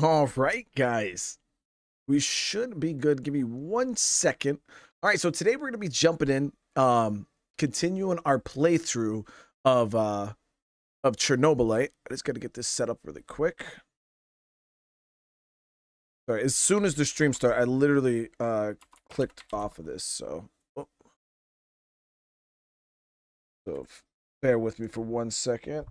All right, guys. We should be good. Give me 1 second. All right, so today we're going to be jumping in, continuing our playthrough of Chernobylite. I just got to get this set up really quick. Sorry, as soon as the stream started, I literally clicked off of this, so bear with me for 1 second.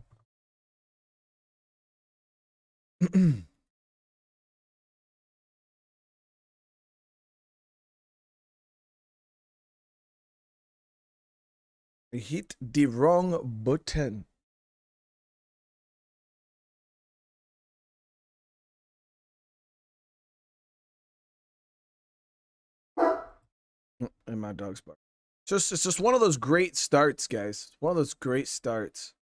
Hit the wrong button. And my dog's bark. It's just one of those great starts, guys. One of those great starts.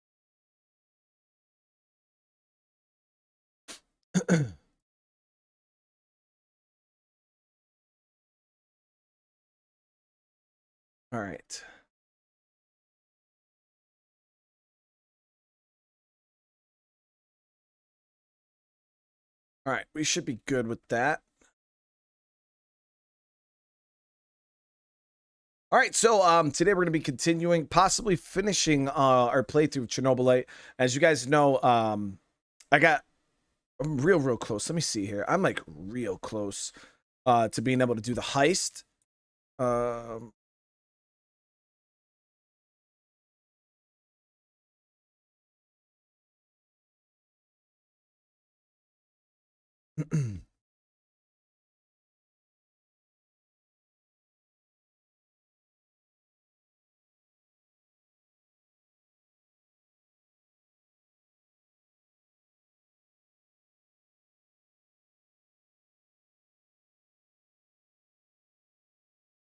All right. All right, we should be good with that. All right, so today we're going to be continuing, possibly finishing our playthrough of Chernobylite. As you guys know, I'm real close. Let me see here. I'm like real close to being able to do the heist.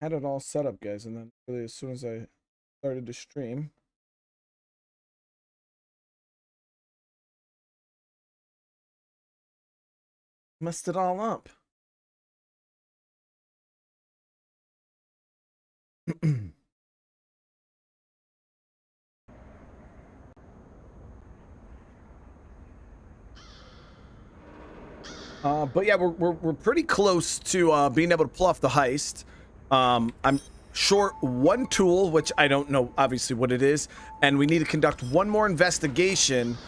Had it all set up, guys, and then really as soon as I started to stream, messed it all up. But yeah, we're pretty close to being able to pull off the heist. I'm short one tool, which I don't know obviously what it is, and we need to conduct one more investigation.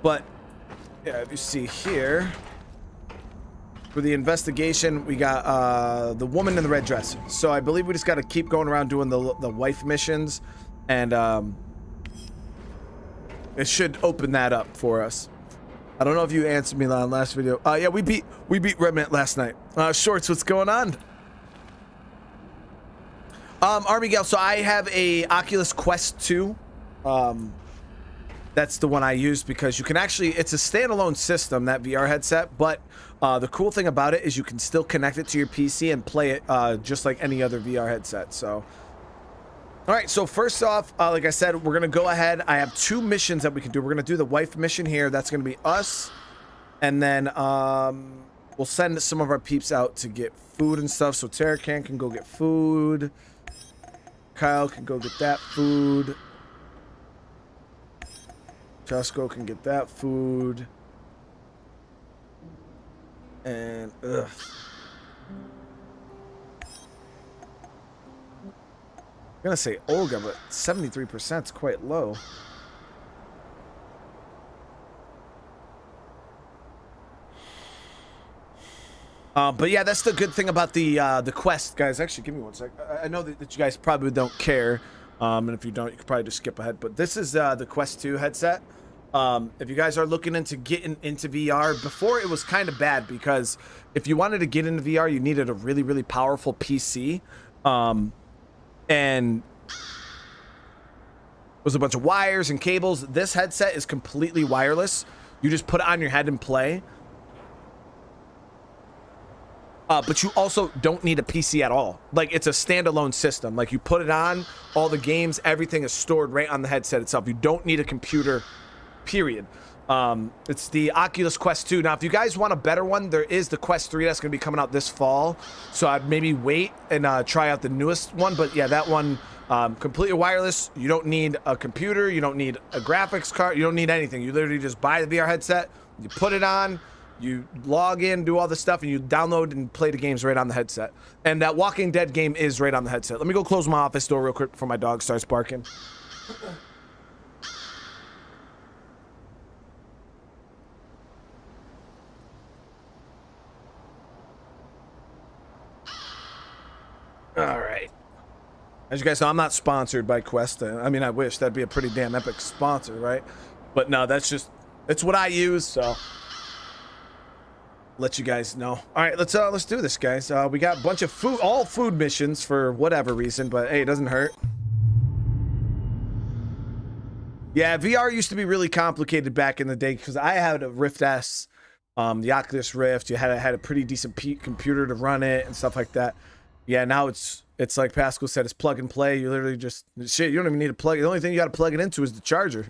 But yeah, if you see here, for the investigation, we got the woman in the red dress. So I believe we just got to keep going around doing the wife missions, and it should open that up for us. I don't know if you answered me on the last video. Yeah, we beat Remnant last night. Shorts, what's going on? Army Gal, so I have a Oculus Quest 2. That's the one I use because you can actually, it's a standalone system, that VR headset, but the cool thing about it is you can still connect it to your PC and play it just like any other VR headset. So all right, so first off, like I said, we're gonna go ahead. I have 2 missions that we can do. We're gonna do the wife mission here. That's gonna be us, and then we'll send some of our peeps out to get food and stuff. So Terracan can go get food. Kyle can go get that food. Chesco can get that food. And ugh. I'm gonna say Olga, but 73% is quite low. But yeah, that's the good thing about the quest, guys. Actually, give me 1 sec. I know that you guys probably don't care, and if you don't, you could probably just skip ahead. But this is the Quest 2 headset. If you guys are looking into getting into VR, before it was kind of bad because if you wanted to get into VR, you needed a really powerful PC. And was a bunch of wires and cables. This headset is completely wireless. You just put it on your head and play. But you also don't need a PC at all. Like, it's a standalone system. Like, you put it on, all the games, everything is stored right on the headset itself. You don't need a computer, period. It's the Oculus Quest 2. Now, if you guys want a better one, there is the Quest 3 that's going to be coming out this fall. So I'd maybe wait and try out the newest one. But yeah, that one, completely wireless. You don't need a computer. You don't need a graphics card. You don't need anything. You literally just buy the VR headset. You put it on. You log in, do all the stuff, and you download and play the games right on the headset. And that Walking Dead game is right on the headset. Let me go close my office door real quick before my dog starts barking. All right. As you guys know, I'm not sponsored by Quest. I mean, I wish. That'd be a pretty damn epic sponsor, right? But no, that's just, it's what I use, so let you guys know. All right, let's do this, guys. We got a bunch of food, all food missions for whatever reason, but hey, it doesn't hurt. Yeah, VR used to be really complicated back in the day because I had a Rift S, the Oculus Rift. You had a pretty decent computer to run it and stuff like that. Yeah, now it's like Pascal said, it's plug and play. You literally just, shit, you don't even need to plug it. The only thing you got to plug it into is the charger.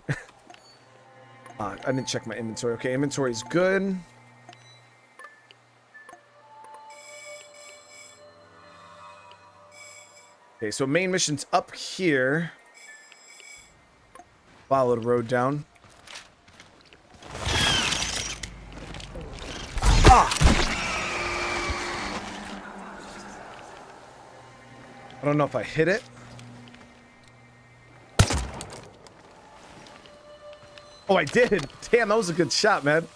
I didn't check my inventory. Okay, inventory's good. Okay, so main mission's up here. Follow the road down. Ah! I don't know if I hit it. Oh, I did. Damn, that was a good shot, man.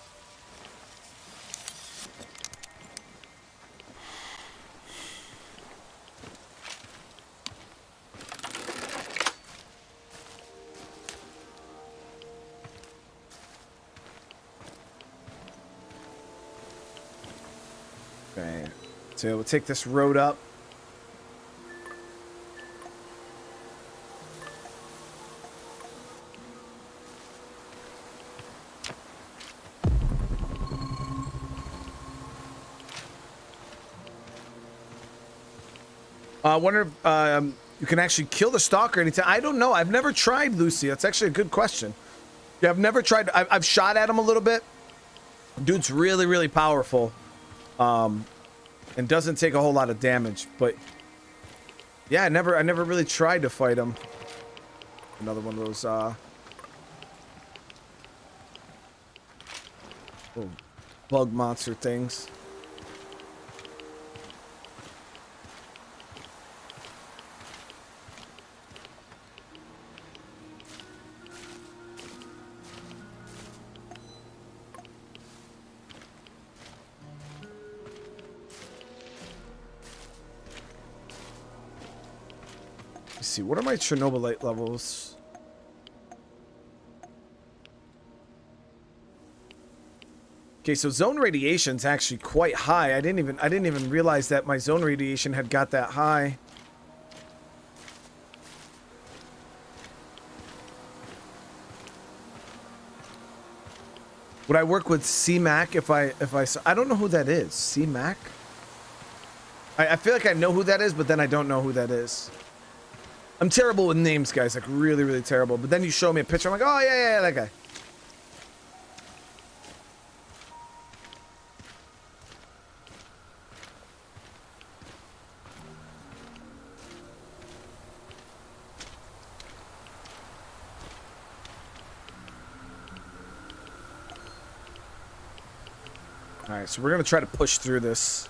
Okay, so we'll take this road up. I wonder if you can actually kill the stalker anytime. I don't know. I've never tried, Lucy. That's actually a good question. Yeah, I've never tried. I've shot at him a little bit. Dude's really, really powerful. And doesn't take a whole lot of damage. But yeah, I never really tried to fight him. Another one of those little bug monster things. Let's see, what are my Chernobylite levels? Okay, so zone radiation's actually quite high. I didn't even realize that my zone radiation had got that high. Would I work with C-Mac if I don't know who that is. C-Mac? I feel like I know who that is, but then I don't know who that is. I'm terrible with names, guys, like really, really terrible. But then you show me a picture, I'm like, oh yeah, that guy. All right, so we're gonna try to push through this.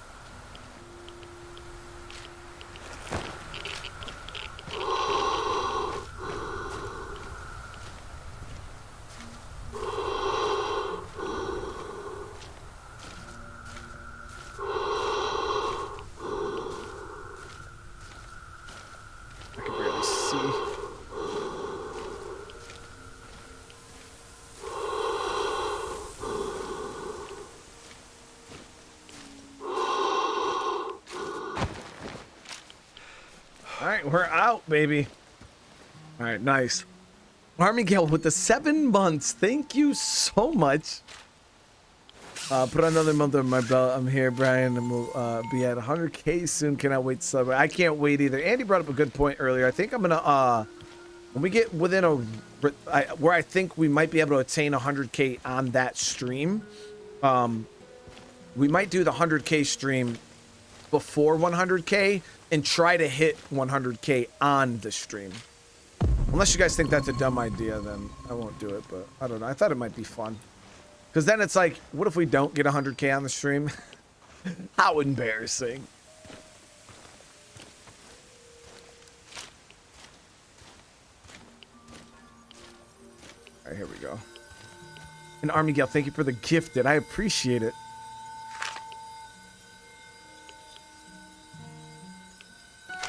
We're out, baby. All right, nice. Army Gale with the 7 months. Thank you so much. Put another month on my belt. I'm here, Brian, and we'll be at 100K soon. Cannot wait to celebrate. I can't wait either. Andy brought up a good point earlier. I think I'm gonna When we get within where I think we might be able to attain 100K on that stream, we might do the 100K stream before 100K and try to hit 100K on the stream. Unless you guys think that's a dumb idea, then I won't do it, but I don't know. I thought it might be fun. Because then it's like, what if we don't get 100K on the stream? How embarrassing. All right, here we go. And Army Gal, thank you for the gifted. I appreciate it.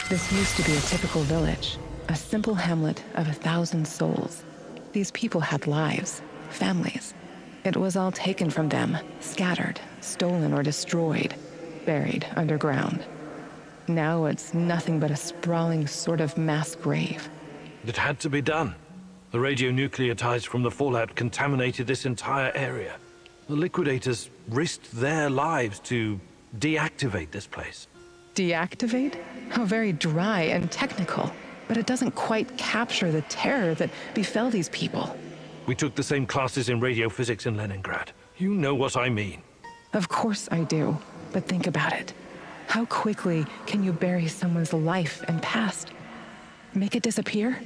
This used to be a typical village, a simple hamlet of 1,000 souls. These people had lives, families. It was all taken from them, scattered, stolen or destroyed, buried underground. Now it's nothing but a sprawling sort of mass grave. It had to be done. The radionucleotides from the fallout contaminated this entire area. The liquidators risked their lives to deactivate this place. Deactivate? How very dry and technical. But it doesn't quite capture the terror that befell these people. We took the same classes in radiophysics in Leningrad. You know what I mean. Of course I do. But think about it. How quickly can you bury someone's life and past? Make it disappear?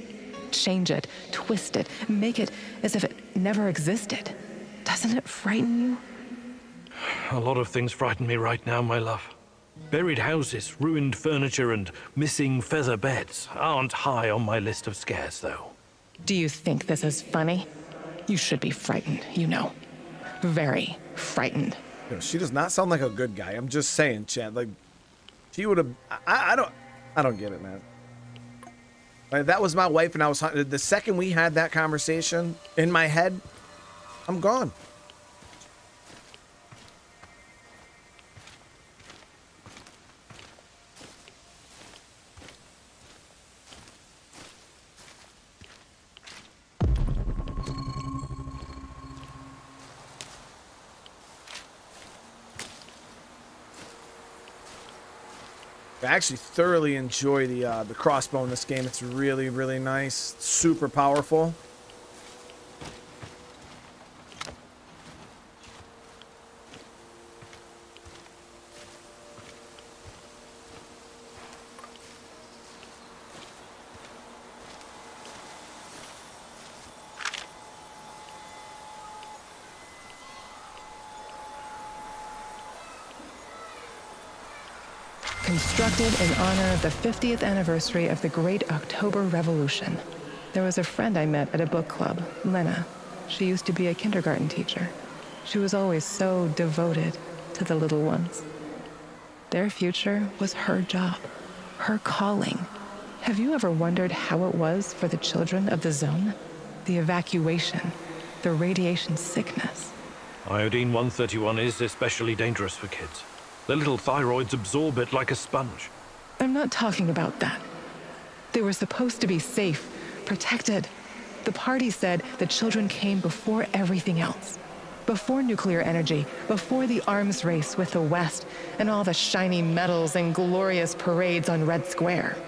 Change it, twist it, make it as if it never existed. Doesn't it frighten you? A lot of things frighten me right now, my love. Buried houses, ruined furniture, and missing feather beds aren't high on my list of scares, though. Do you think this is funny? You should be frightened, you know. Very frightened. Yo, she does not sound like a good guy. I'm just saying, Chad. Like, she would have. I don't get it, man. Like, that was my wife, and I was. The second we had that conversation in my head, I'm gone. I actually thoroughly enjoy the crossbow in this game. It's really, really nice. Super powerful. Constructed in honor of the 50th anniversary of the Great October Revolution. There was a friend I met at a book club, Lena. She used to be a kindergarten teacher. She was always so devoted to the little ones. Their future was her job, her calling. Have you ever wondered how it was for the children of the zone? The evacuation, the radiation sickness. Iodine-131 is especially dangerous for kids. Their little thyroids absorb it like a sponge. I'm not talking about that. They were supposed to be safe, protected. The party said the children came before everything else. Before nuclear energy, before the arms race with the West, and all the shiny medals and glorious parades on Red Square.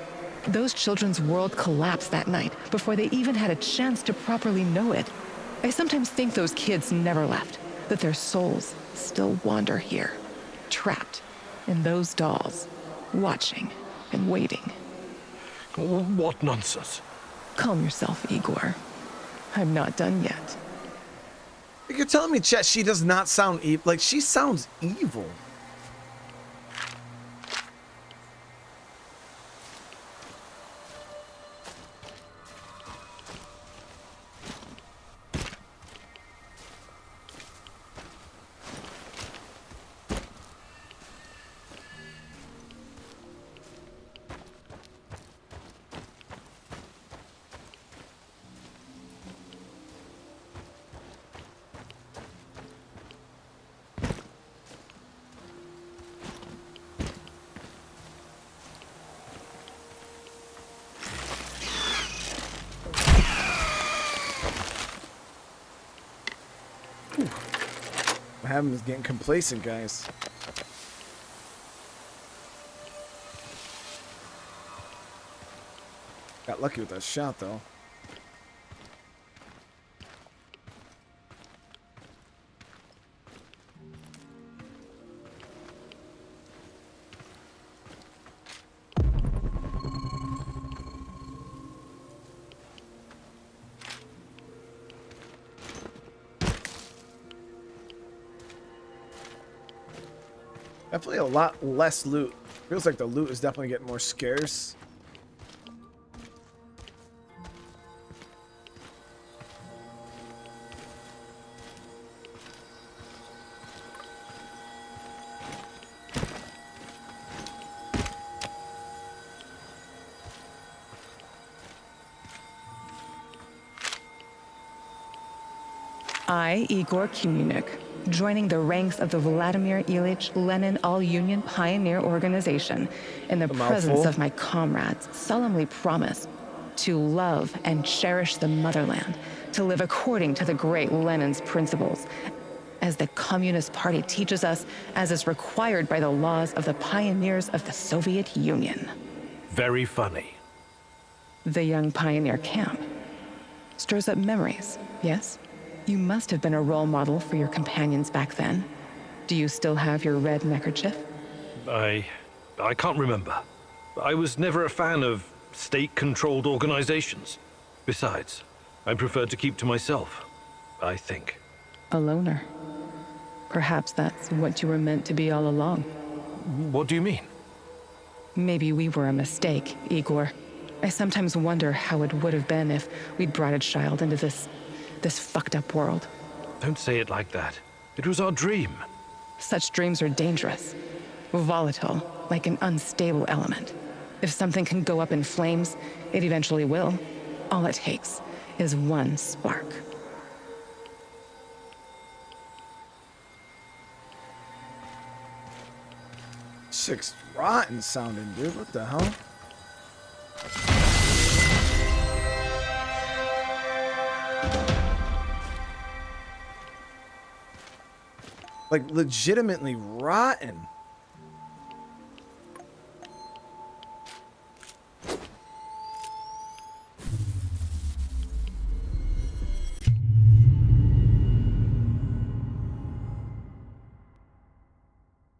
Those children's world collapsed that night before they even had a chance to properly know it. I sometimes think those kids never left, that their souls still wander here. Trapped in those dolls, watching and waiting. What nonsense. Calm yourself, Igor. I'm not done yet. You're telling me, Chet, she does not sound evil. Like, she sounds evil. Having is getting complacent, guys. Got lucky with that shot, though. Definitely a lot less loot. Feels like the loot is definitely getting more scarce. I, Igor Kunyuk, joining the ranks of the Vladimir Ilyich Lenin All-Union Pioneer Organization in the presence of my comrades, solemnly promise to love and cherish the motherland, to live according to the great Lenin's principles, as the Communist Party teaches us, as is required by the laws of the pioneers of the Soviet Union. Very funny. The young pioneer camp stirs up memories, yes? You must have been a role model for your companions back then. Do you still have your red neckerchief? I can't remember. I was never a fan of state-controlled organizations. Besides, I prefer to keep to myself, I think. A loner. Perhaps that's what you were meant to be all along. What do you mean? Maybe we were a mistake, Igor. I sometimes wonder how it would have been if we'd brought a child into this fucked up world. Don't say it like that. It was our dream. Such dreams are dangerous. Volatile, like an unstable element. If something can go up in flames, it eventually will. All it takes is one spark. Shit's rotten sounding, dude. What the hell? Like, legitimately rotten.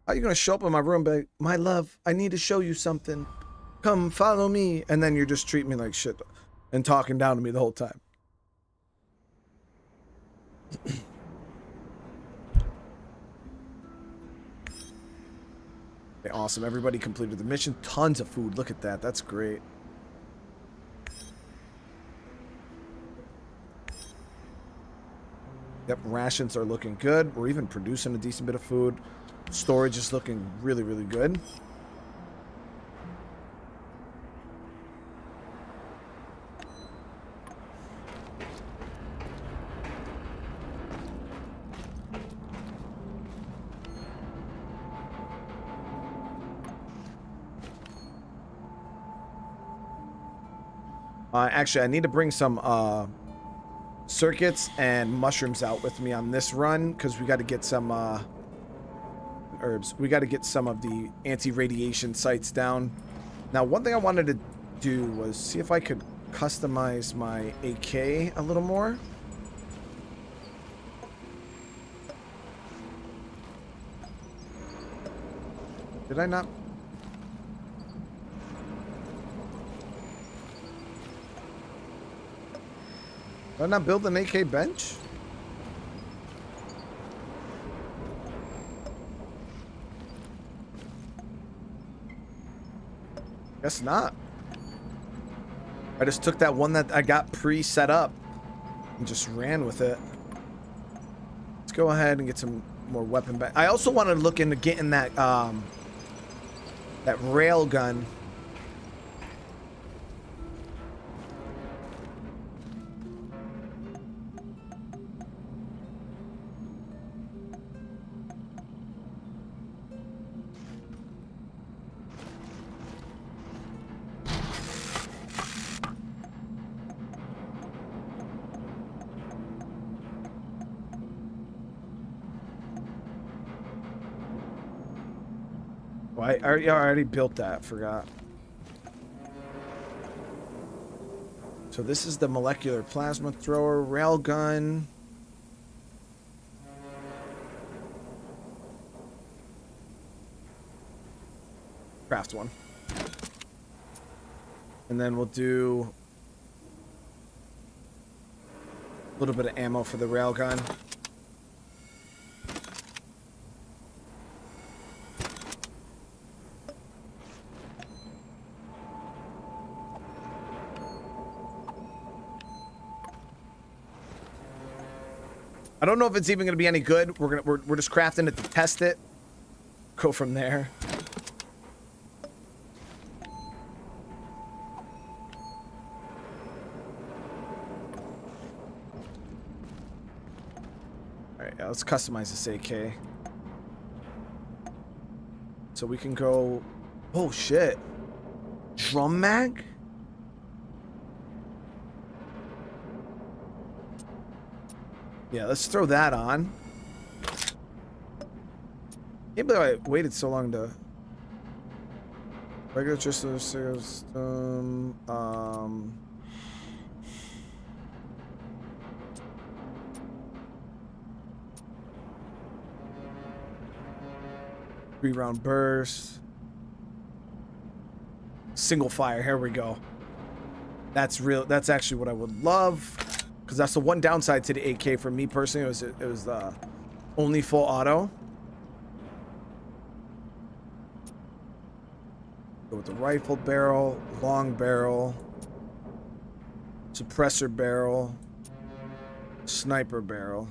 How are you gonna show up in my room, babe? My love, I need to show you something. Come follow me. And then you're just treating me like shit and talking down to me the whole time. Okay, awesome. Everybody completed the mission. Tons of food. Look at that. That's great. Yep, rations are looking good. We're even producing a decent bit of food. Storage is looking really, really good. Actually, I need to bring some circuits and mushrooms out with me on this run because we got to get some herbs. We got to get some of the anti-radiation sites down. Now, one thing I wanted to do was see if I could customize my AK a little more. Did I not? Did I not build an AK bench? Guess not. I just took that one that I got pre-set up and just ran with it. Let's go ahead and get some more weapon back. I also wanted to look into getting that that rail gun. I already built that, forgot. So this is the molecular plasma thrower, railgun. Craft one. And then we'll do a little bit of ammo for the railgun. I don't know if it's even going to be any good. We're just crafting it to test it. Go from there. All right, let's customize this AK. So we can go. Oh shit! Drum mag. Yeah, let's throw that on. Can't believe I waited so long to. Regular system. Three-round burst. Single fire. Here we go. That's real. That's actually what I would love. Because that's the one downside to the AK for me personally. It was only full auto. Go with the rifle barrel, long barrel, suppressor barrel, sniper barrel.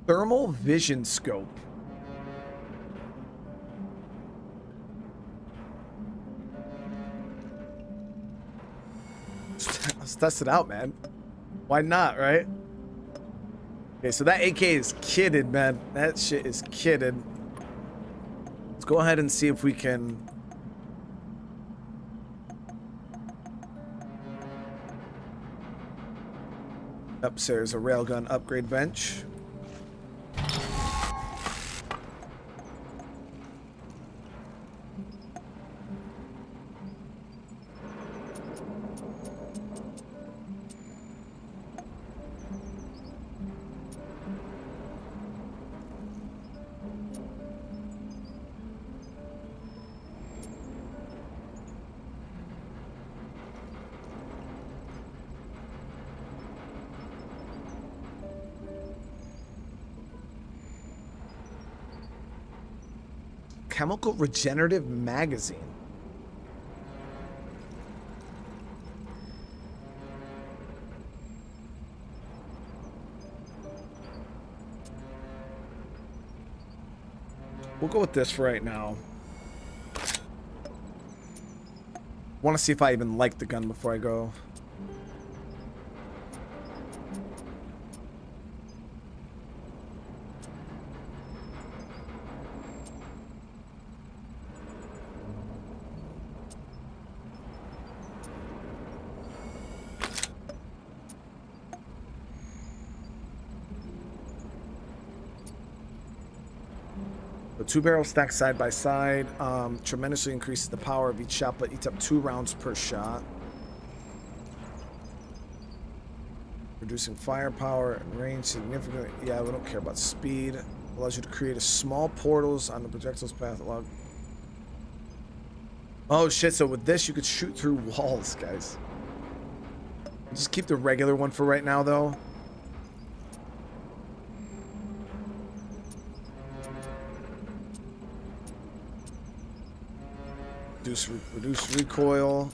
Thermal vision scope. Let's test it out, man. Why not, right? Okay, so that AK is kitted, man. That shit is kitted. Let's go ahead and see if we can... Upstairs, a railgun upgrade bench. Chemical regenerative magazine. We'll go with this for right now. Want to see if I even like the gun before I go. Two barrels stacked side by side. Tremendously increases the power of each shot, but eats up 2 rounds per shot. Reducing firepower and range significantly. Yeah, we don't care about speed. Allows you to create a small portals on the projectile's path log. Oh shit, so with this you could shoot through walls, guys. Just keep the regular one for right now, though. Reduce recoil.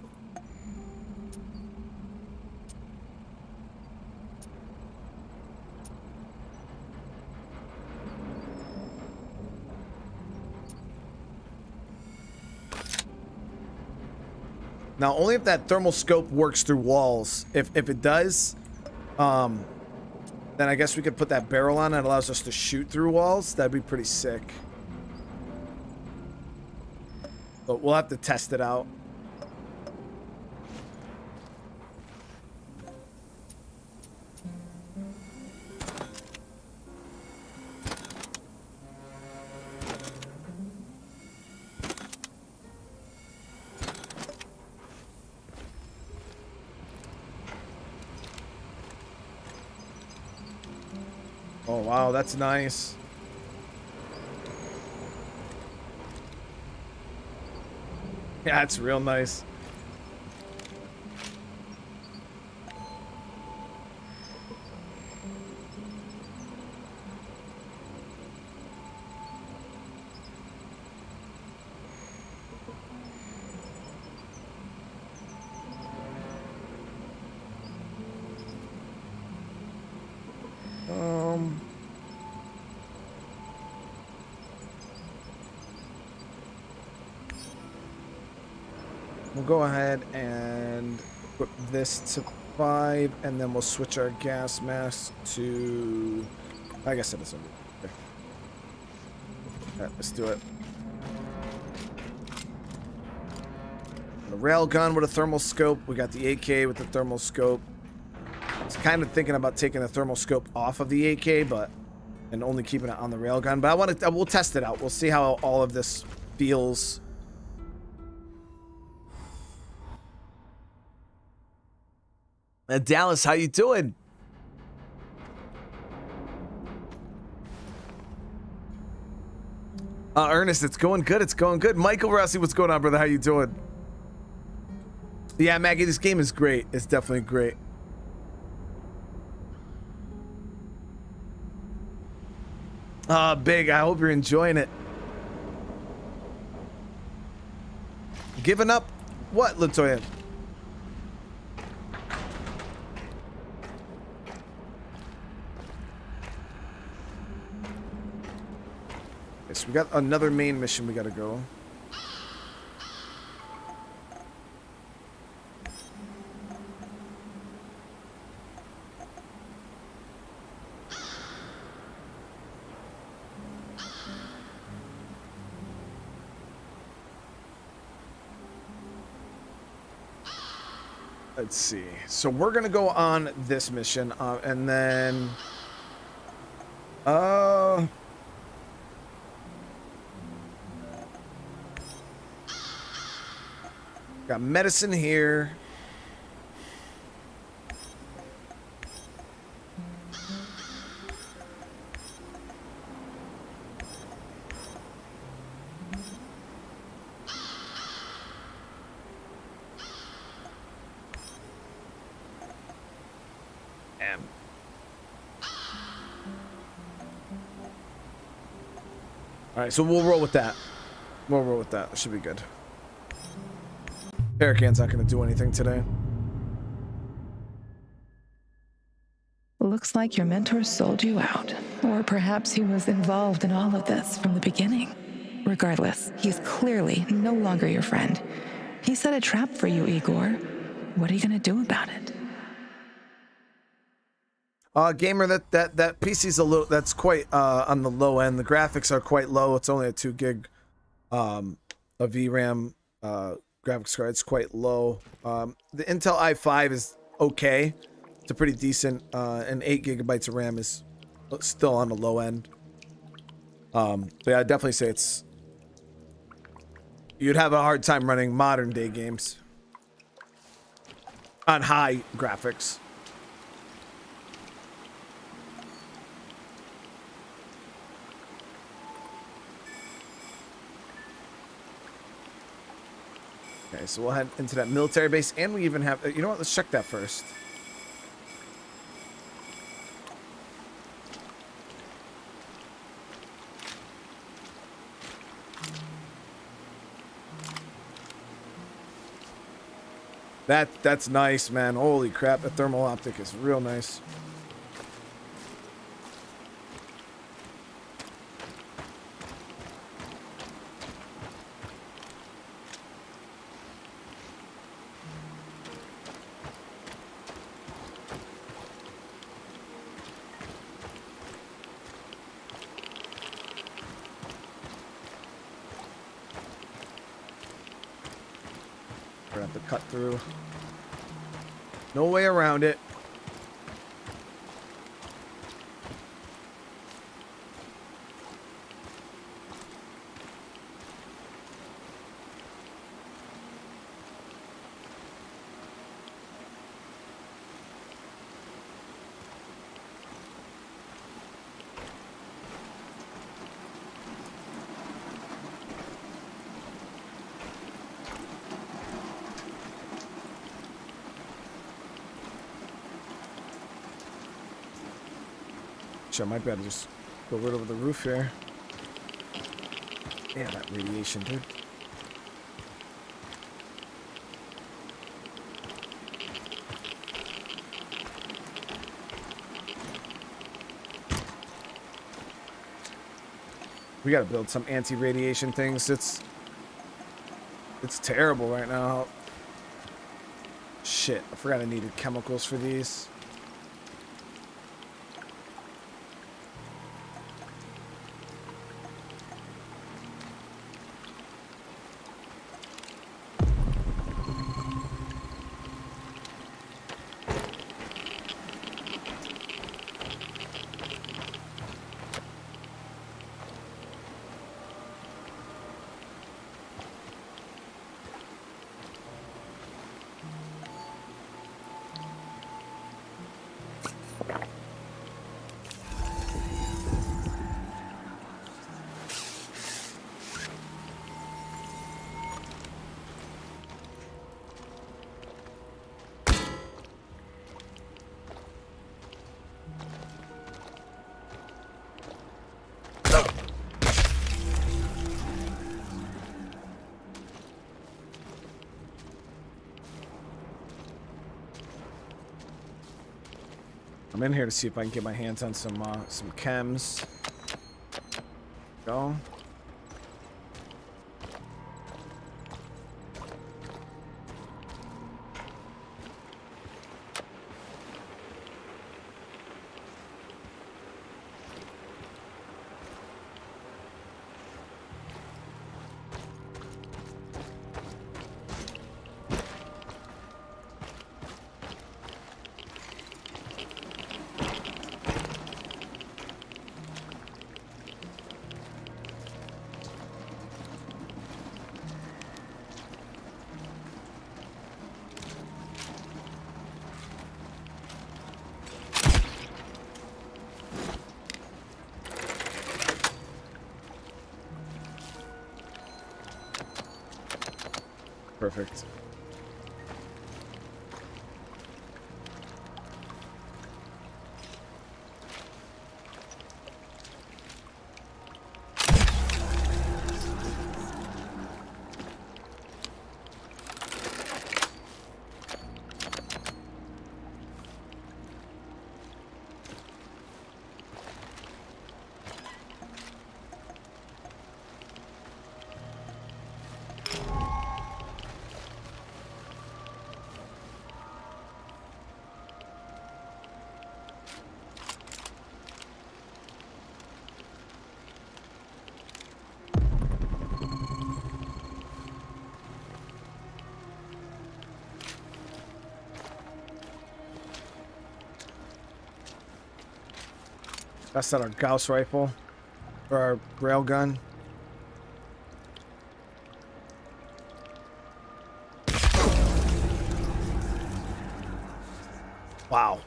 Now, only if that thermal scope works through walls. If it does, then I guess we could put that barrel on. It allows us to shoot through walls. That'd be pretty sick. But we'll have to test it out. Oh, wow, that's nice. Yeah, it's real nice. We'll go ahead and put this to 5, and then we'll switch our gas mask to... I guess it is. Okay. Alright, let's do it. The railgun with a thermal scope. We got the AK with the thermal scope. I was kind of thinking about taking the thermal scope off of the AK, and only keeping it on the railgun. But we'll test it out. We'll see how all of this feels. Dallas, how you doing? Ernest, it's going good. It's going good. Michael Rossi, what's going on, brother? How you doing? Yeah, Maggie, this game is great. It's definitely great. Big, I hope you're enjoying it. Giving up what, Latoya? So we got another main mission we gotta go. Let's see. So we're gonna go on this mission, and then got medicine here. All right, so we'll roll with that. We'll roll with that. That should be good. Paracan's not going to do anything today. Looks like your mentor sold you out. Or perhaps he was involved in all of this from the beginning. Regardless, he's clearly no longer your friend. He set a trap for you, Igor. What are you going to do about it? Gamer, that PC's a little, that's quite on the low end. The graphics are quite low. It's only a 2 gig of VRAM graphics card. It's quite low. The Intel i5 is okay. It's a pretty decent, and 8 gigabytes of RAM is still on the low end. But yeah, I'd definitely say you'd have a hard time running modern day games on high graphics. Okay, so we'll head into that military base, and we even have, you know what, let's check that first. That's nice, man. Holy crap, the thermal optic is real nice. We're gonna have to cut through. No way around it. I might be able to just go right over the roof here. Yeah, that radiation, dude. We gotta build some anti-radiation things. It's terrible right now. Shit, I forgot I needed chemicals for these. I'm in here to see if I can get my hands on some chems. Go. Perfect. That's not our Gauss rifle or our railgun. Wow.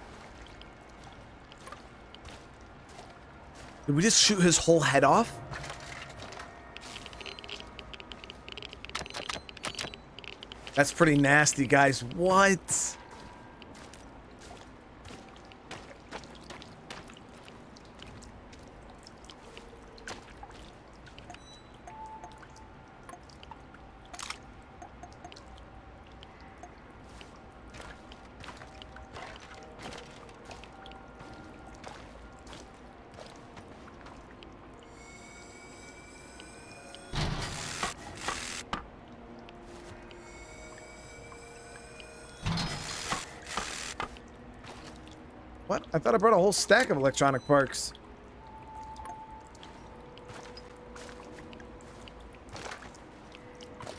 Did we just shoot his whole head off? That's pretty nasty, guys. What? What? I thought I brought a whole stack of electronic parts.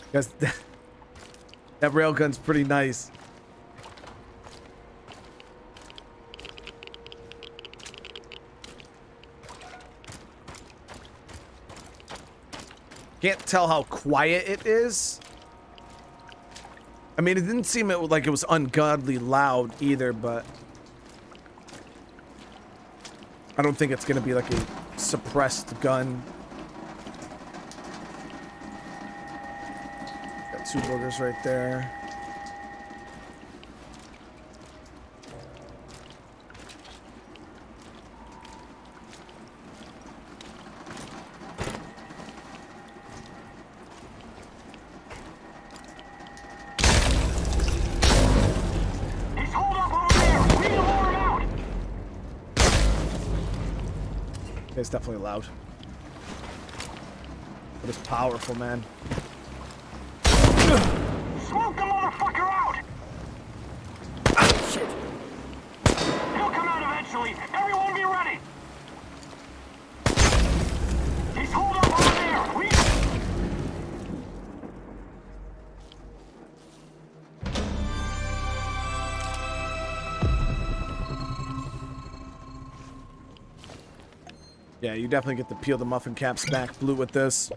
Because that railgun's pretty nice. Can't tell how quiet it is. I mean, it didn't seem like it was ungodly loud either, but I don't think it's gonna be like a suppressed gun. Got two boogers right there. It's definitely loud. But it's powerful, man. Smoke the motherfucker out! Ah, shit. He'll come out eventually. Everyone be ready. He's holed up over there. Yeah, you definitely get to peel the muffin caps back blue with this.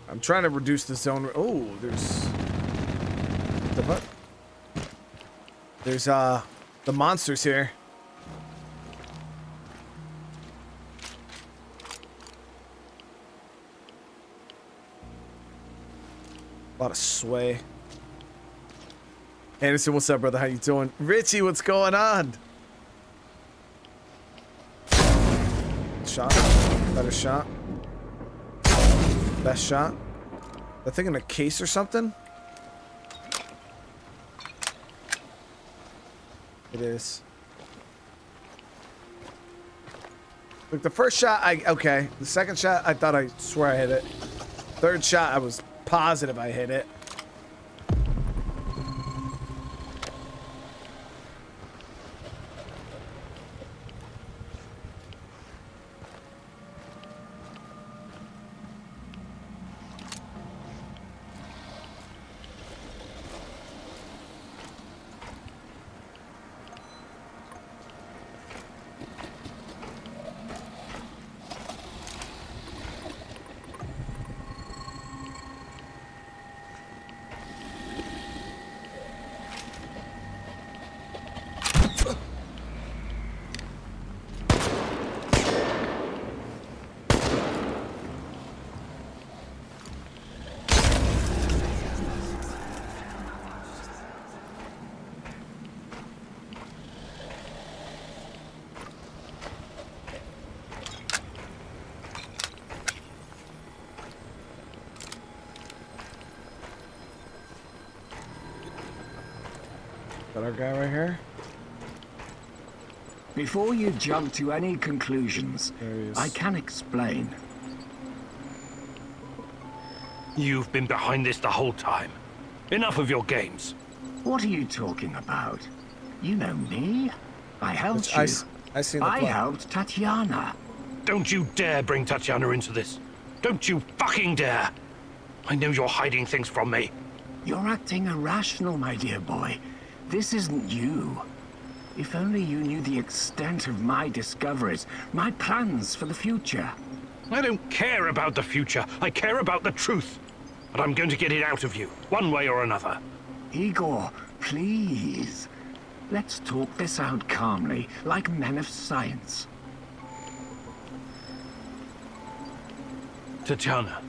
I'm trying to reduce the zone. Oh, there's the what? There's the monsters here. A lot of sway. Anderson, what's up, brother? How you doing? Richie, what's going on? Shot. Better shot. Best shot. That thing in a case or something? It is. Look, the first shot, okay. The second shot, I thought I swear I hit it. Third shot, I was positive I hit it. That our guy right here? Before you jump to any conclusions, There he is. I can explain. You've been behind this the whole time. Enough of your games. What are you talking about? You know me. I helped I you. seen the I plot. helped Tatiana. Don't you dare bring Tatiana into this. Don't you fucking dare. I know you're hiding things from me. You're acting irrational, my dear boy. This isn't you. If only you knew the extent of my discoveries, my plans for the future. I don't care about the future. I care about the truth. But I'm going to get it out of you, one way or another. Igor, please. Let's talk this out calmly, like men of science. Tatiana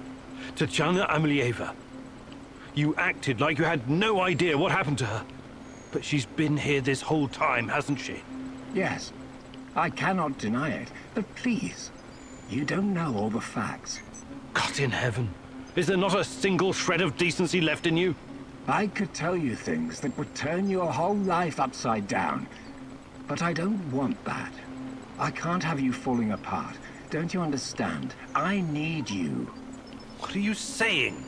Amelieva. You acted like you had no idea what happened to her. But she's been here this whole time, hasn't she? Yes, I cannot deny it, but please, you don't know all the facts. God in heaven. Is there not a single shred of decency left in you? I could tell you things that would turn your whole life upside down, but I don't want that. I can't have you falling apart. Don't you understand? I need you. What are you saying?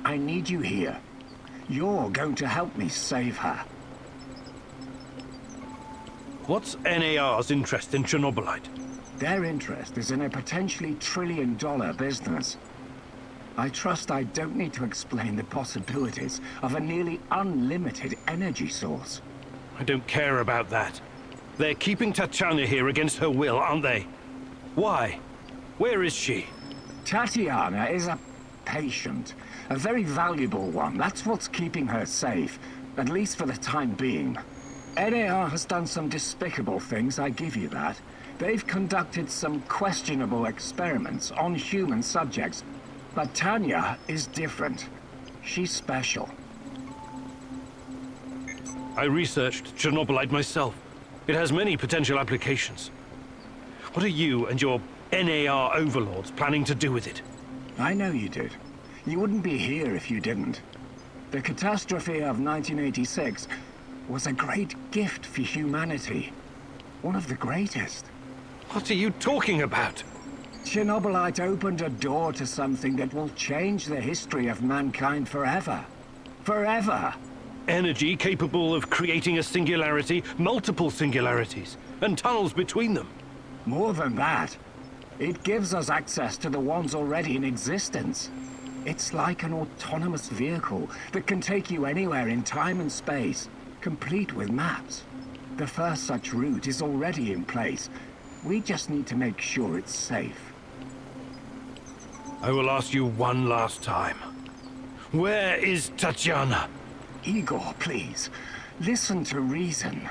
I need you here. You're going to help me save her. What's NAR's interest in Chernobylite? Their interest is in a potentially $1 trillion business. I trust I don't need to explain the possibilities of a nearly unlimited energy source. I don't care about that. They're keeping Tatiana here against her will, aren't they? Why? Where is she? Tatiana is a patient, a very valuable one. That's what's keeping her safe, at least for the time being. NAR has done some despicable things, I give you that. They've conducted some questionable experiments on human subjects. But Tanya is different. She's special. I researched Chernobylite myself. It has many potential applications. What are you and your NAR overlords planning to do with it? I know you did. You wouldn't be here if you didn't. The catastrophe of 1986 was a great gift for humanity. One of the greatest. What are you talking about? Chernobylite opened a door to something that will change the history of mankind forever. Forever! Energy capable of creating a singularity, multiple singularities, and tunnels between them. More than that, it gives us access to the ones already in existence. It's like an autonomous vehicle that can take you anywhere in time and space, complete with maps. The first such route is already in place. We just need to make sure it's safe. I will ask you one last time. Where is Tatiana? Igor, please, listen to reason.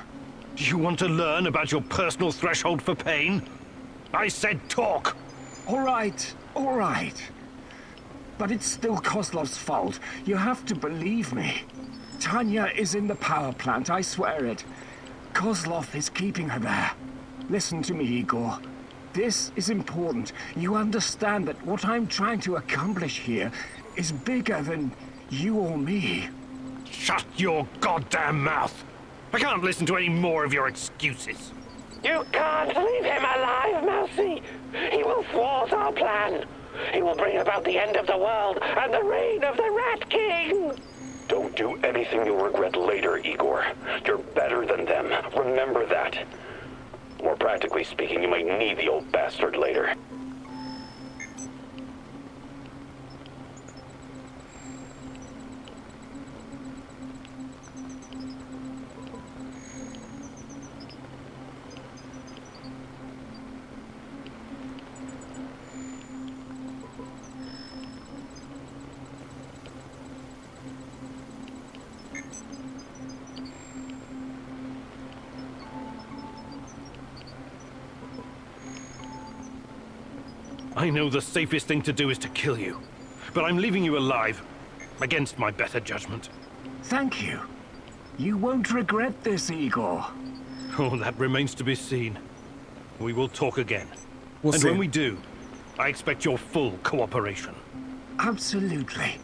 Do you want to learn about your personal threshold for pain? I said talk! All right. But it's still Kozlov's fault. You have to believe me. Tanya is in the power plant, I swear it. Kozlov is keeping her there. Listen to me, Igor. This is important. You understand that what I'm trying to accomplish here is bigger than you or me. Shut your goddamn mouth! I can't listen to any more of your excuses. You can't leave him alive, Mousy. He will thwart our plan. He will bring about the end of the world and the reign of the Rat King. Don't do anything you'll regret later, Igor. You're better than them. Remember that. More practically speaking, you might need the old bastard later. I know the safest thing to do is to kill you, but I'm leaving you alive, against my better judgment. Thank you. You won't regret this, Igor. Oh, that remains to be seen. We will talk again. We'll and see. when we do, I expect your full cooperation. Absolutely.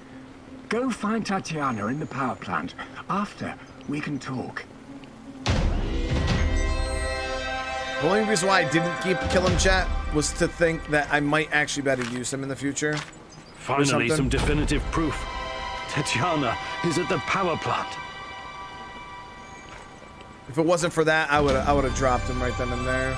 Go find Tatiana in the power plant. After, we can talk. The only reason why I didn't kill him, chat, was to think that I might actually better use him in the future. Finally, something. some definitive proof. Tatiana is at the power plant. If it wasn't for that, I would have dropped him right then and there.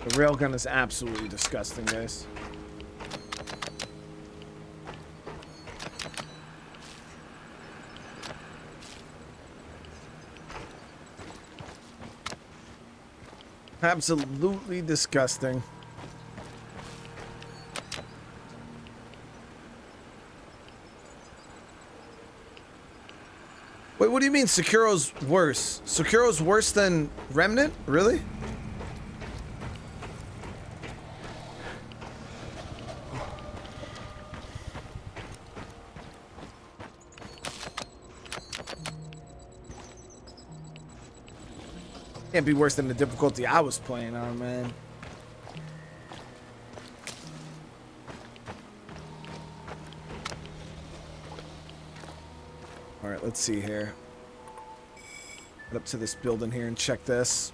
The railgun is absolutely disgusting, guys. Absolutely disgusting. Wait, what do you mean Securo's worse? Securo's worse than Remnant? Really? Can't be worse than the difficulty I was playing on, man. All right, let's see here. Get up to this building here and check this.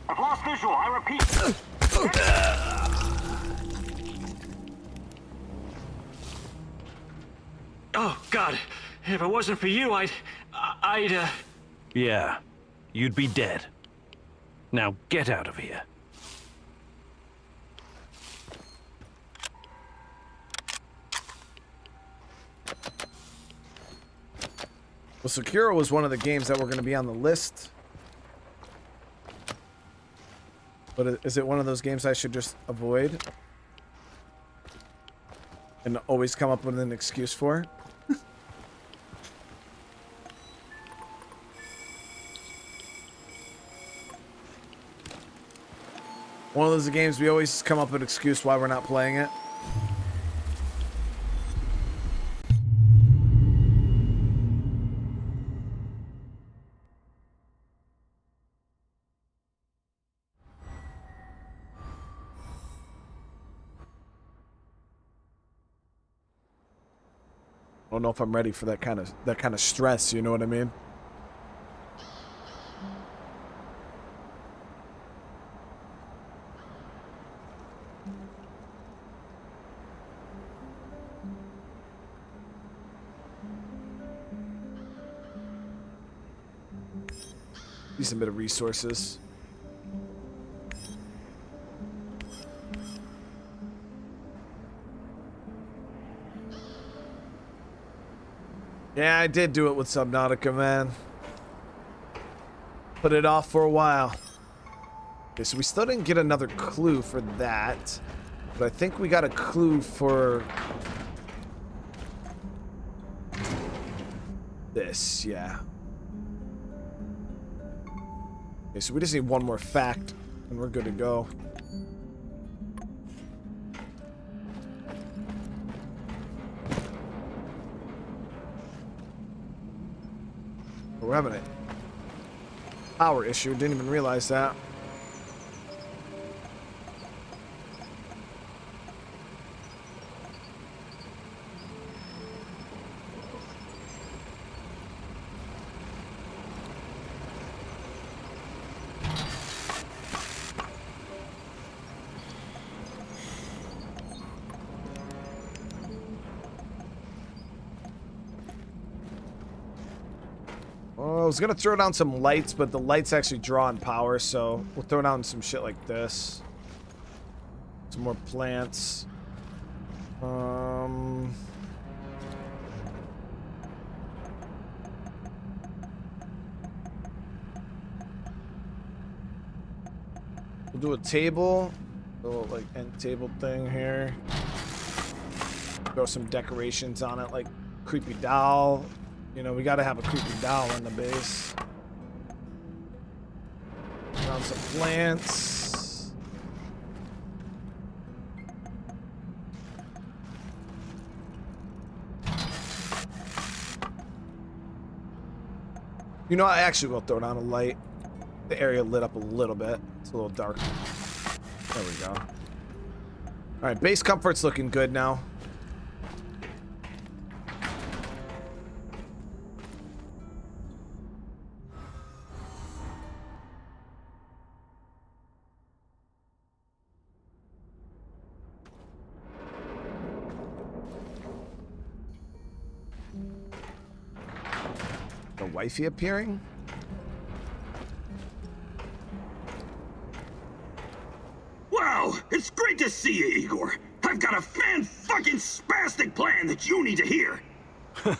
I've lost visual, I repeat. Oh, God. If it wasn't for you, I'd... Yeah, you'd be dead. Now get out of here. Well, Sekiro was one of the games that were going to be on the list. But is it one of those games I should just avoid? And always come up with an excuse for? One of those games we always come up with an excuse why we're not playing it. I don't know if I'm ready for that kind of stress, you know what I mean? Decent bit of resources. Yeah, I did do it with Subnautica, man. Put it off for a while. Okay, so we still didn't get another clue for that. But I think we got a clue for... this, yeah. Okay, so we just need one more fact, and we're good to go. We're having a power issue. Didn't even realize that. I was gonna throw down some lights, but the lights actually draw on power, so we'll throw down some shit like this. Some more plants. We'll do a table, a little like end table thing here. Throw some decorations on it, like creepy doll. You know, we gotta have a creepy doll on the base. Put on some plants. You know, I actually will throw down a light. The area lit up a little bit. It's a little dark. There we go. Alright, base comfort's looking good now. wifey appearing? Wow, it's great to see you, Igor. I've got a fan-fucking-spastic plan that you need to hear.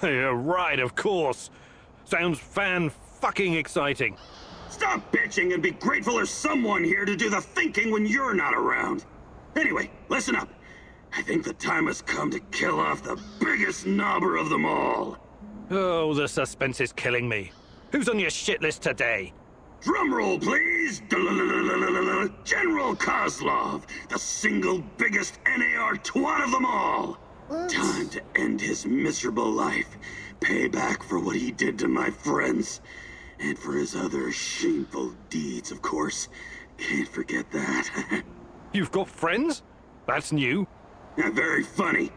Yeah, right, of course. Sounds fan-fucking exciting. Stop bitching and be grateful there's someone here to do the thinking when you're not around. Anyway, listen up. I think the time has come to kill off the biggest knobber of them all. Oh, the suspense is killing me. Who's on your shit list today? Drumroll, please! General Kozlov, the single biggest NAR twat of them all! Time to end his miserable life. Pay back for what he did to my friends. And for his other shameful deeds, of course. Can't forget that. You've got friends? That's new. Very funny.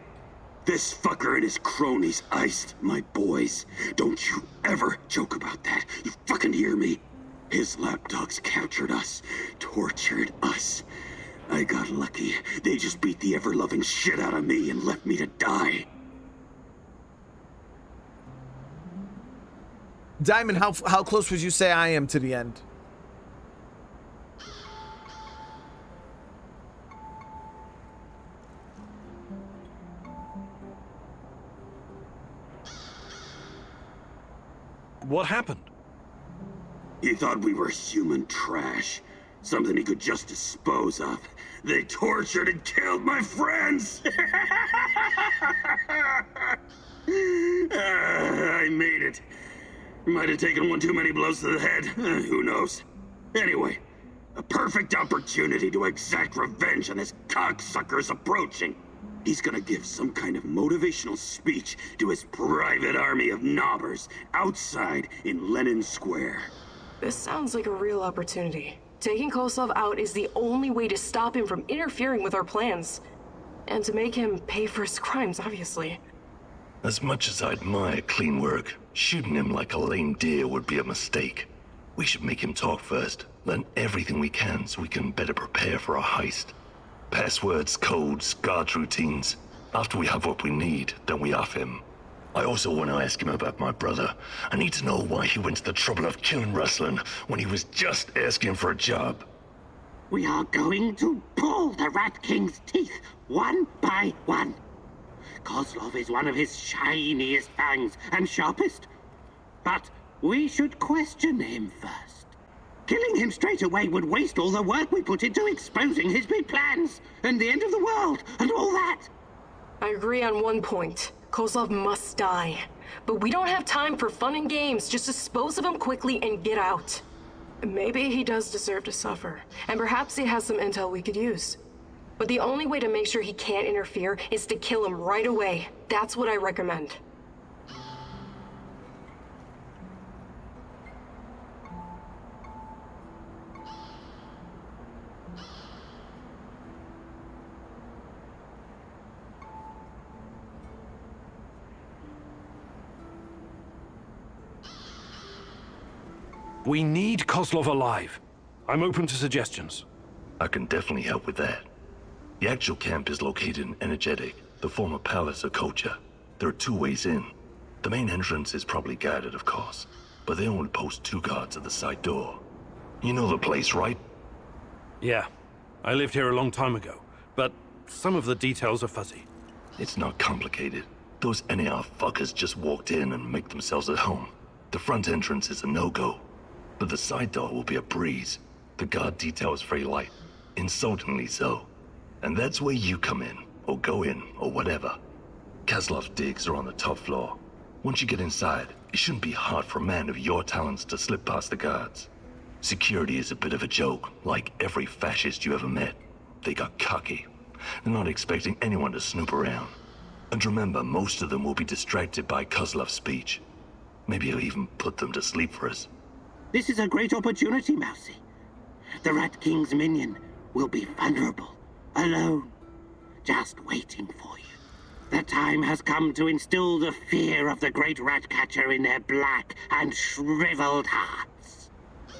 This fucker and his cronies iced my boys. Don't you ever joke about that. You fucking hear me? His lapdogs captured us, tortured us. I got lucky. They just beat the ever-loving shit out of me and left me to die. Diamond, how close would you say I am to the end? What happened? He thought we were human trash. Something he could just dispose of. They tortured and killed my friends! I made it. Might have taken one too many blows to the head. Who knows? Anyway, a perfect opportunity to exact revenge on this cocksucker's approaching. He's gonna give some kind of motivational speech to his private army of knobbers outside in Lenin Square. This sounds like a real opportunity. Taking Koslov out is the only way to stop him from interfering with our plans. And to make him pay for his crimes, obviously. As much as I admire clean work, shooting him like a lame deer would be a mistake. We should make him talk first, learn everything we can so we can better prepare for our heist. Passwords, codes, guard routines. After we have what we need, then we off him. I also want to ask him about my brother. I need to know why he went to the trouble of killing Ruslan when he was just asking for a job. We are going to pull the Rat King's teeth, one by one. Kozlov is one of his shiniest fangs and sharpest. But we should question him first. Killing him straight away would waste all the work we put into exposing his big plans, and the end of the world, and all that. I agree on one point. Kozlov must die. But we don't have time for fun and games. Just dispose of him quickly and get out. Maybe he does deserve to suffer, and perhaps he has some intel we could use. But the only way to make sure he can't interfere is to kill him right away. That's what I recommend. We need Kozlov alive. I'm open to suggestions. I can definitely help with that. The actual camp is located in Energetic, the former palace of Kocha. There are two ways in. The main entrance is probably guarded, of course, but they only post 2 guards at the side door. You know the place, right? Yeah, I lived here a long time ago, but some of the details are fuzzy. It's not complicated. Those NAR fuckers just walked in and make themselves at home. The front entrance is a no-go, but the side door will be a breeze. The guard detail is very light, insultingly so. And that's where you come in, or go in, or whatever. Kozlov's digs are on the top floor. Once you get inside, it shouldn't be hard for a man of your talents to slip past the guards. Security is a bit of a joke, like every fascist you ever met. They got cocky. They're not expecting anyone to snoop around. And remember, most of them will be distracted by Kozlov's speech. Maybe he'll even put them to sleep for us. This is a great opportunity, Mousy. The Rat King's minion will be vulnerable, alone, just waiting for you. The time has come to instill the fear of the great rat catcher in their black and shriveled hearts.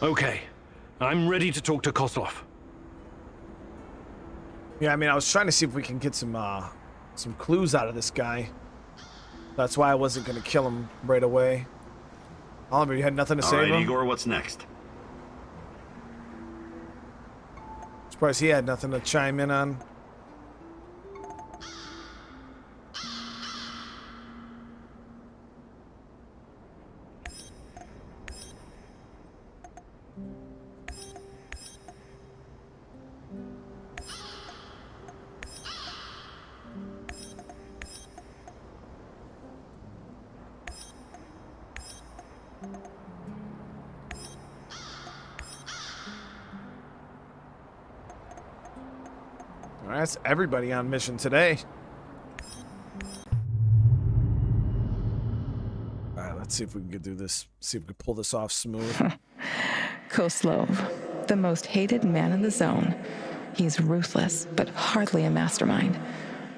Okay, I'm ready to talk to Kozlov. Yeah, I mean, I was trying to see if we can get some clues out of this guy. That's why I wasn't gonna kill him right away. Oliver, you had nothing to All say, right, bro? Igor, what's next? Surprised he had nothing to chime in on. All right, that's everybody on mission today. All right, let's see if we can get through this. See if we can pull this off smooth. Koslov, the most hated man in the zone. He's ruthless, but hardly a mastermind.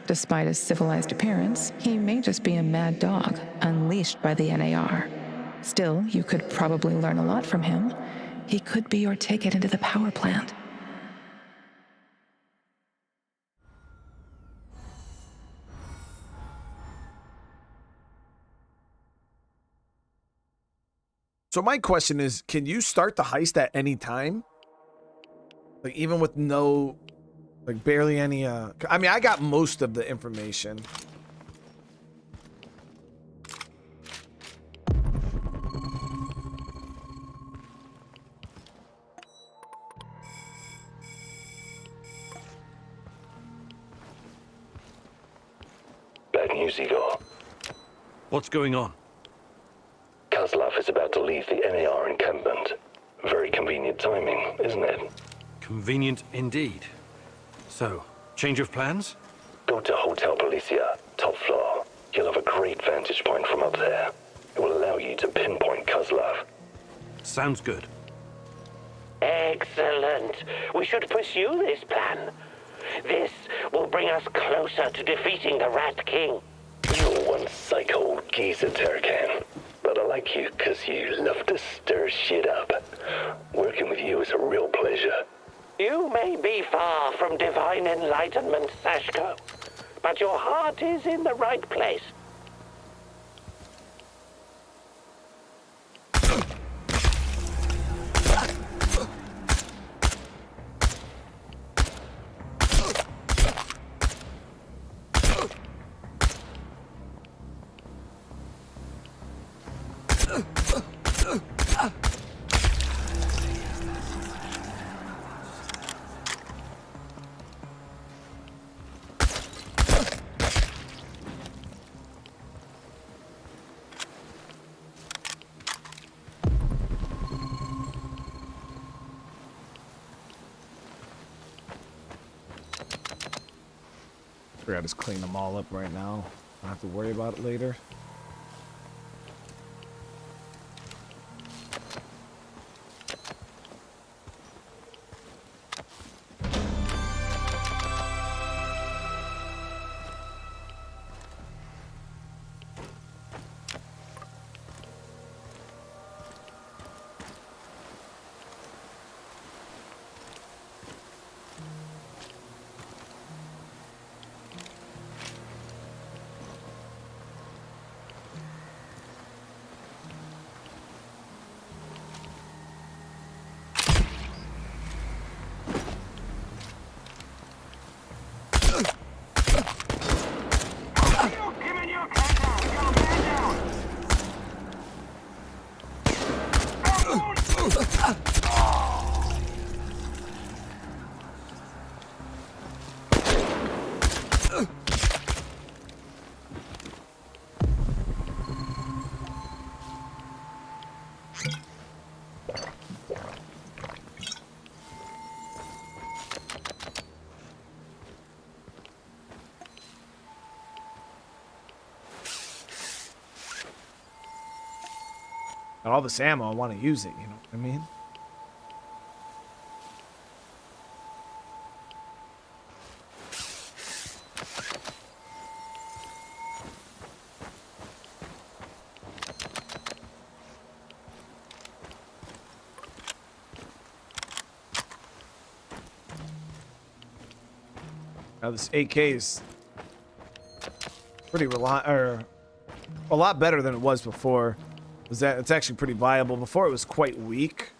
Despite his civilized appearance, he may just be a mad dog, unleashed by the NAR. Still, you could probably learn a lot from him. He could be your ticket into the power plant. So my question is, can you start the heist at any time? Like even with no, like barely any, I mean, I got most of the information. Bad news, Igor. What's going on? Kozlov is about to leave the NAR encampment. Very convenient timing, isn't it? Convenient indeed. So, change of plans? Go to Hotel Policia, top floor. You'll have a great vantage point from up there. It will allow you to pinpoint Kozlov. Sounds good. Excellent. We should pursue this plan. This will bring us closer to defeating the Rat King. You're one psycho old geezer, Terracan. But I like you because you love to stir shit up. Working with you is a real pleasure. You may be far from divine enlightenment, Sashko, but your heart is in the right place. I just clean them all up right now. I don't have to worry about it later. Got all this ammo, I want to use it, you know what I mean? Now this AK is pretty a lot better than it was before. It's actually pretty viable. Before it was quite weak.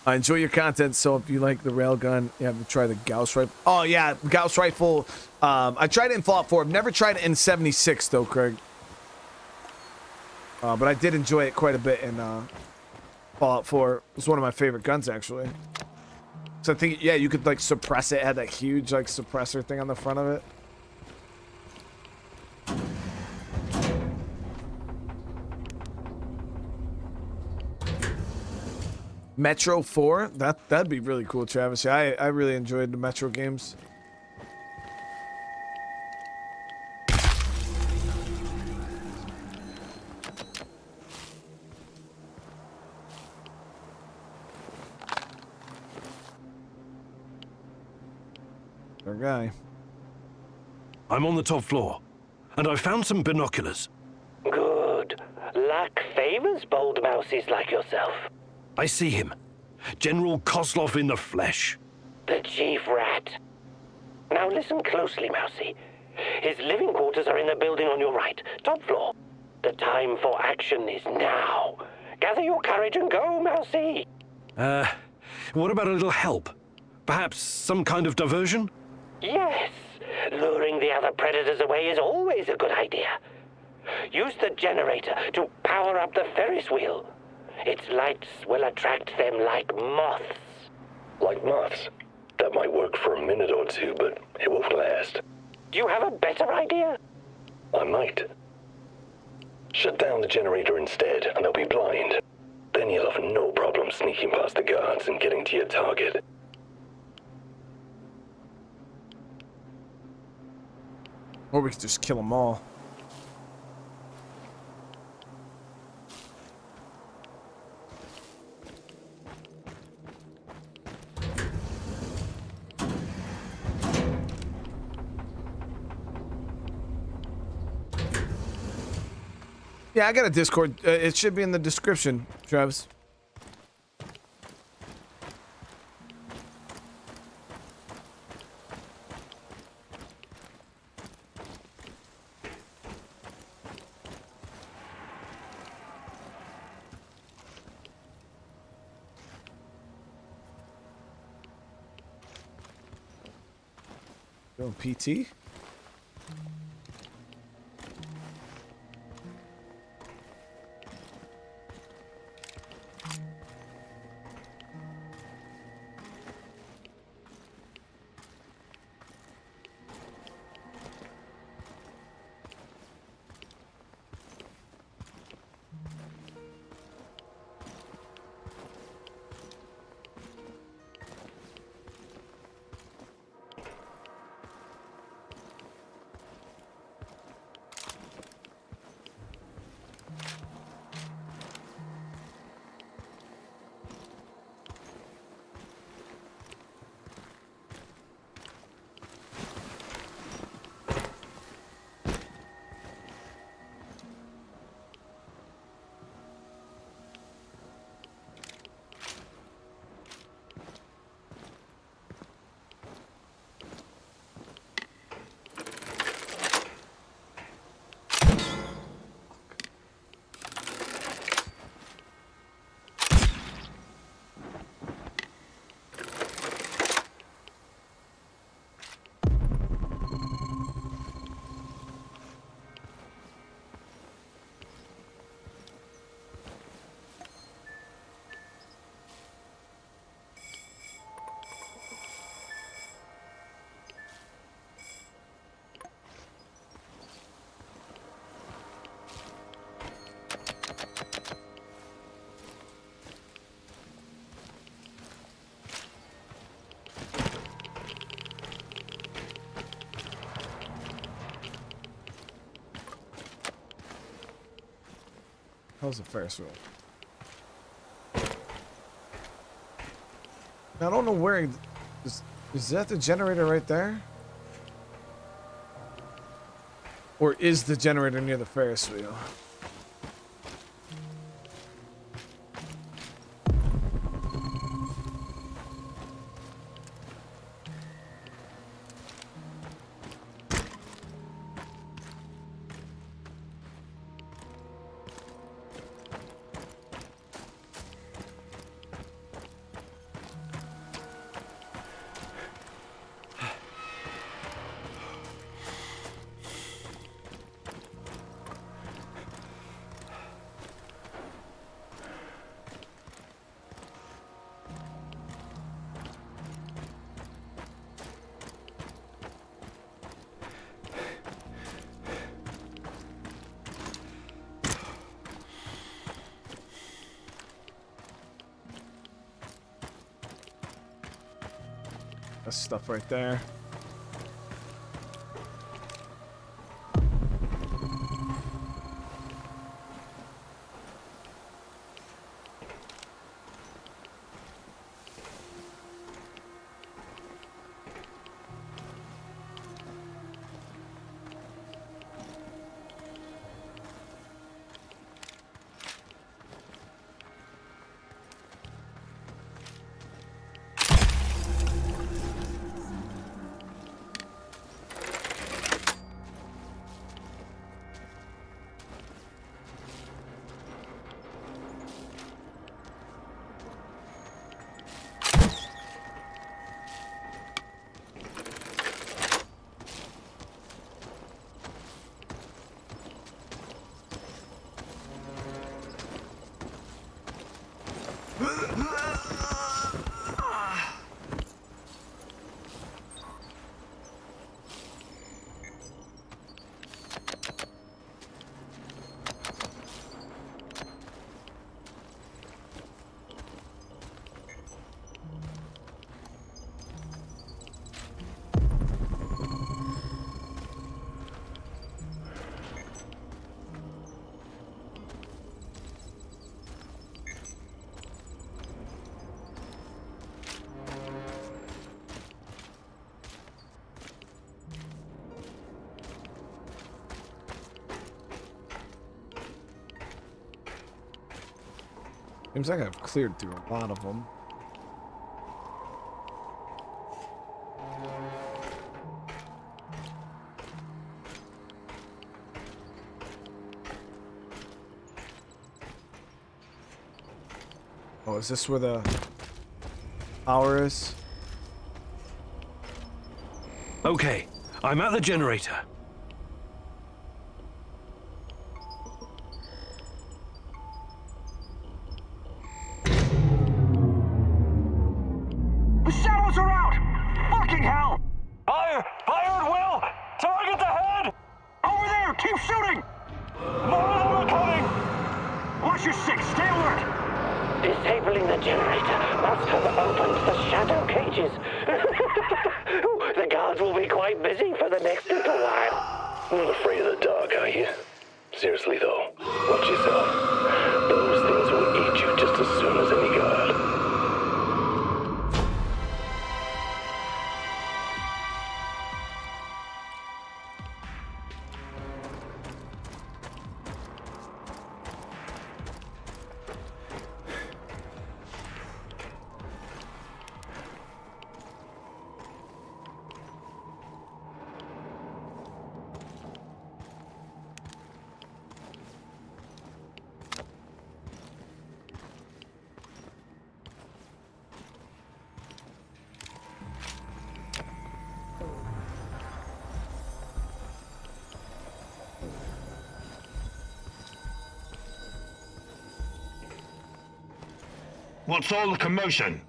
I enjoy your content, so if you like the railgun, you have to try the Gauss rifle. Oh yeah, Gauss rifle. I tried it in Fallout 4. I've never tried it in 76 though, Craig. But I did enjoy it quite a bit in Fallout 4. It was one of my favorite guns, actually. So I think, yeah, you could like suppress it. It had that huge like suppressor thing on the front of it. Metro 4? That'd be really cool, Travis. Yeah, I really enjoyed the Metro games. Our guy. I'm on the top floor, and I found some binoculars. Good. Luck favors bold mouses like yourself. I see him. General Kozlov in the flesh. The chief rat. Now listen closely, Mousy. His living quarters are in the building on your right, top floor. The time for action is now. Gather your courage and go, Mousy. What about a little help? Perhaps some kind of diversion? Yes. Luring the other predators away is always a good idea. Use the generator to power up the Ferris wheel. Its lights will attract them like moths. Like moths? That might work for a minute or two, but it won't last. Do you have a better idea? I might. Shut down the generator instead, and they'll be blind. Then you'll have no problem sneaking past the guards and getting to your target. Or we could just kill them all. Yeah, I got a Discord. It should be in the description, Travis. Doing PT? How's the Ferris wheel? I don't know where is that the generator right there? Or is the generator near the Ferris wheel? That's stuff right there. Seems like I've cleared through a lot of them. Oh, is this where the power is? Okay, I'm at the generator. The shadows are out! Fucking hell! Fire! Fire at will! Target the head! Over there! Keep shooting! More of them are coming! Watch your six! Stay alert! Disabling the generator must have opened the shadow cages. The guards will be quite busy for the next little while. Not afraid of the dark, are you? Seriously though, watch yourself. Those things will eat you just as soon as any guard. What's all the commotion?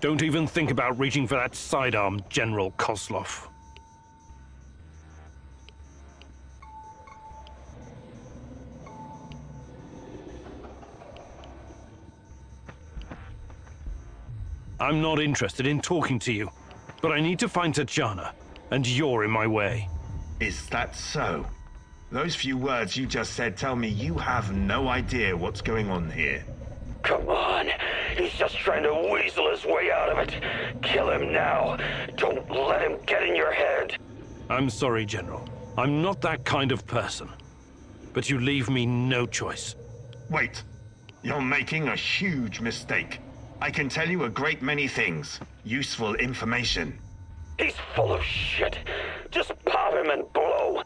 Don't even think about reaching for that sidearm, General Kozlov. I'm not interested in talking to you, but I need to find Tatiana, and you're in my way. Is that so? Those few words you just said tell me you have no idea what's going on here. Come on. He's just trying to weasel his way out of it. Kill him now. Don't let him get in your head. I'm sorry, General. I'm not that kind of person. But you leave me no choice. Wait. You're making a huge mistake. I can tell you a great many things. Useful information. He's full of shit. Just pop him and blow.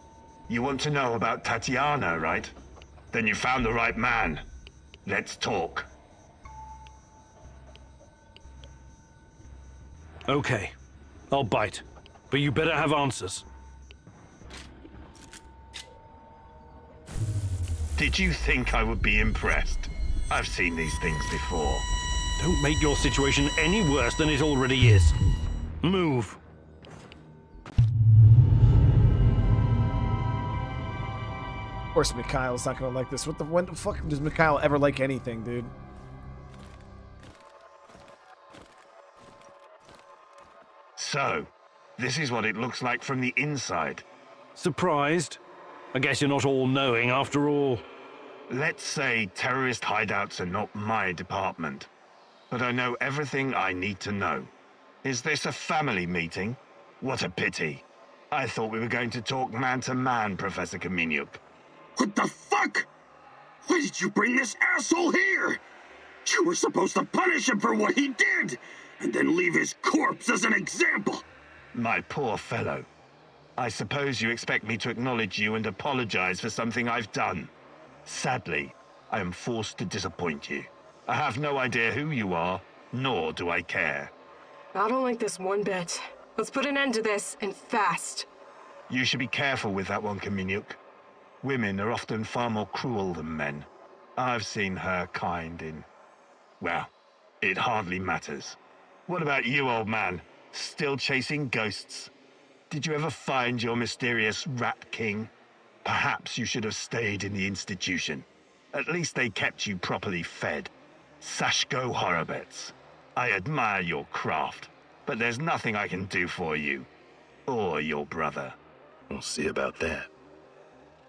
You want to know about Tatiana, right? Then you found the right man. Let's talk. Okay. I'll bite. But you better have answers. Did you think I would be impressed? I've seen these things before. Don't make your situation any worse than it already is. Move. Of course, Mikhail's not gonna like this. When the fuck does Mikhail ever like anything, dude? So, this is what it looks like from the inside. Surprised? I guess you're not all-knowing after all. Let's say terrorist hideouts are not my department, but I know everything I need to know. Is this a family meeting? What a pity. I thought we were going to talk man-to-man, Professor Kamieniuk. What the fuck? Why did you bring this asshole here? You were supposed to punish him for what he did, and then leave his corpse as an example. My poor fellow. I suppose you expect me to acknowledge you and apologize for something I've done. Sadly, I am forced to disappoint you. I have no idea who you are, nor do I care. I don't like this one bit. Let's put an end to this, and fast. You should be careful with that one, Kamieniuk. Women are often far more cruel than men. I've seen her kind in... well, it hardly matters. What about you, old man? Still chasing ghosts? Did you ever find your mysterious Rat King? Perhaps you should have stayed in the institution. At least they kept you properly fed. Sashko Horobets. I admire your craft, but there's nothing I can do for you. Or your brother. We'll see about that.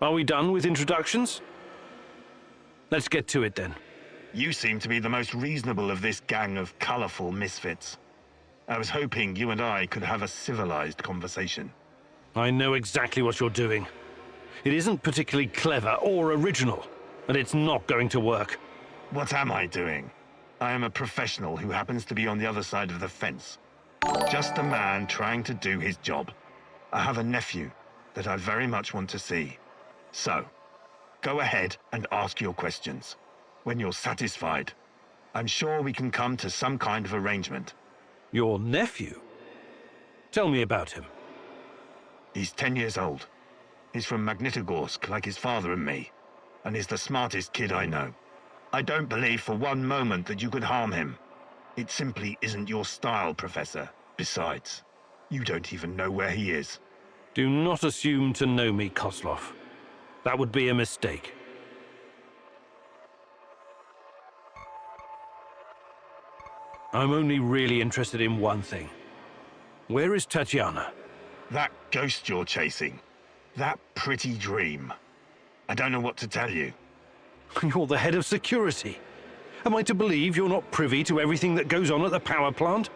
Are we done with introductions? Let's get to it then. You seem to be the most reasonable of this gang of colorful misfits. I was hoping you and I could have a civilized conversation. I know exactly what you're doing. It isn't particularly clever or original, and it's not going to work. What am I doing? I am a professional who happens to be on the other side of the fence. Just a man trying to do his job. I have a nephew that I very much want to see. So, go ahead and ask your questions. When you're satisfied, I'm sure we can come to some kind of arrangement. Your nephew? Tell me about him. He's 10 years old. He's from Magnitogorsk, like his father and me, and he's the smartest kid I know. I don't believe for one moment that you could harm him. It simply isn't your style, Professor. Besides, you don't even know where he is. Do not assume to know me, Kozlov. That would be a mistake. I'm only really interested in one thing. Where is Tatiana? That ghost you're chasing. That pretty dream. I don't know what to tell you. You're the head of security. Am I to believe you're not privy to everything that goes on at the power plant?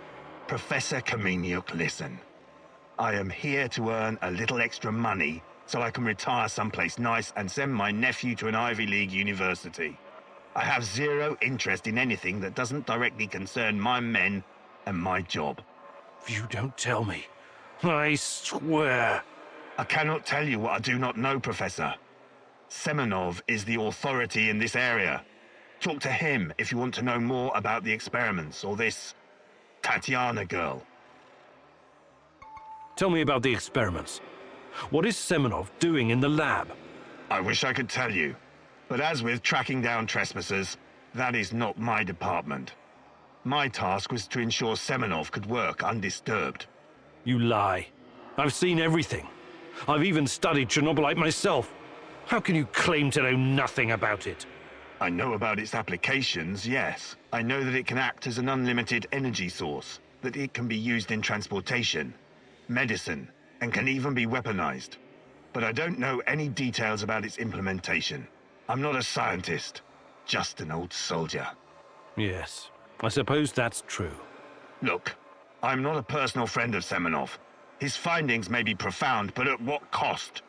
Professor Kamieniuk, listen. I am here to earn a little extra money so I can retire someplace nice and send my nephew to an Ivy League university. I have zero interest in anything that doesn't directly concern my men and my job. You don't tell me. I swear. I cannot tell you what I do not know, Professor. Semenov is the authority in this area. Talk to him if you want to know more about the experiments or this Tatiana girl. Tell me about the experiments. What is Semenov doing in the lab? I wish I could tell you, but as with tracking down trespassers, that is not my department. My task was to ensure Semenov could work undisturbed. You lie. I've seen everything. I've even studied Chernobylite myself. How can you claim to know nothing about it? I know about its applications, yes. I know that it can act as an unlimited energy source, that it can be used in transportation, medicine, and can even be weaponized. But I don't know any details about its implementation. I'm not a scientist, just an old soldier. Yes, I suppose that's true. Look, I'm not a personal friend of Semenov. His findings may be profound, but at what cost?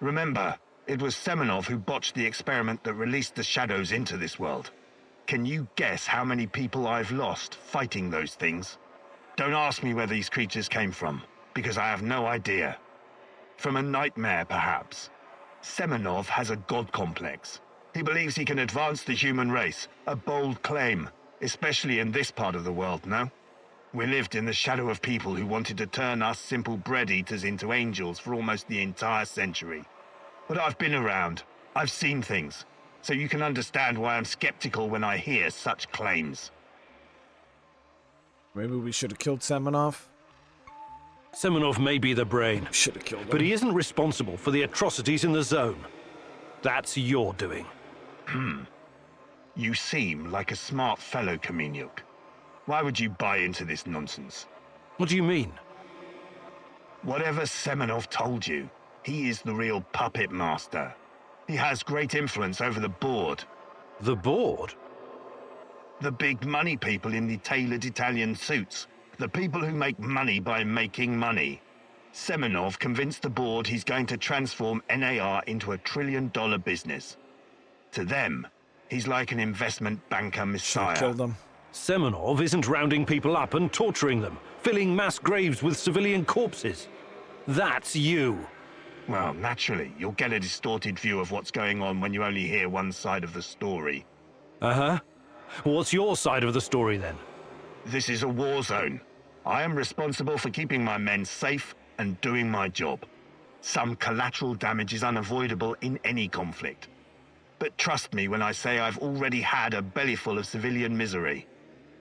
Remember, it was Semenov who botched the experiment that released the shadows into this world. Can you guess how many people I've lost fighting those things? Don't ask me where these creatures came from, because I have no idea. From a nightmare, perhaps. Semenov has a god complex. He believes he can advance the human race, a bold claim, especially in this part of the world, no? We lived in the shadow of people who wanted to turn us simple bread-eaters into angels for almost the entire century. But I've been around. I've seen things. So you can understand why I'm skeptical when I hear such claims. Maybe we should have killed Semenov. Semenov may be the brain, Should have killed him. but he isn't responsible for the atrocities in the zone. That's your doing. You seem like a smart fellow, Kamieniuk. Why would you buy into this nonsense? What do you mean? Whatever Semenov told you, he is the real puppet master. He has great influence over the board. The board? The big money people in the tailored Italian suits. The people who make money by making money. Semenov convinced the board he's going to transform NAR into a $1 trillion business. To them, he's like an investment banker messiah. Killed them. Semenov isn't rounding people up and torturing them, filling mass graves with civilian corpses. That's you. Well, naturally, you'll get a distorted view of what's going on when you only hear one side of the story. Uh-huh. What's your side of the story, then? This is a war zone. I am responsible for keeping my men safe and doing my job. Some collateral damage is unavoidable in any conflict. But trust me when I say I've already had a bellyful of civilian misery.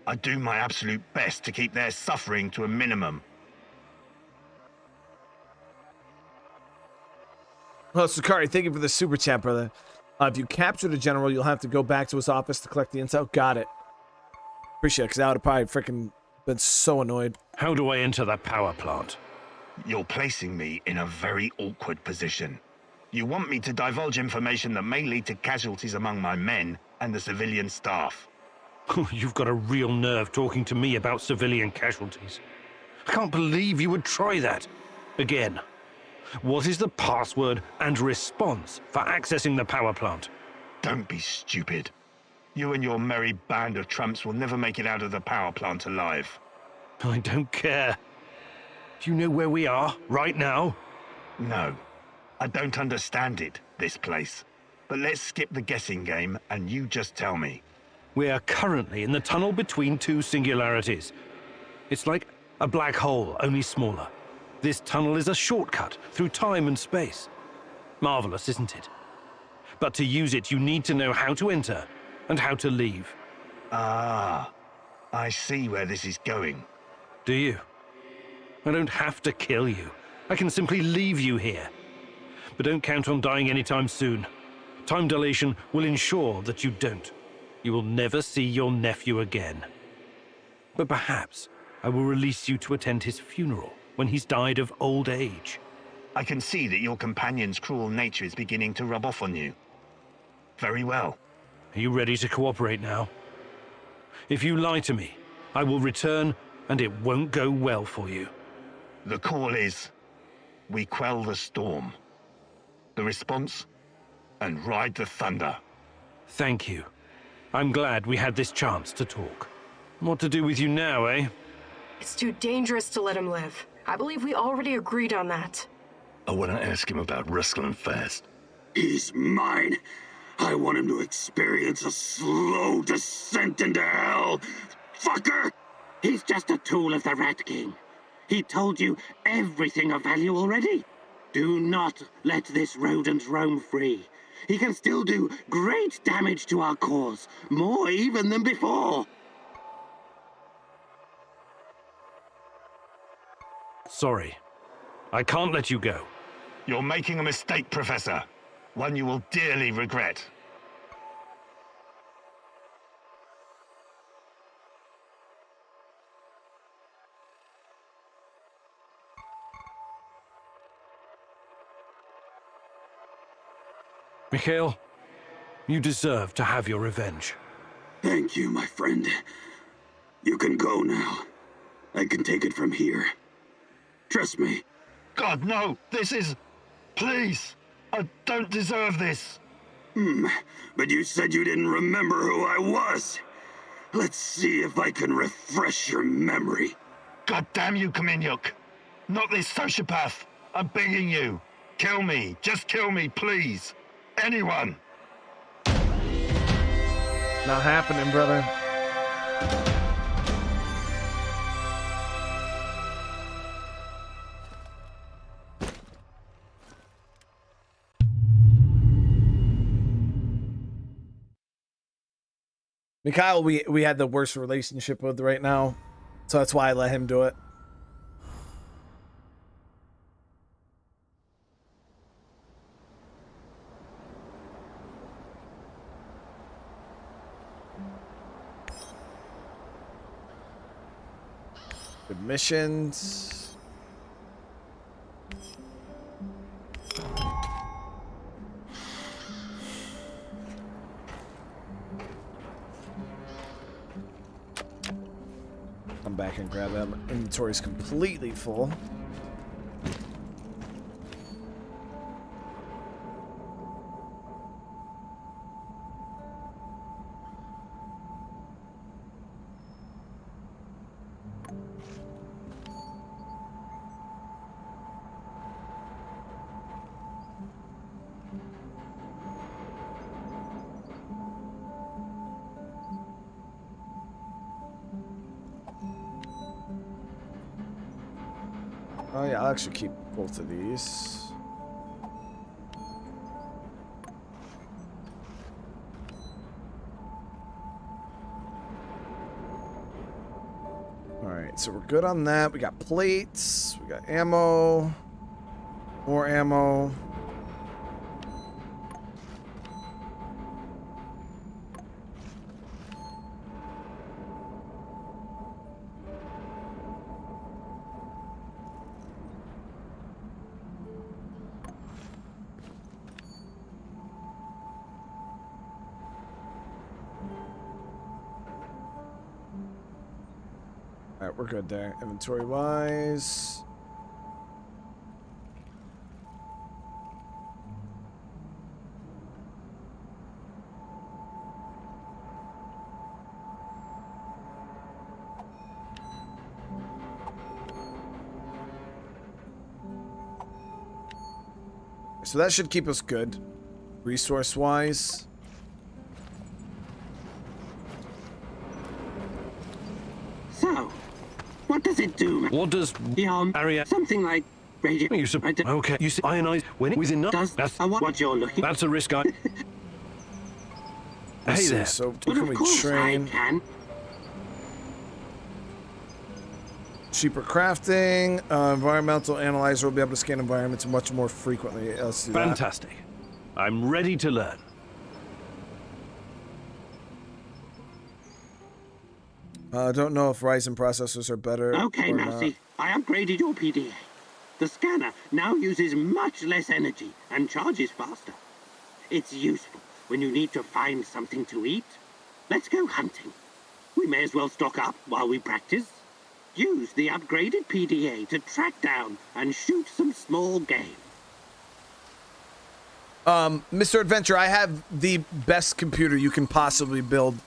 I do my absolute best to keep their suffering to a minimum. Well, Sakari, thank you for the super chat, brother. If you capture the general, you'll have to go back to his office to collect the intel. Got it. Appreciate it, because I would have probably freaking been so annoyed. How do I enter that power plant? You're placing me in a very awkward position. You want me to divulge information that may lead to casualties among my men and the civilian staff. You've got a real nerve talking to me about civilian casualties. I can't believe you would try that. Again. What is the password and response for accessing the power plant? Don't be stupid. You and your merry band of trumps will never make it out of the power plant alive. I don't care. Do you know where we are right now? No. I don't understand it, this place. But let's skip the guessing game and you just tell me. We are currently in the tunnel between two singularities. It's like a black hole, only smaller. This tunnel is a shortcut through time and space. Marvelous, isn't it? But to use it, you need to know how to enter and how to leave. Ah, I see where this is going. Do you? I don't have to kill you. I can simply leave you here. But don't count on dying anytime soon. Time dilation will ensure that you don't. You will never see your nephew again. But perhaps I will release you to attend his funeral when he's died of old age. I can see that your companion's cruel nature is beginning to rub off on you. Very well. Are you ready to cooperate now? If you lie to me, I will return and it won't go well for you. The call is, we quell the storm. The response, and ride the thunder. Thank you. I'm glad we had this chance to talk. What to do with you now, eh? It's too dangerous to let him live. I believe we already agreed on that. I want to ask him about wrestling fast. He's mine. I want him to experience a slow descent into hell. Fucker! He's just a tool of the Rat King. He told you everything of value already. Do not let this rodent roam free. He can still do great damage to our cause, more even than before. Sorry. I can't let you go. You're making a mistake, Professor. One you will dearly regret. Mikhail, you deserve to have your revenge. Thank you, my friend. You can go now. I can take it from here. Trust me. God, no! This is... Please! I don't deserve this! But you said you didn't remember who I was. Let's see if I can refresh your memory. God damn you, Kaminyuk! Not this sociopath! I'm begging you! Kill me! Just kill me, please! Anyone! Not happening, brother. Mikhail, we had the worst relationship with right now, so that's why I let him do it. Missions. back and grab them. Inventory's completely full. Oh yeah, I'll actually keep both of these. Alright, so we're good on that. We got plates, we got ammo, more ammo. Alright, we're good there. Inventory wise. So that should keep us good, resource wise. So, what does it do? What does area? Something like radio. Okay, you see, ionized when it was enough. Does That's what you're looking. that's a risk. Hey there. So But can of we course train? I can. Cheaper crafting, environmental analyzer will be able to scan environments much more frequently. Let's do that. Fantastic. I'm ready to learn. Don't know if Ryzen processors are better. Okay, or Mousy, I upgraded your PDA. The scanner now uses much less energy and charges faster. It's useful when you need to find something to eat. Let's go hunting. We may as well stock up while we practice. Use the upgraded PDA to track down and shoot some small game. Mr. Adventure, I have the best computer you can possibly build.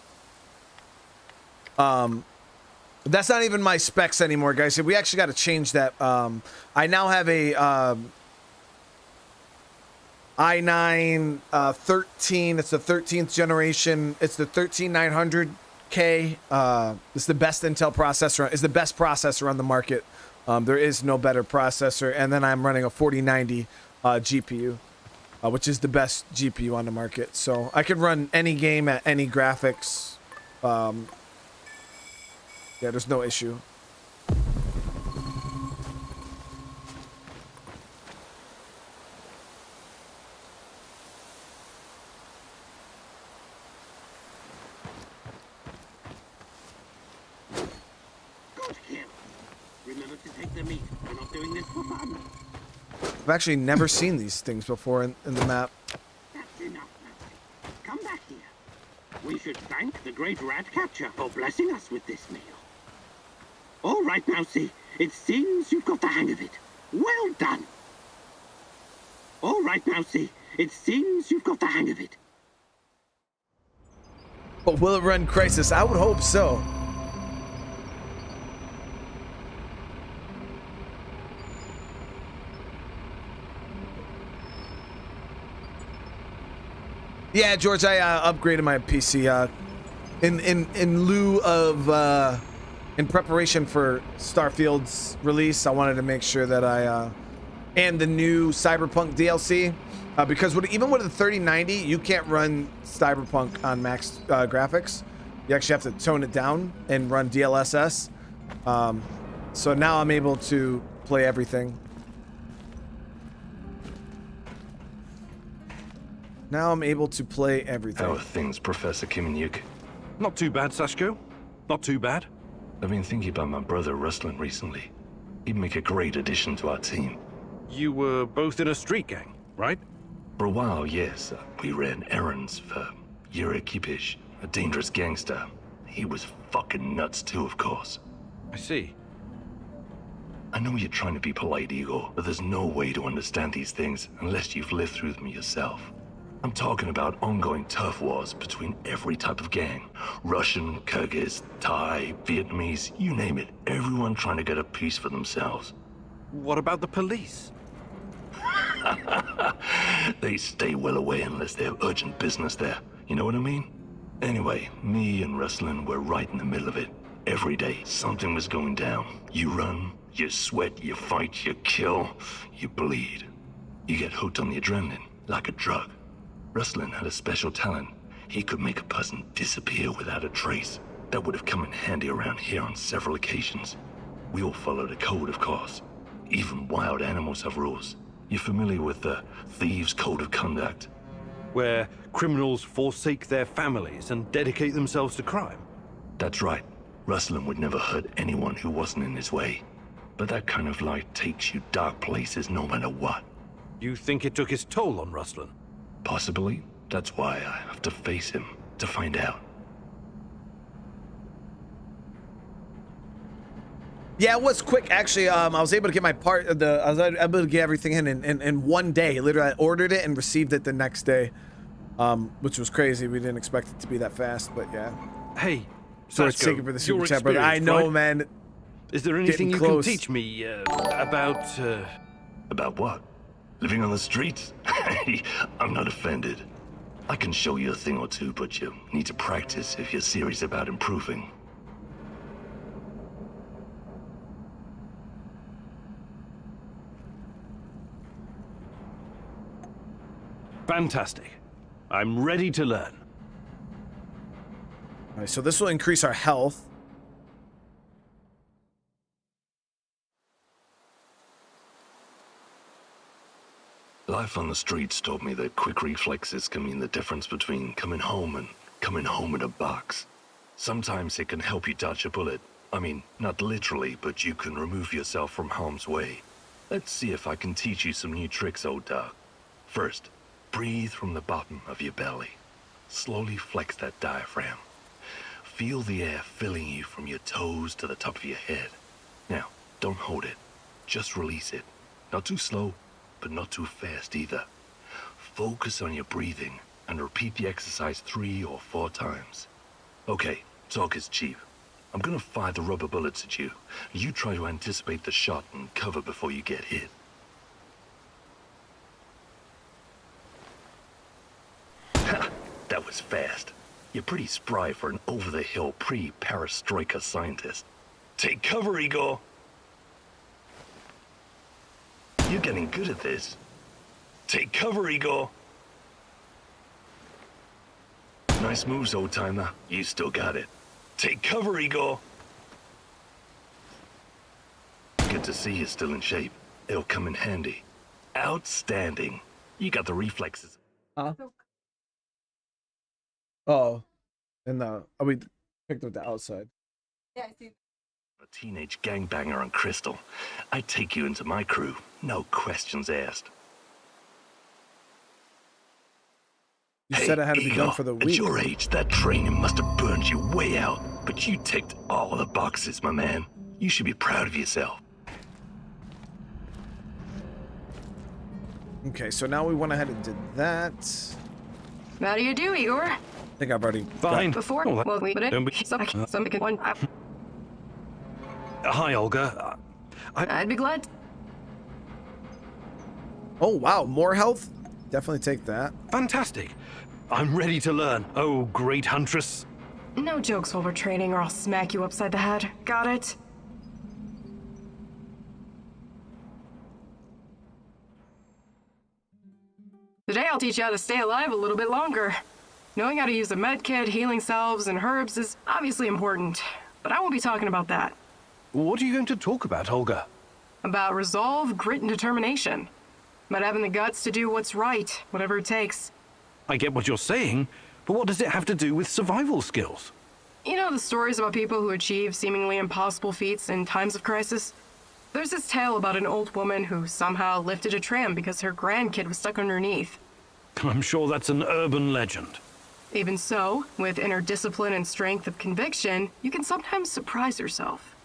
That's not even my specs anymore, guys. We actually got to change that. I now have a i9 13. It's the 13th generation. It's the 13900K. It's the best Intel processor. It's the best processor on the market. There is no better processor. And then I'm running a 4090 GPU, which is the best GPU on the market. So I could run any game at any graphics. Yeah, there's no issue. Good kill. Remember to take the meat. We're not doing this for fun. I've actually never seen these things before in the map. That's enough, Mousy. Come back here. We should thank the great rat catcher for blessing us with this meal. All right, Mousy. It seems you've got the hang of it. Well done. All right, Mousy. It seems you've got the hang of it. But will it run Crisis? I would hope so. Yeah, George, I upgraded my PC in lieu of in preparation for Starfield's release. I wanted to make sure that I and the new Cyberpunk DLC because even with the 3090, you can't run Cyberpunk on max graphics. You actually have to tone it down and run DLSS. So now I'm able to play everything. Now I'm able to play everything. How are things, Professor Kiminyuk? Not too bad, Sashko. Not too bad. I've been thinking about my brother wrestling recently. He'd make a great addition to our team. You were both in a street gang, right? For a while, yes. We ran errands for Yuri Kipish, a dangerous gangster. He was fucking nuts too, of course. I see. I know you're trying to be polite, Igor, but there's no way to understand these things unless you've lived through them yourself. I'm talking about ongoing turf wars between every type of gang. Russian, Kyrgyz, Thai, Vietnamese, you name it. Everyone trying to get a piece for themselves. What about the police? They stay well away unless they have urgent business there. You know what I mean? Anyway, me and Ruslan were right in the middle of it. Every day, something was going down. You run, you sweat, you fight, you kill, you bleed. You get hooked on the adrenaline, like a drug. Ruslan had a special talent. He could make a person disappear without a trace. That would have come in handy around here on several occasions. We all followed a code, of course. Even wild animals have rules. You're familiar with the Thieves' Code of Conduct? Where criminals forsake their families and dedicate themselves to crime? That's right. Ruslan would never hurt anyone who wasn't in his way. But that kind of life takes you dark places no matter what. You think it took its toll on Ruslan? Possibly. That's why I have to face him, to find out. Yeah, it was quick. Actually, I was able to get my part of I was able to get everything in one day. Literally, I ordered it and received it the next day, which was crazy. We didn't expect it to be that fast, but yeah. Hey, So it's taken for the super chat, brother. I know, right? man. Is there anything you can teach me about... About what? Living on the streets? I'm not offended. I can show you a thing or two, but you need to practice if you're serious about improving. Fantastic. I'm ready to learn. All right, so this will increase our health. Life on the streets taught me that quick reflexes can mean the difference between coming home and coming home in a box. Sometimes it can help you dodge a bullet. I mean, not literally, but you can remove yourself from harm's way. Let's see if I can teach you some new tricks, old dog. First, breathe from the bottom of your belly. Slowly flex that diaphragm. Feel the air filling you from your toes to the top of your head. Now, don't hold it. Just release it. Not too slow, but not too fast either. Focus on your breathing and repeat the exercise 3 or 4 times. Okay, talk is cheap. I'm gonna fire the rubber bullets at you. You try to anticipate the shot and cover before you get hit. Ha! That was fast. You're pretty spry for an over-the-hill pre-perestroika scientist. Take cover, Igor! You're getting good at this. Take cover, Igor! Nice moves, old-timer. You still got it. Take cover, Igor! Good to see you're still in shape. It'll come in handy. Outstanding. You got the reflexes. Huh? Oh. And we picked up the outside. Yeah, I see. A teenage gangbanger on Crystal. I'd take you into my crew. No questions asked. You said it had to be done Igor, for the at week. your age, that training must have burned you way out. But you ticked all the boxes, my man. You should be proud of yourself. Okay, so now we went ahead and did that. How do you do, Igor? I think I've already Fine. Before, Oh, well, we don't be- some can one. Hi, Olga. I'd be glad. Oh, wow. More health? Definitely take that. Fantastic. I'm ready to learn. Oh, great huntress. No jokes while we're training, or I'll smack you upside the head. Got it? Today I'll teach you how to stay alive a little bit longer. Knowing how to use a med kit, healing salves, and herbs is obviously important, but I won't be talking about that. What are you going to talk about, Olga? About resolve, grit, and determination. About having the guts to do what's right, whatever it takes. I get what you're saying, but what does it have to do with survival skills? You know the stories about people who achieve seemingly impossible feats in times of crisis? There's this tale about an old woman who somehow lifted a tram because her grandkid was stuck underneath. I'm sure that's an urban legend. Even so, with inner discipline and strength of conviction, you can sometimes surprise yourself.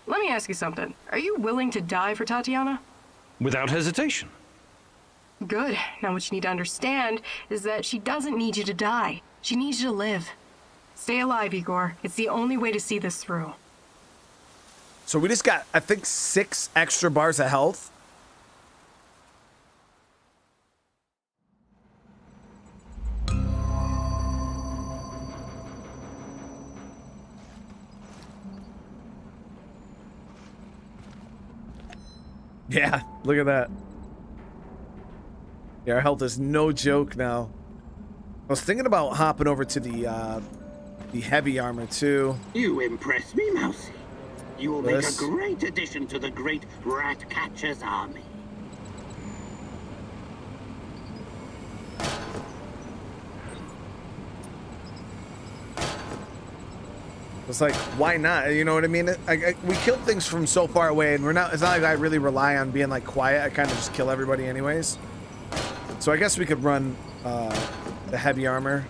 Let me ask you something. Are you willing to die for Tatiana? Without hesitation. Good. Now what you need to understand is that she doesn't need you to die. She needs you to live. Stay alive, Igor. It's the only way to see this through. So we just got, I think, 6 extra bars of health. Yeah, look at that. Yeah, our health is no joke now. I was thinking about hopping over to the heavy armor too. You impress me, Mousy. You will make a This. great addition to the great rat catcher's army. It's like, why not? You know what I mean? We kill things from so far away, and we're not. It's not like I really rely on being like quiet. I kind of just kill everybody anyways. So I guess we could run the heavy armor.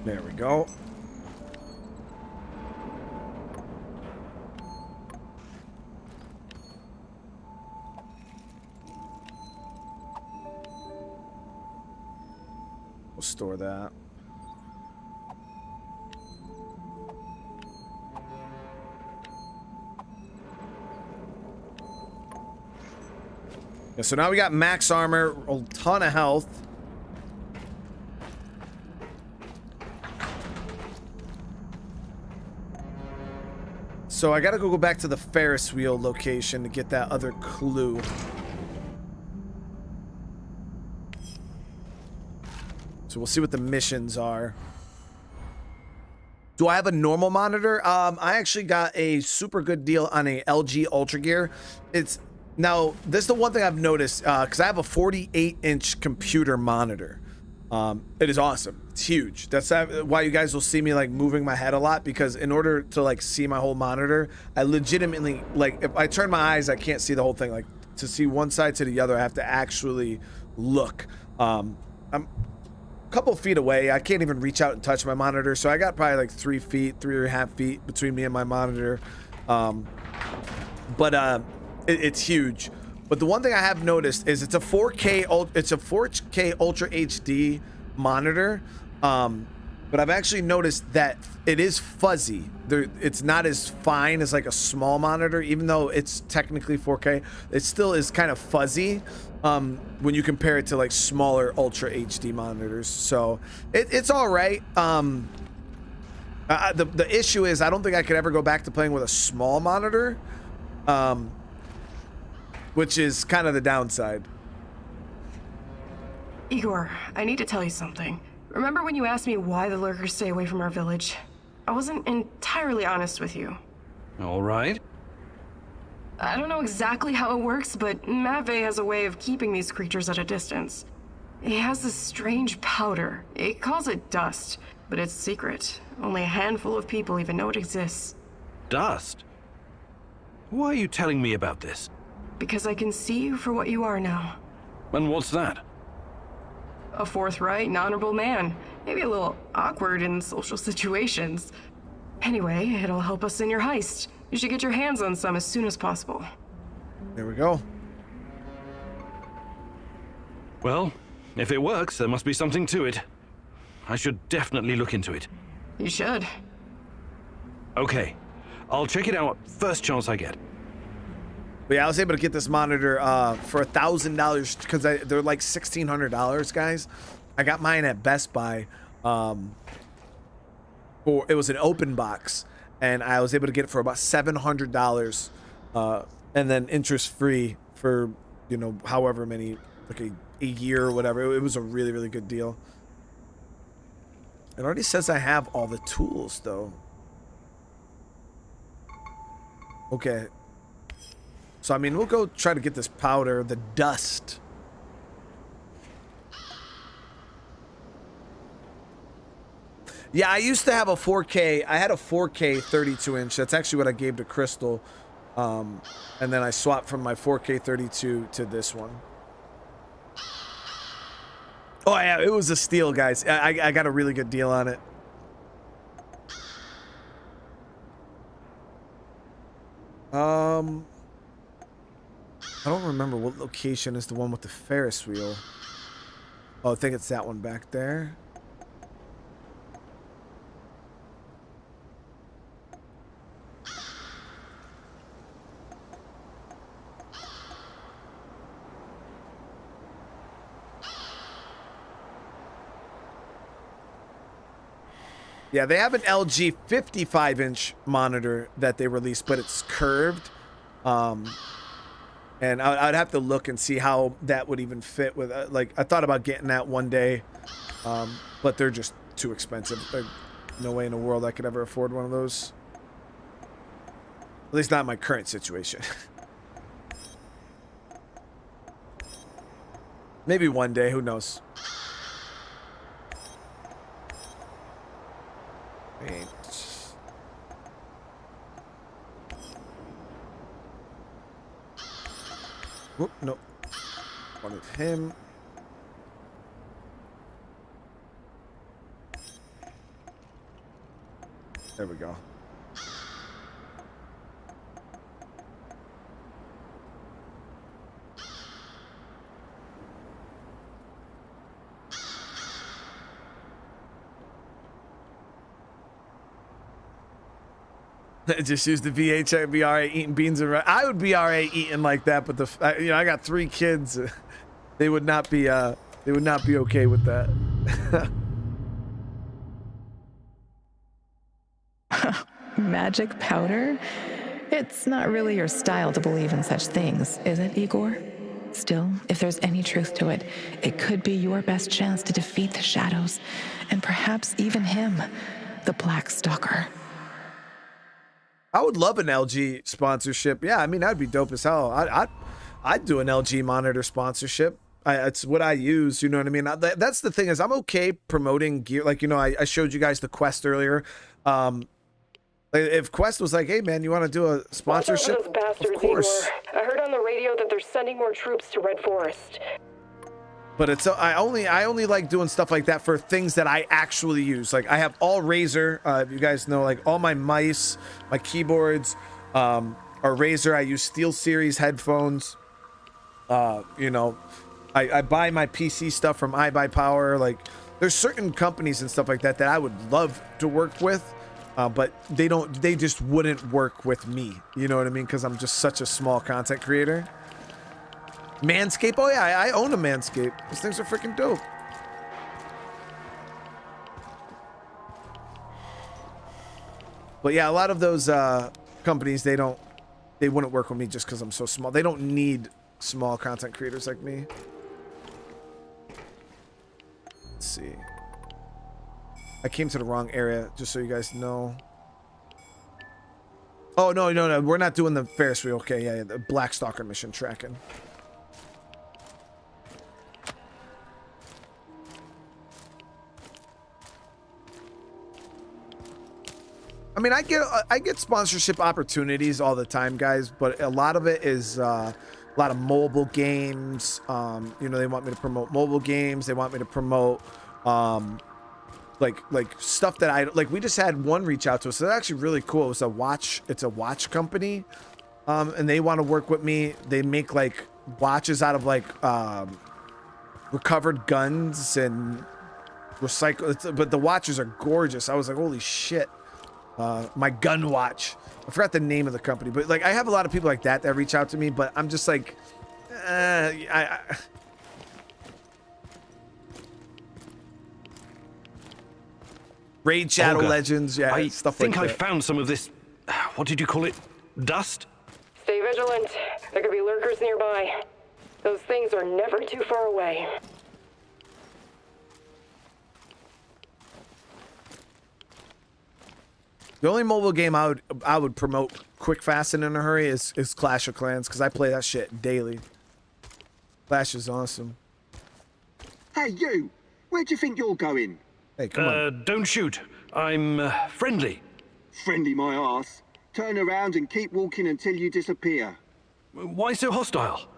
There we go. We'll store that. Yeah, so now we got max armor, a ton of health. So I gotta go back to the Ferris wheel location to get that other clue. So we'll see what the missions are. Do I have a normal monitor? I actually got a super good deal on a LG Ultra Gear. Now, this is the one thing I've noticed, because I have a 48-inch computer monitor. It is awesome. It's huge. That's why you guys will see me like moving my head a lot, because in order to like see my whole monitor, I legitimately, like, if I turn my eyes, I can't see the whole thing. Like, to see one side to the other, I have to actually look. I'm a couple feet away. I can't even reach out and touch my monitor, so I got probably like 3 feet, 3.5 feet between me and my monitor. It's huge. But the one thing I have noticed is it's a 4K Ultra HD monitor. But I've actually noticed that it is fuzzy. It's not as fine as like a small monitor, even though it's technically 4K. It still is kind of fuzzy when you compare it to like smaller Ultra HD monitors. So it's all right. The issue is I don't think I could ever go back to playing with a small monitor. Which is kind of the downside. Igor, I need to tell you something. Remember when you asked me why the lurkers stay away from our village? I wasn't entirely honest with you. All right. I don't know exactly how it works, but Matvey has a way of keeping these creatures at a distance. He has this strange powder. It calls it dust, but it's secret. Only a handful of people even know it exists. Dust? Why are you telling me about this? Because I can see you for what you are now. And what's that? A forthright and honorable man. Maybe a little awkward in social situations. Anyway, it'll help us in your heist. You should get your hands on some as soon as possible. There we go. Well, if it works, there must be something to it. I should definitely look into it. You should. Okay, I'll check it out first chance I get. But yeah, I was able to get this monitor for $1,000 because they're like $1,600, guys. I got mine at Best Buy. It was an open box, and I was able to get it for about $700, and then interest free for, you know, however many, like a year or whatever. It was a really, really good deal. It already says I have all the tools though. Okay. So, I mean, we'll go try to get this powder, the dust. Yeah, I used to have a 4K. I had a 4K 32-inch. That's actually what I gave to Crystal. And then I swapped from my 4K 32 to this one. Oh yeah, it was a steal, guys. I got a really good deal on it. I don't remember what location is the one with the Ferris wheel. Oh, I think it's that one back there. Yeah, they have an LG 55-inch monitor that they released, but it's curved. And I'd have to look and see how that would even fit with, like, I thought about getting that one day, but they're just too expensive. There's no way in the world I could ever afford one of those. At least not in my current situation. Maybe one day, who knows? Wait. Whoop, nope. Wanted him. There we go. Just use the VH be alright eating beans and rice. I would be alright eating like that, but I got 3 kids. They would not be okay with that. Magic powder? It's not really your style to believe in such things, is it, Igor? Still, if there's any truth to it, it could be your best chance to defeat the shadows, and perhaps even him, the Black Stalker. I would love an LG sponsorship. Yeah, I mean, that'd be dope as hell. I'd do an LG monitor sponsorship. It's what I use, you know what I mean? That's the thing, is I'm okay promoting gear. Like, you know, I showed you guys the Quest earlier. If Quest was like, hey man, you want to do a sponsorship? Watch out for those bastards, of course. Igor. I heard on the radio that they're sending more troops to Red Forest. But it's I only like doing stuff like that for things that I actually use. Like I have all Razer. If you guys know, like all my mice, my keyboards are Razer. I use SteelSeries headphones. You know, I buy my PC stuff from iBuyPower. Like there's certain companies and stuff like that that I would love to work with, but they just wouldn't work with me. You know what I mean? Because I'm just such a small content creator. Manscaped? Oh yeah, I own a Manscaped. Those things are freaking dope. But yeah, a lot of those companies, they wouldn't work with me just because I'm so small. They don't need small content creators like me. Let's see. I came to the wrong area, just so you guys know. Oh, no, we're not doing the Ferris wheel. Okay, yeah, the Black Stalker mission tracking. I mean, I get sponsorship opportunities all the time, guys, but a lot of it is a lot of mobile games. You know, they want me to promote mobile games. They want me to promote like stuff that I like. We just had one reach out to us. It's actually really cool. It was a watch. It's a watch company, and they want to work with me. They make like watches out of like recovered guns and recycle. But the watches are gorgeous. I was like, holy shit. My gun watch. I forgot the name of the company, but like I have a lot of people like that reach out to me, but I'm just like, Raid Shadow Olga, Legends, yeah, stuff like that. I think I found some of this, what did you call it? Dust? Stay vigilant. There could be lurkers nearby. Those things are never too far away. The only mobile game I would promote quick, fast, and in a hurry is Clash of Clans, because I play that shit daily. Clash is awesome. Hey, you! Where do you think you're going? Hey, come on. Don't shoot. I'm friendly. Friendly my arse. Turn around and keep walking until you disappear. Why so hostile?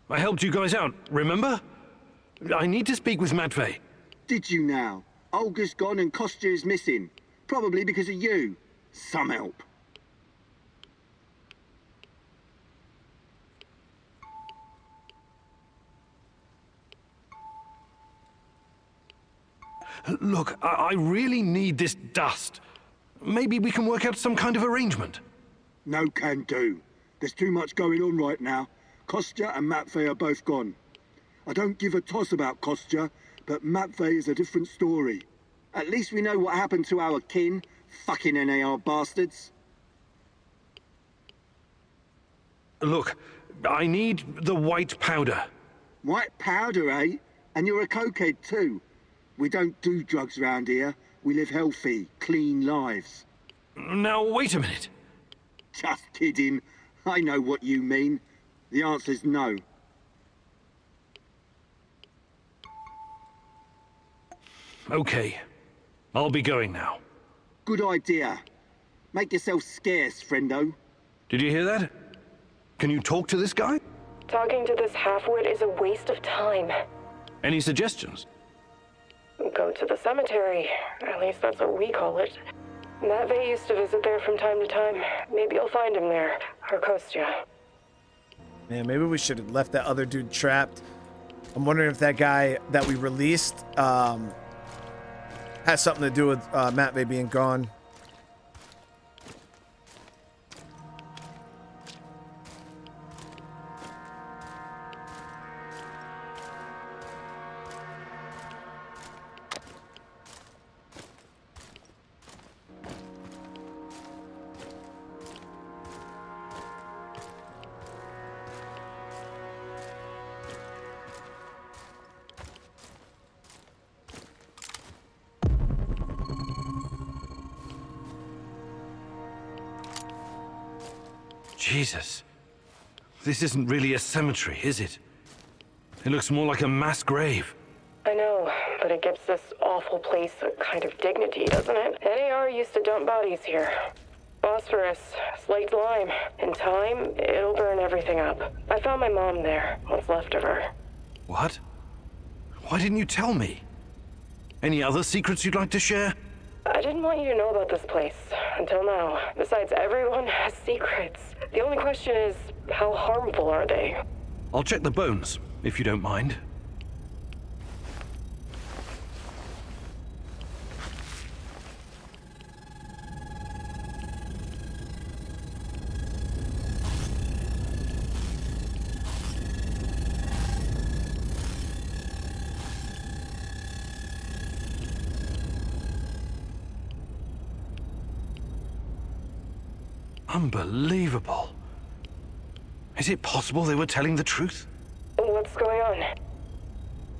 I helped you guys out, remember? I need to speak with Matvey. Did you now? Olga's gone and Kostya is missing. Probably because of you. Some help. Look, I really need this dust. Maybe we can work out some kind of arrangement. No can do. There's too much going on right now. Kostya and Matvey are both gone. I don't give a toss about Kostya, but Matvey is a different story. At least we know what happened to our kin. Fucking NAR bastards. Look, I need the white powder. White powder, eh? And you're a cokehead too. We don't do drugs round here. We live healthy, clean lives. Now, wait a minute. Just kidding. I know what you mean. The answer's no. Okay. I'll be going now. Good idea. Make yourself scarce, friendo. Did you hear that? Can you talk to this guy? Talking to this halfwit is a waste of time. Any suggestions? Go to the cemetery. At least that's what we call it. Matvey used to visit there from time to time. Maybe you'll find him there. Or Kostya. Man, maybe we should have left that other dude trapped. I'm wondering if that guy that we released has something to do with Matvey being gone. Jesus. This isn't really a cemetery, is it? It looks more like a mass grave. I know, but it gives this awful place a kind of dignity, doesn't it? NAR used to dump bodies here. Phosphorus, slaked lime. In time, it'll burn everything up. I found my mom there, what's left of her. What? Why didn't you tell me? Any other secrets you'd like to share? I didn't want you to know about this place, until now. Besides, everyone has secrets. The only question is, how harmful are they? I'll check the bones, if you don't mind. Unbelievable. Is it possible they were telling the truth? What's going on?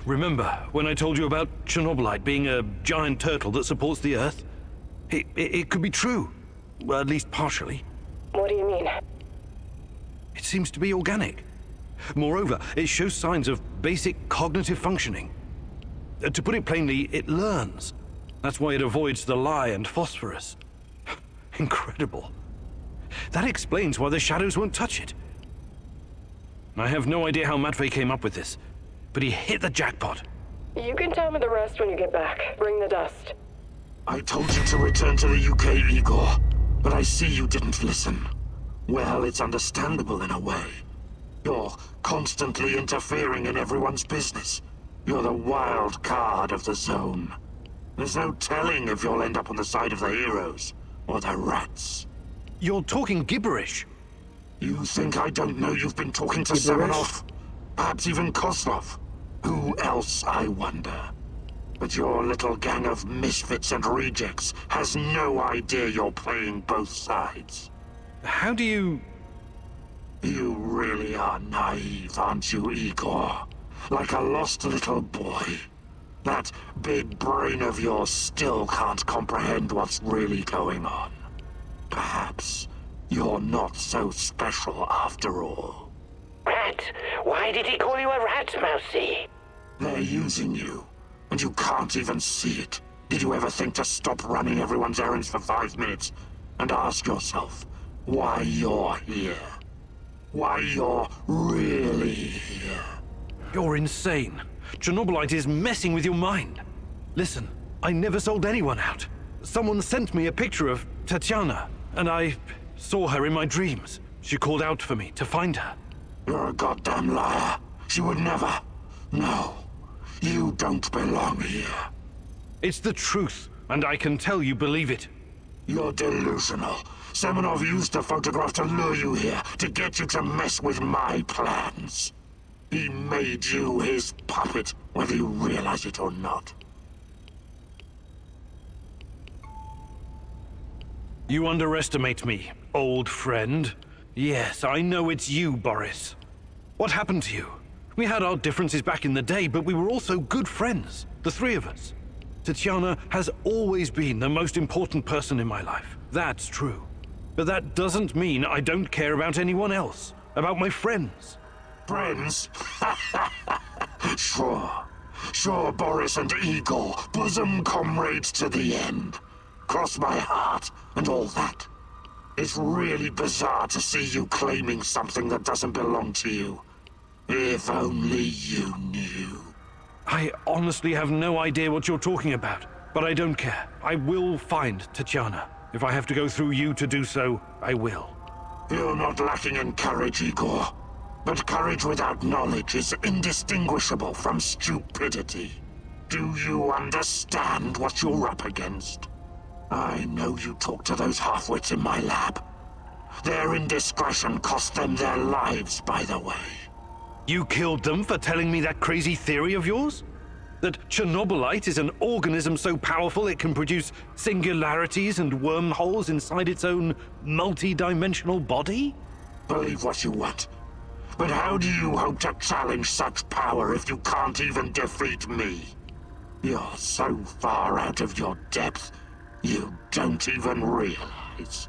Remember when I told you about Chernobylite being a giant turtle that supports the Earth? It could be true. Well, at least partially. What do you mean? It seems to be organic. Moreover, it shows signs of basic cognitive functioning. To put it plainly, it learns. That's why it avoids the lye and phosphorus. Incredible. That explains why the shadows won't touch it. I have no idea how Matvey came up with this, but he hit the jackpot. You can tell me the rest when you get back. Bring the dust. I told you to return to the UK, Igor, but I see you didn't listen. Well, it's understandable in a way. You're constantly interfering in everyone's business. You're the wild card of the zone. There's no telling if you'll end up on the side of the heroes or the rats. You're talking gibberish. You think I don't know you've been talking to Semenov? Perhaps even Kozlov? Who else, I wonder? But your little gang of misfits and rejects has no idea you're playing both sides. How do you... You really are naive, aren't you, Igor? Like a lost little boy. That big brain of yours still can't comprehend what's really going on. Perhaps you're not so special after all. Rat? Why did he call you a rat, Mousy? They're using you, and you can't even see it. Did you ever think to stop running everyone's errands for 5 minutes and ask yourself, why you're here. Why you're really here. You're insane. Chernobylite is messing with your mind. Listen, I never sold anyone out. Someone sent me a picture of Tatiana, and I saw her in my dreams. She called out for me to find her. You're a goddamn liar. She would never. No. You don't belong here. It's the truth, and I can tell you believe it. You're delusional. Semenov used a photograph to lure you here, to get you to mess with my plans. He made you his puppet, whether you realize it or not. You underestimate me, old friend. Yes, I know it's you, Boris. What happened to you? We had our differences back in the day, but we were also good friends, the three of us. Tatiana has always been the most important person in my life. That's true. But that doesn't mean I don't care about anyone else, about my friends. Friends? Sure. Sure, Boris and Igor, bosom comrades to the end. Cross my heart and all that. It's really bizarre to see you claiming something that doesn't belong to you. If only you knew. I honestly have no idea what you're talking about, but I don't care. I will find Tatiana. If I have to go through you to do so, I will. You're not lacking in courage, Igor. But courage without knowledge is indistinguishable from stupidity. Do you understand what you're up against? I know you talk to those half-wits in my lab. Their indiscretion cost them their lives, by the way. You killed them for telling me that crazy theory of yours? That Chernobylite is an organism so powerful it can produce singularities and wormholes inside its own multi-dimensional body? Believe what you want. But how do you hope to challenge such power if you can't even defeat me? You're so far out of your depth, you don't even realize.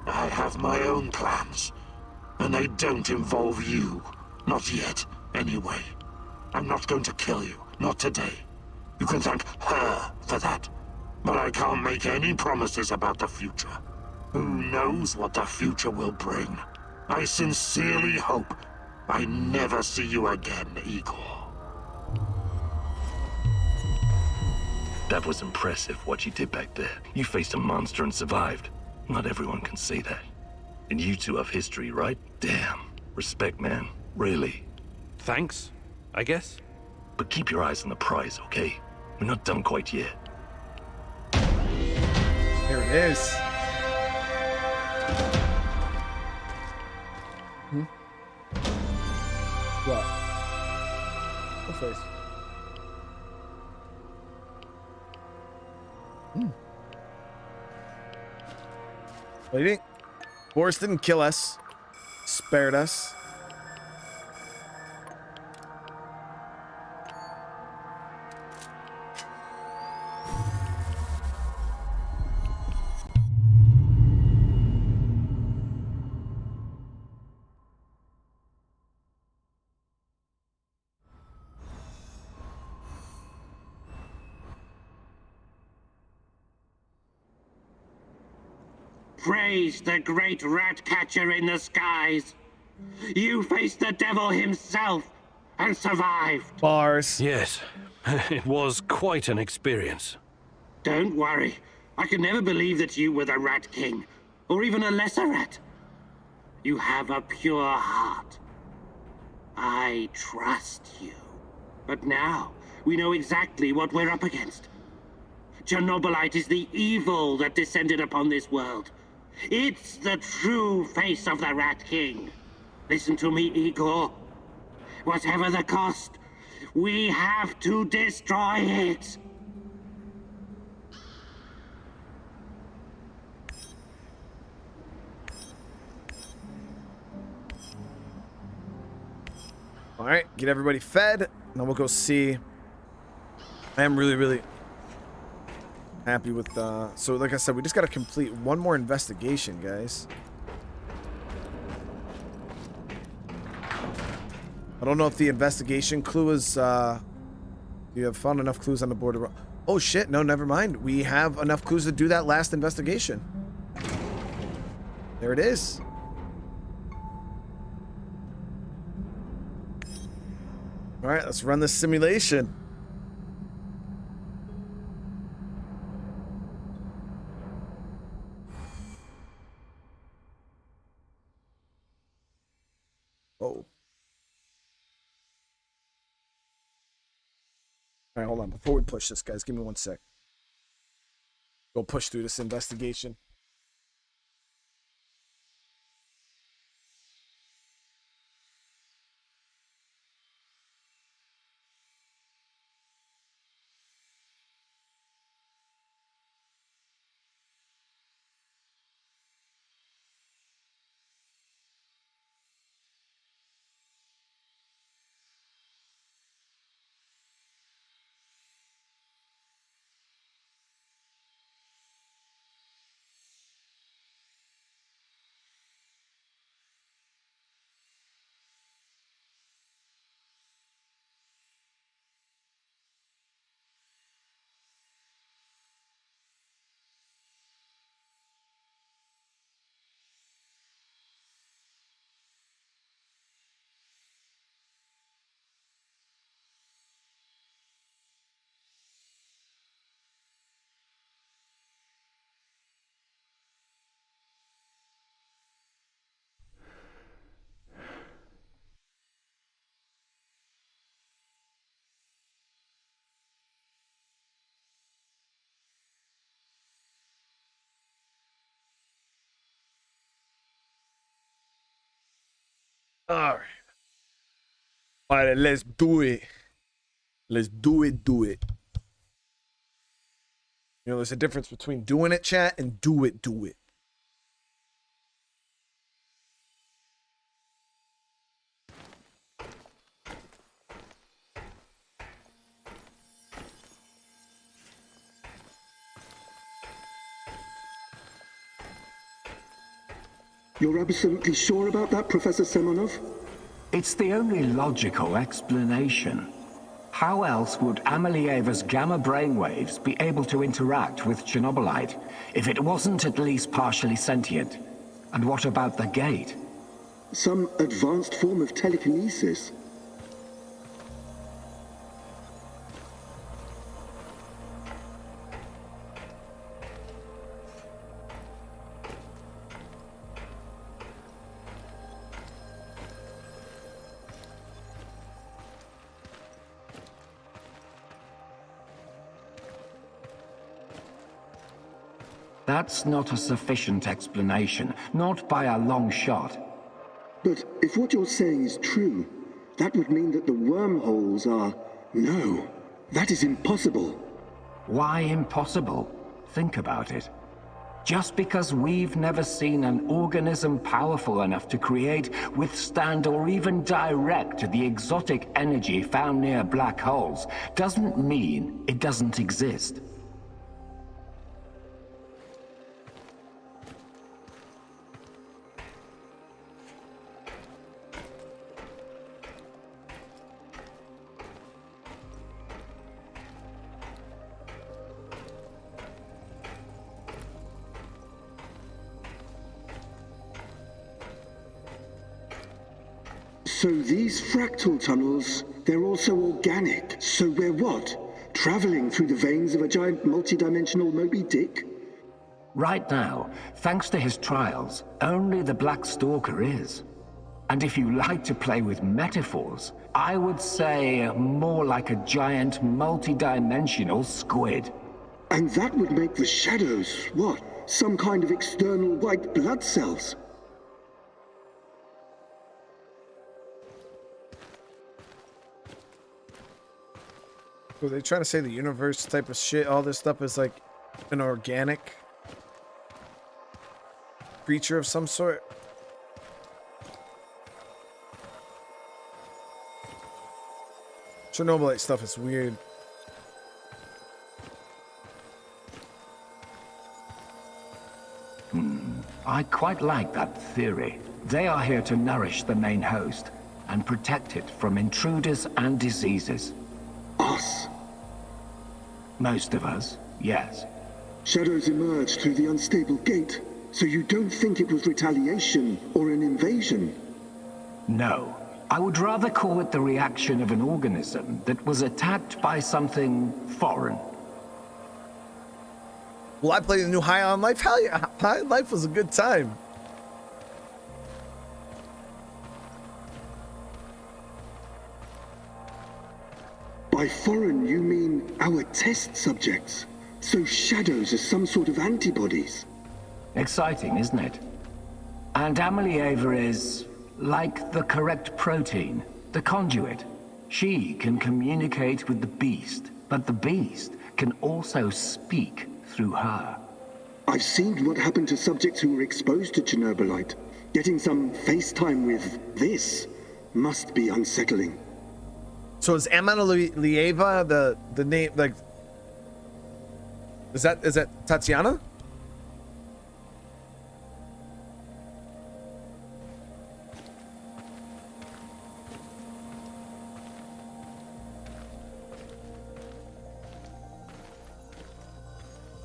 I have my own plans, and they don't involve you. Not yet, anyway. I'm not going to kill you, not today. You can thank her for that. But I can't make any promises about the future. Who knows what the future will bring? I sincerely hope I never see you again, Igor. That was impressive, what you did back there. You faced a monster and survived. Not everyone can say that. And you two have history, right? Damn. Respect, man. Really. Thanks, I guess. But keep your eyes on the prize, okay? We're not done quite yet. Here it is. What? What face? What do you think? Boris didn't kill us. Spared us. Praise the great rat catcher in the skies. You faced the devil himself and survived. Bars. Yes, it was quite an experience. Don't worry. I could never believe that you were the Rat King, or even a lesser rat. You have a pure heart. I trust you. But now, we know exactly what we're up against. Chernobylite is the evil that descended upon this world. It's the true face of the Rat King. Listen to me, Igor. Whatever the cost, we have to destroy it. All right, get everybody fed, and then we'll go see. I am really happy with so like I said, we just got to complete one more investigation, guys. I don't know if the investigation clue is you have found enough clues on the board. Oh shit, no, never mind. We have enough clues to do that last investigation. There it is. All right, let's run this simulation. Oh. All right, hold on. Before we push this, guys, give me 1 sec. Go push through this investigation. All right. All right, let's do it. Let's do it, do it. You know, there's a difference between doing it, chat, and do it, do it. You're absolutely sure about that, Professor Semenov? It's the only logical explanation. How else would Amelieva's gamma brainwaves be able to interact with Chernobylite if it wasn't at least partially sentient? And what about the gate? Some advanced form of telekinesis. That's not a sufficient explanation, not by a long shot. But if what you're saying is true, that would mean that the wormholes are... No, that is impossible. Why impossible? Think about it. Just because we've never seen an organism powerful enough to create, withstand, or even direct the exotic energy found near black holes, doesn't mean it doesn't exist. So these fractal tunnels, they're also organic. So we're what? Traveling through the veins of a giant multidimensional Moby Dick? Right now, thanks to his trials, only the Black Stalker is. And if you like to play with metaphors, I would say more like a giant multidimensional squid. And that would make the shadows, what? Some kind of external white blood cells? Were they trying to say the universe type of shit? All this stuff is like an organic creature of some sort? Chernobylite stuff is weird. I quite like that theory. They are here to nourish the main host and protect it from intruders and diseases. Us? Most of us, yes. Shadows emerge through the unstable gate. So you don't think it was retaliation or an invasion? No. I would rather call it the reaction of an organism that was attacked by something foreign. Well, I played the new High on Life. Hell yeah, High on Life was a good time. By foreign, you mean our test subjects? So shadows are some sort of antibodies? Exciting, isn't it? And Amelieva is like the correct protein, the conduit. She can communicate with the beast, but the beast can also speak through her. I've seen what happened to subjects who were exposed to Chernobylite. Getting some FaceTime with this must be unsettling. So is Amelieva the name, like, is that Tatiana?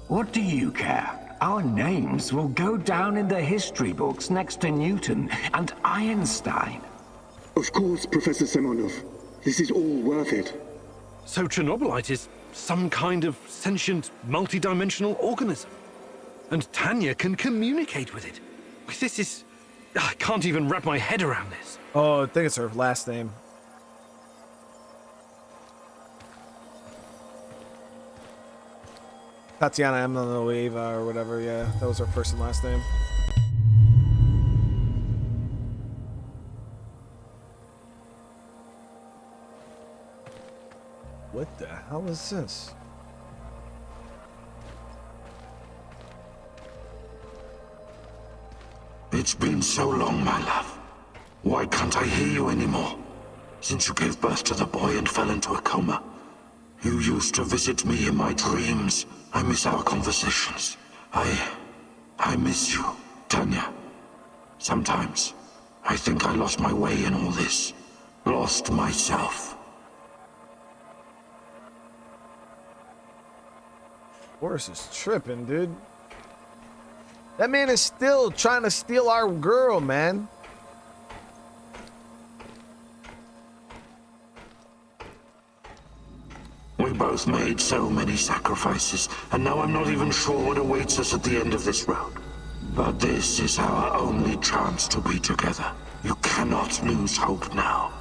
What do you care? Our names will go down in the history books next to Newton and Einstein. Of course, Professor Semenov. This is all worth it. So Chernobylite is some kind of sentient, multi-dimensional organism. And Tanya can communicate with it. This is... I can't even wrap my head around this. Oh, I think it's her last name. Tatiana Amelieva or whatever, yeah. That was her first and last name. What the hell is this? It's been so long, my love. Why can't I hear you anymore? Since you gave birth to the boy and fell into a coma. You used to visit me in my dreams. I miss our conversations. I miss you, Tanya. Sometimes, I think I lost my way in all this. Lost myself. Boris is tripping, dude. That man is still trying to steal our girl, man. We both made so many sacrifices, and now I'm not even sure what awaits us at the end of this road. But this is our only chance to be together. You cannot lose hope now.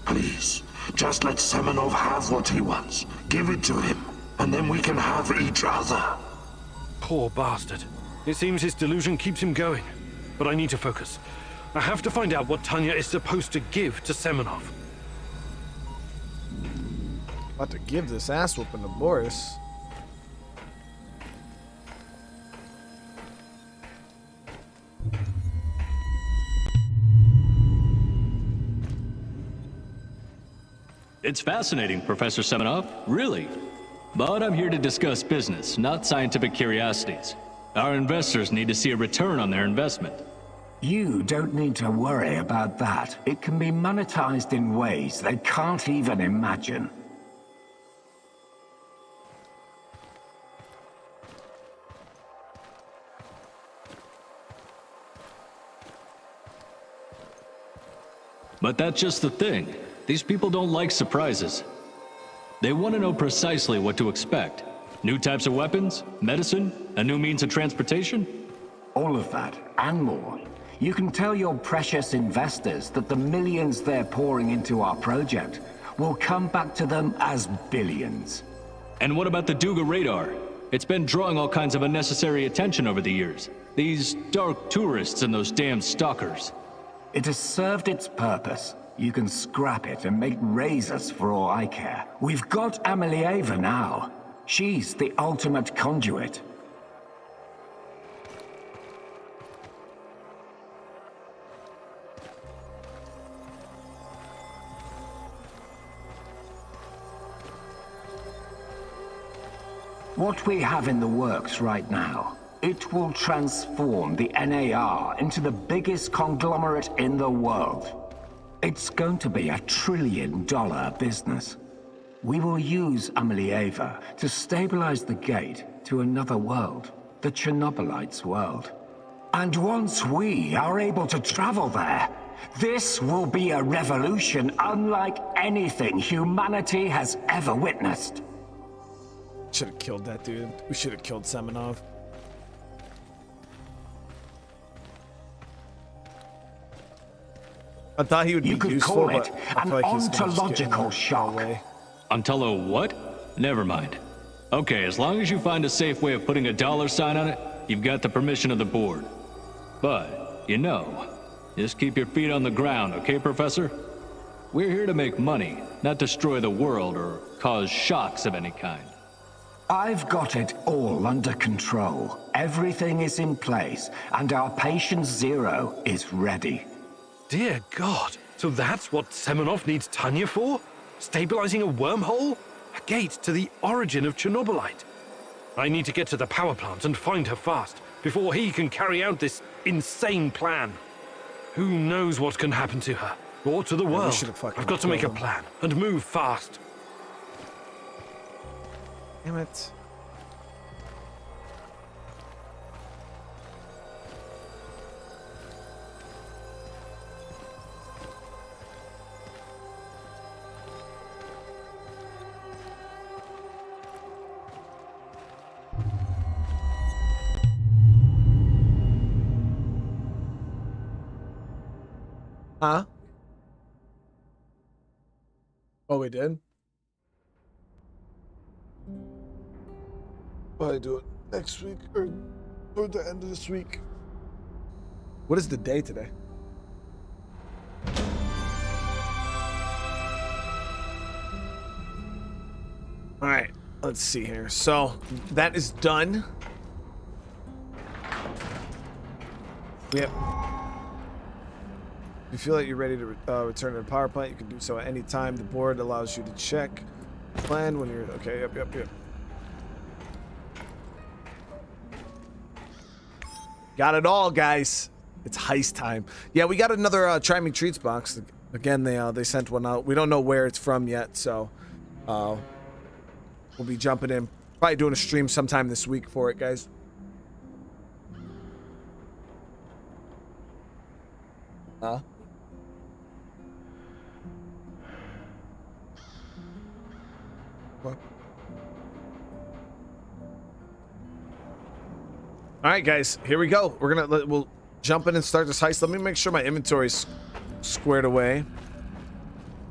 Please, just let Semenov have what he wants. Give it to him, and then we can have each other. Poor bastard. It seems his delusion keeps him going. But I need to focus. I have to find out what Tanya is supposed to give to Semenov. About to give this ass whooping to Boris. It's fascinating, Professor Semenov, really. But I'm here to discuss business, not scientific curiosities. Our investors need to see a return on their investment. You don't need to worry about that. It can be monetized in ways they can't even imagine. But that's just the thing. These people don't like surprises. They want to know precisely what to expect. New types of weapons, medicine, a new means of transportation? All of that, and more. You can tell your precious investors that the millions they're pouring into our project will come back to them as billions. And what about the Duga radar? It's been drawing all kinds of unnecessary attention over the years. These dark tourists and those damn stalkers. It has served its purpose. You can scrap it and make razors for all I care. We've got Amelieva now. She's the ultimate conduit. What we have in the works right now, it will transform the NAR into the biggest conglomerate in the world. It's going to be $1 trillion business. We will use Amelieva to stabilize the gate to another world, the Chernobylite's world. And once we are able to travel there, this will be a revolution unlike anything humanity has ever witnessed. Should have killed that dude. We should have killed Semenov. I thought he would be You could useful, call but it I an feel like he's gonna just get ontological in shock. our way. Until a what? Never mind. Okay, as long as you find a safe way of putting a dollar sign on it, you've got the permission of the board. But, you know, just keep your feet on the ground, okay, Professor? We're here to make money, not destroy the world or cause shocks of any kind. I've got it all under control. Everything is in place, and our patient zero is ready. Dear God, so that's what Semenov needs Tanya for? Stabilizing a wormhole? A gate to the origin of Chernobylite? I need to get to the power plant and find her fast, before he can carry out this insane plan. Who knows what can happen to her, or to the world? I've got to make a plan, and move fast. Damn it. Huh? Oh, we did? Probably do it next week or toward the end of this week. What is the day today? All right, let's see here. So that is done. Yep. If you feel like you're ready to return to the power plant, you can do so at any time. The board allows you to check plan when you're okay. Yep. Got it all, guys. It's heist time. Yeah, we got another Try Me Treats box. Again, they sent one out. We don't know where it's from yet, so we'll be jumping in. Probably doing a stream sometime this week for it, guys. Huh? What? All right, guys, here we go. We'll jump in and start this heist. Let me make sure my inventory's squared away.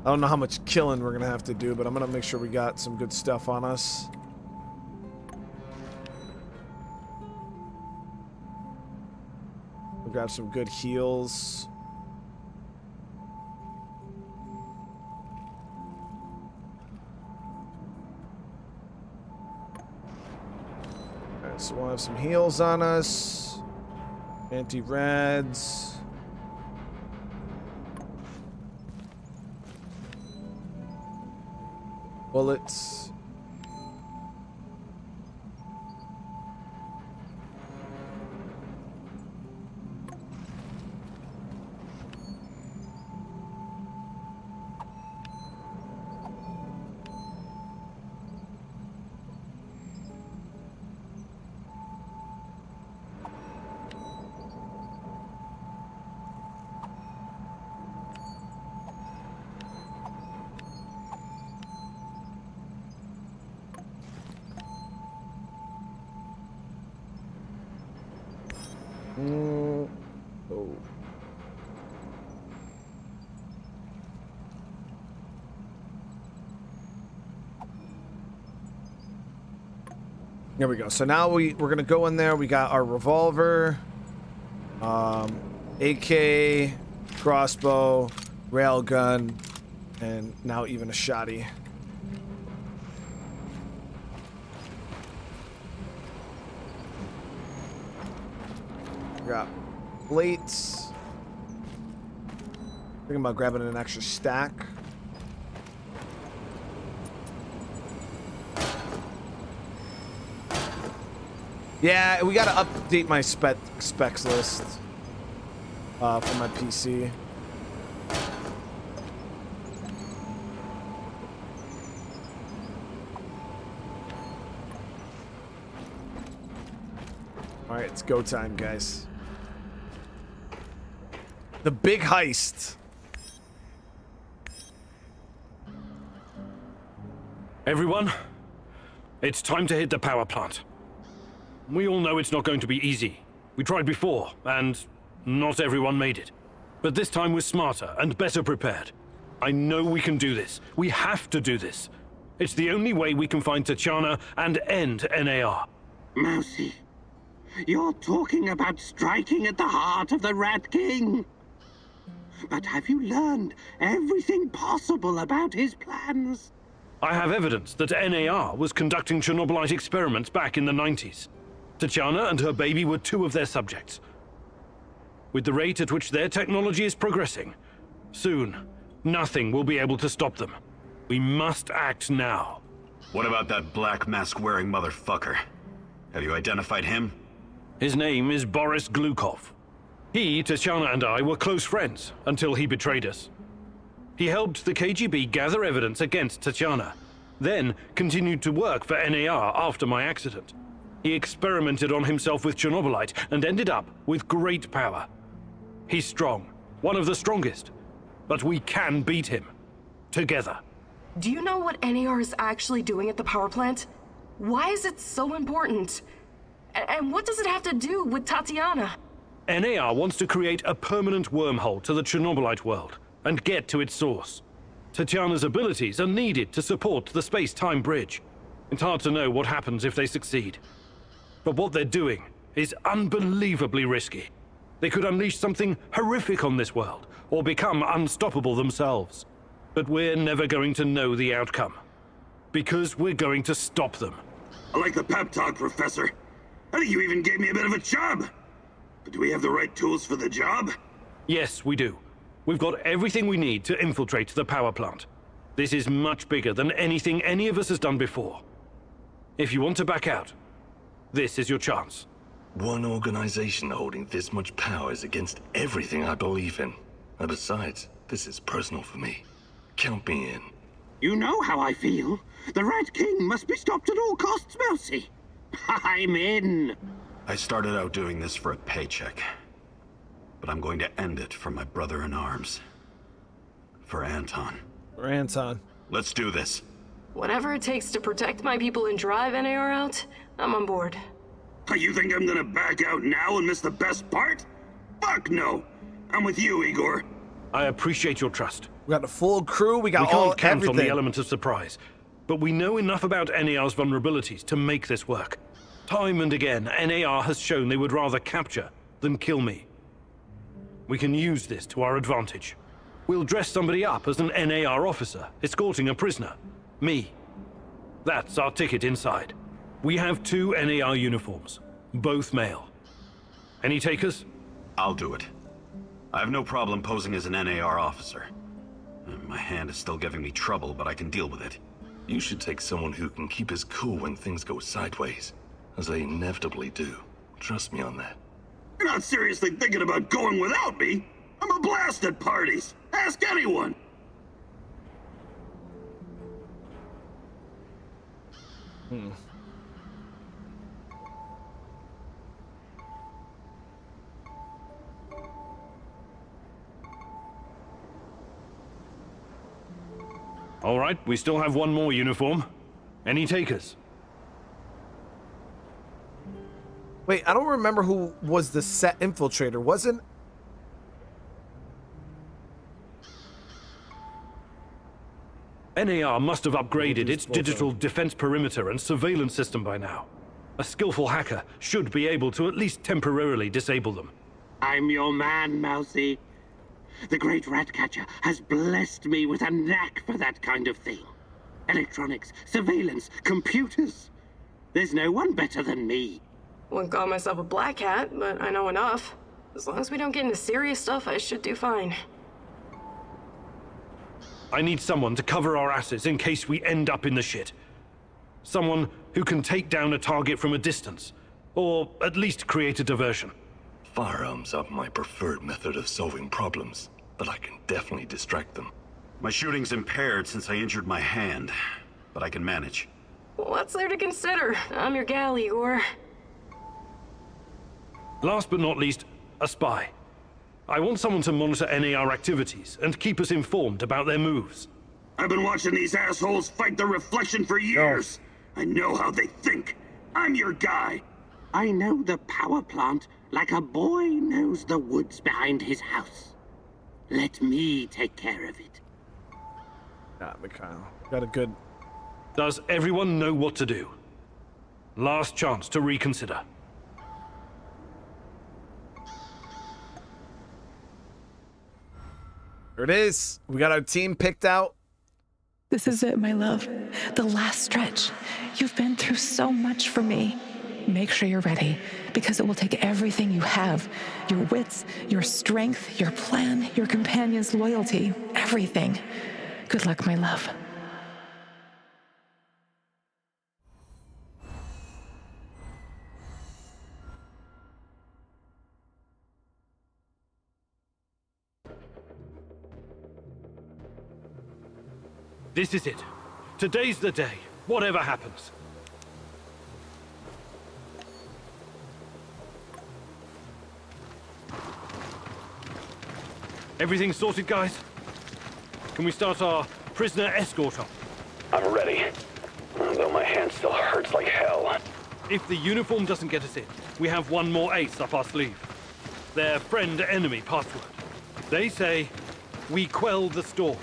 I don't know how much killing we're gonna have to do, but I'm gonna make sure we got some good stuff on us. We'll grab some good heals. So we'll have some heals on us. Anti-rads. Bullets. Oh. There we go. So now we're gonna go in there. We got our revolver, AK, crossbow, railgun, and now even a shotty. We got plates. Thinking about grabbing an extra stack. Yeah, we gotta update my specs list for my PC. All right, it's go time, guys. The big heist. Everyone, it's time to hit the power plant. We all know it's not going to be easy. We tried before, and not everyone made it. But this time we're smarter and better prepared. I know we can do this. We have to do this. It's the only way we can find Tatiana and end NAR. Mousy, you're talking about striking at the heart of the Rat King. But have you learned everything possible about his plans? I have evidence that NAR was conducting Chernobylite experiments back in the 90s. Tatiana and her baby were 2 of their subjects. With the rate at which their technology is progressing, soon, nothing will be able to stop them. We must act now. What about that black mask-wearing motherfucker? Have you identified him? His name is Boris Glukov. He, Tatiana, and I were close friends until he betrayed us. He helped the KGB gather evidence against Tatiana, then continued to work for NAR after my accident. He experimented on himself with Chernobylite and ended up with great power. He's strong, one of the strongest, but we can beat him. Together. Do you know what NAR is actually doing at the power plant? Why is it so important? And what does it have to do with Tatiana? NAR wants to create a permanent wormhole to the Chernobylite world and get to its source. Tatiana's abilities are needed to support the space-time bridge. It's hard to know what happens if they succeed. But what they're doing is unbelievably risky. They could unleash something horrific on this world, or become unstoppable themselves. But we're never going to know the outcome. Because we're going to stop them. I like the pep talk, Professor. I think you even gave me a bit of a job. But do we have the right tools for the job? Yes, we do. We've got everything we need to infiltrate the power plant. This is much bigger than anything any of us has done before. If you want to back out, this is your chance. One organization holding this much power is against everything I believe in. And besides, this is personal for me. Count me in. You know how I feel. The Rat King must be stopped at all costs, Mousy. I'm in. I started out doing this for a paycheck. But I'm going to end it for my brother in arms. For Anton. For Anton. Let's do this. Whatever it takes to protect my people and drive NAR out, I'm on board. You think I'm gonna back out now and miss the best part? Fuck no! I'm with you, Igor. I appreciate your trust. We got a full crew. We got We all can't count everything. on the element of surprise, but we know enough about NAR's vulnerabilities to make this work. Time and again, NAR has shown they would rather capture than kill me. We can use this to our advantage. We'll dress somebody up as an NAR officer, escorting a prisoner. Me. That's our ticket inside. We have 2 NAR uniforms, both male. Any takers? I'll do it. I have no problem posing as an NAR officer. My hand is still giving me trouble, but I can deal with it. You should take someone who can keep his cool when things go sideways, as they inevitably do. Trust me on that. You're not seriously thinking about going without me? I'm a blast at parties. Ask anyone. All right, we still have 1 more uniform. Any takers? Wait, I don't remember who was the set infiltrator. Wasn't... NAR must have upgraded its digital defense perimeter and surveillance system by now. A skillful hacker should be able to at least temporarily disable them. I'm your man, Mousy. The great Ratcatcher has blessed me with a knack for that kind of thing. Electronics, surveillance, computers. There's no one better than me. Wouldn't call myself a black hat, but I know enough. As long as we don't get into serious stuff, I should do fine. I need someone to cover our asses in case we end up in the shit. Someone who can take down a target from a distance, or at least create a diversion. Firearms are my preferred method of solving problems, but I can definitely distract them. My shooting's impaired since I injured my hand, but I can manage. What's there to consider? I'm your gal, Igor. Last but not least, a spy. I want someone to monitor NAR activities and keep us informed about their moves. I've been watching these assholes fight the reflection for years. I know how they think. I'm your guy. I know the power plant like a boy knows the woods behind his house. Let me take care of it. Mikhail. Got a good... Does everyone know what to do? Last chance to reconsider. There it is. We got our team picked out. This is it, my love. The last stretch. You've been through so much for me. Make sure you're ready, because it will take everything you have. Your wits, your strength, your plan, your companion's loyalty, everything. Good luck, my love. This is it. Today's the day, whatever happens. Everything sorted, guys? Can we start our prisoner escort on? I'm ready. Though my hand still hurts like hell. If the uniform doesn't get us in, we have one more ace up our sleeve. Their friend-enemy password. They say, we quell the storm.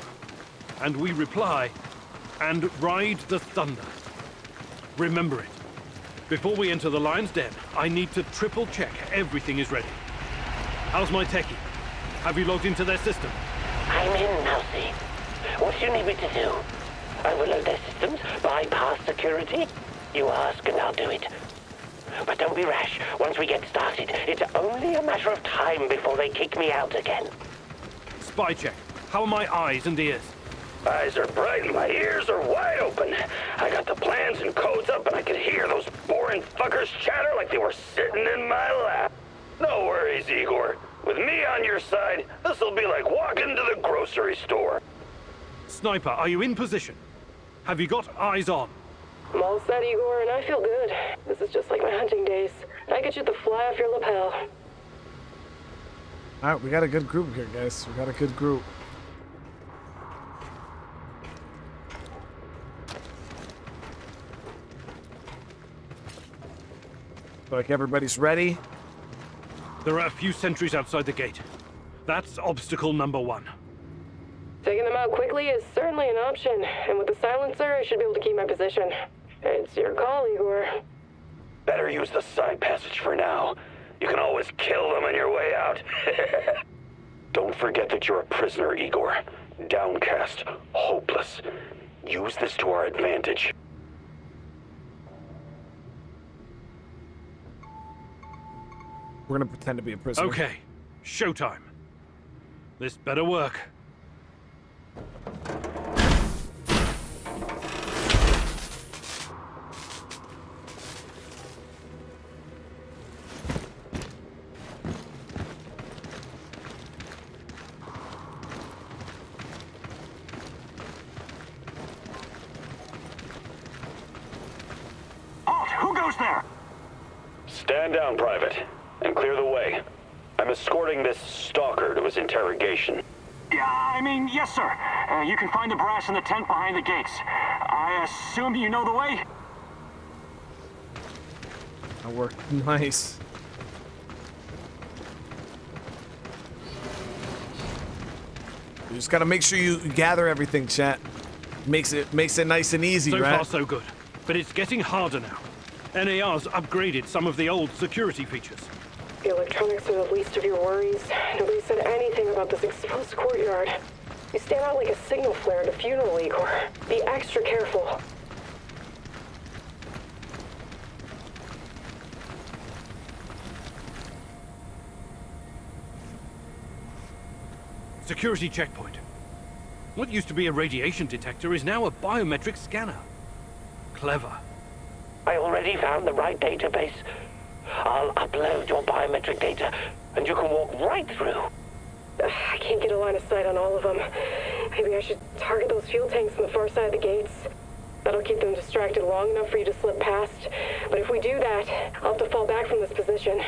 And we reply, and ride the thunder. Remember it. Before we enter the lion's den, I need to triple check everything is ready. How's my techie? Have you logged into their system? I'm in, Mousy. What do you need me to do? Overload their systems? Bypass security? You ask and I'll do it. But don't be rash. Once we get started, it's only a matter of time before they kick me out again. Spy check. How are my eyes and ears? Eyes are bright and my ears are wide open. I got the plans and codes up and I could hear those boring fuckers chatter like they were sitting in my lap. No worries, Igor. With me on your side, this'll be like walking to the grocery store. Sniper, are you in position? Have you got eyes on? I'm all set, Igor, and I feel good. This is just like my hunting days. I could shoot the fly off your lapel. All right, we got a good group here, guys. We got a good group. Like everybody's ready. There are a few sentries outside the gate. That's obstacle number 1. Taking them out quickly is certainly an option, and with the silencer, I should be able to keep my position. It's your call, Igor. Better use the side passage for now. You can always kill them on your way out. Don't forget that you're a prisoner, Igor. Downcast, hopeless. Use this to our advantage. We're gonna pretend to be a prisoner. Okay, showtime. This better work. Halt! Who goes there? Stand down, Private, and clear the way. I'm escorting this stalker to his interrogation. Yeah, I mean, yes, sir. You can find the brass in the tent behind the gates. I assume you know the way? That worked nice. You just gotta make sure you gather everything, chat. Makes it nice and easy, So right? far, so good. But it's getting harder now. NAR's upgraded some of the old security features. The electronics are the least of your worries. Nobody said anything about this exposed courtyard. You stand out like a signal flare at a funeral, Igor. Be extra careful. Security checkpoint. What used to be a radiation detector is now a biometric scanner. Clever. I already found the right database. I'll upload your biometric data, and you can walk right through. I can't get a line of sight on all of them. Maybe I should target those fuel tanks on the far side of the gates. That'll keep them distracted long enough for you to slip past. But if we do that, I'll have to fall back from this position.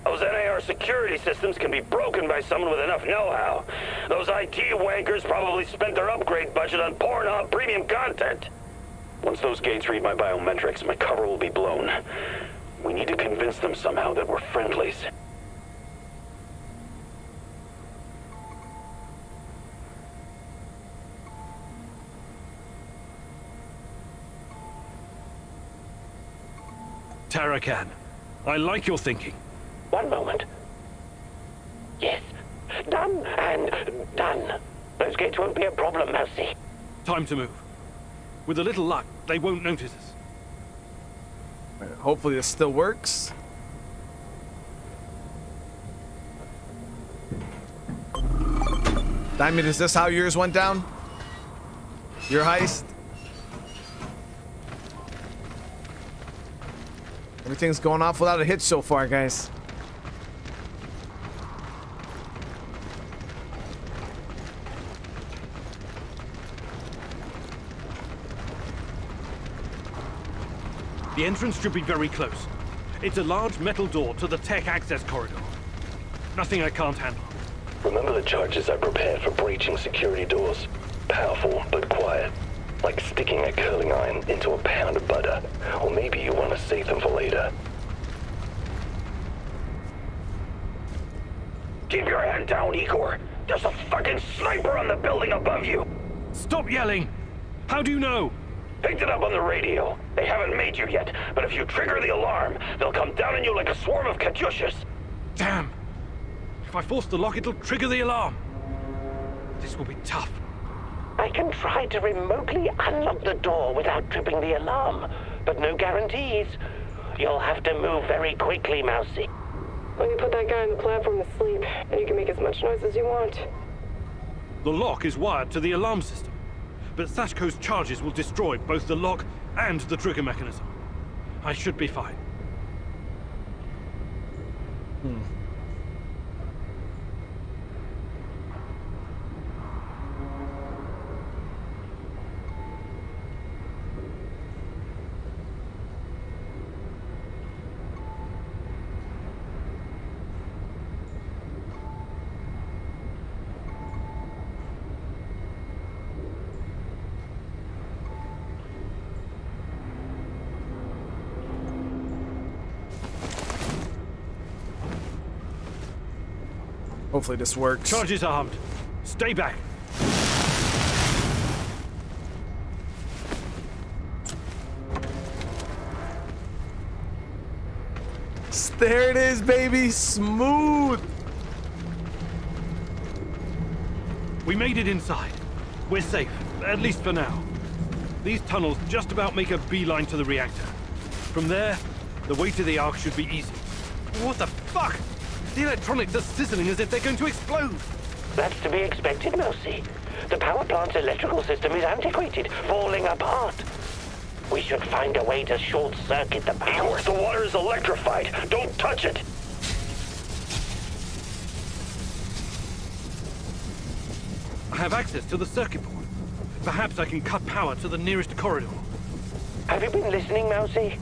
Those NAR security systems can be broken by someone with enough know-how. Those IT wankers probably spent their upgrade budget on Pornhub premium content. Once those gates read my biometrics, my cover will be blown. We need to convince them somehow that we're friendlies. Tarakan, I like your thinking. One moment. Yes. Done and done. Those gates won't be a problem, Mousy. Time to move. With a little luck, they won't notice us. Hopefully this still works. Diamond, is this how yours went down? Your heist? Everything's going off without a hitch so far, guys. The entrance should be very close. It's a large metal door to the tech access corridor. Nothing I can't handle. Remember the charges I prepared for breaching security doors? Powerful, but quiet. Like sticking a curling iron into a pound of butter. Or maybe you want to save them for later. Keep your head down, Igor. There's a fucking sniper on the building above you. Stop yelling! How do you know? Picked it up on the radio. They haven't made you yet, but if you trigger the alarm, they'll come down on you like a swarm of Katyushas. Damn! If I force the lock, it'll trigger the alarm. This will be tough. I can try to remotely unlock the door without tripping the alarm, but no guarantees. You'll have to move very quickly, Mousy. Let me put that guy on the platform to sleep, and you can make as much noise as you want. The lock is wired to the alarm system, but Sashko's charges will destroy both the lock and the trigger mechanism. I should be fine. Hopefully this works. Charges armed. Stay back. There it is, baby. Smooth. We made it inside. We're safe, at least for now. These tunnels just about make a beeline to the reactor. From there, the way to the Ark should be easy. What the fuck? The electronics are sizzling as if they're going to explode. That's to be expected, Mousy. The power plant's electrical system is antiquated, falling apart. We should find a way to short-circuit the power. Igor, the water is electrified. Don't touch it. I have access to the circuit board. Perhaps I can cut power to the nearest corridor. Have you been listening, Mousy?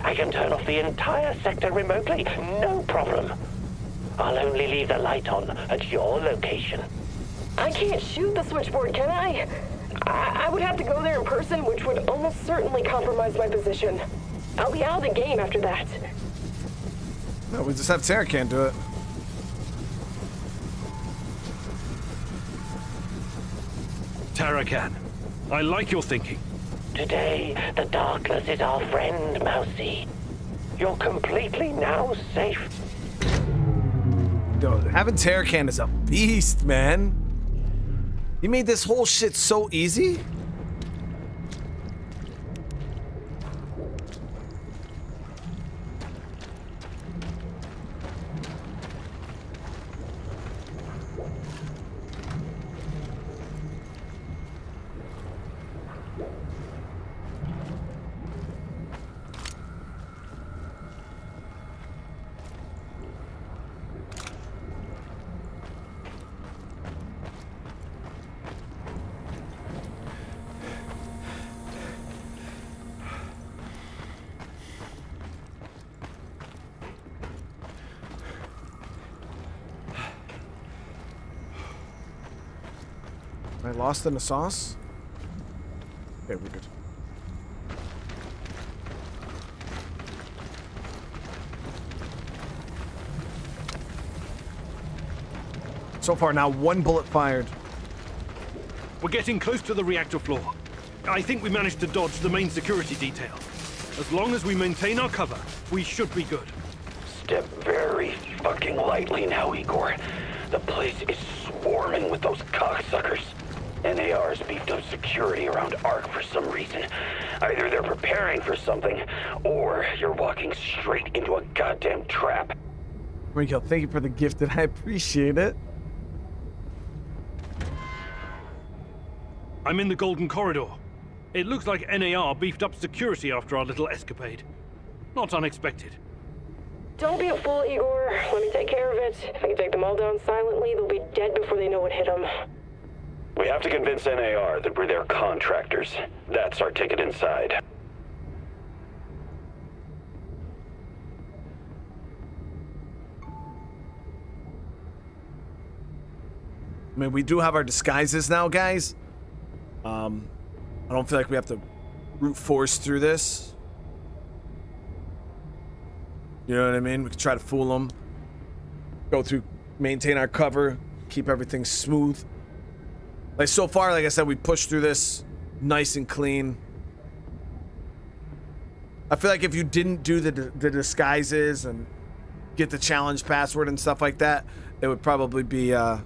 I can turn off the entire sector remotely, no problem. I'll only leave the light on at your location. I can't shoot the switchboard, can I? I would have to go there in person, which would almost certainly compromise my position. I'll be out of the game after that. No, we just have Tarakan do it. Tarakan, I like your thinking. Today, the darkness is our friend, Mousy. You're completely now safe. Dude, having Tarakan is a beast, man. You made this whole shit so easy. Am I lost in the sauce? Okay, we're good. So far now, 1 bullet fired. We're getting close to the reactor floor. I think we managed to dodge the main security detail. As long as we maintain our cover, we should be good. Step very fucking lightly now, Igor. The place is swarming with those cocksuckers. NAR's beefed up security around ARC for some reason. Either they're preparing for something, or you're walking straight into a goddamn trap. Miguel, thank you for the gift, and I appreciate it. I'm in the Golden Corridor. It looks like NAR beefed up security after our little escapade. Not unexpected. Don't be a fool, Igor. Let me take care of it. If I can take them all down silently, they'll be dead before they know what hit them. We have to convince NAR that we're their contractors. That's our ticket inside. I mean, we do have our disguises now, guys. I don't feel like we have to brute force through this. You know what I mean? We can try to fool them. Go through, maintain our cover, keep everything smooth. Like, so far, like I said, we pushed through this nice and clean. I feel like if you didn't do the disguises and get the challenge password and stuff like that, it would probably be a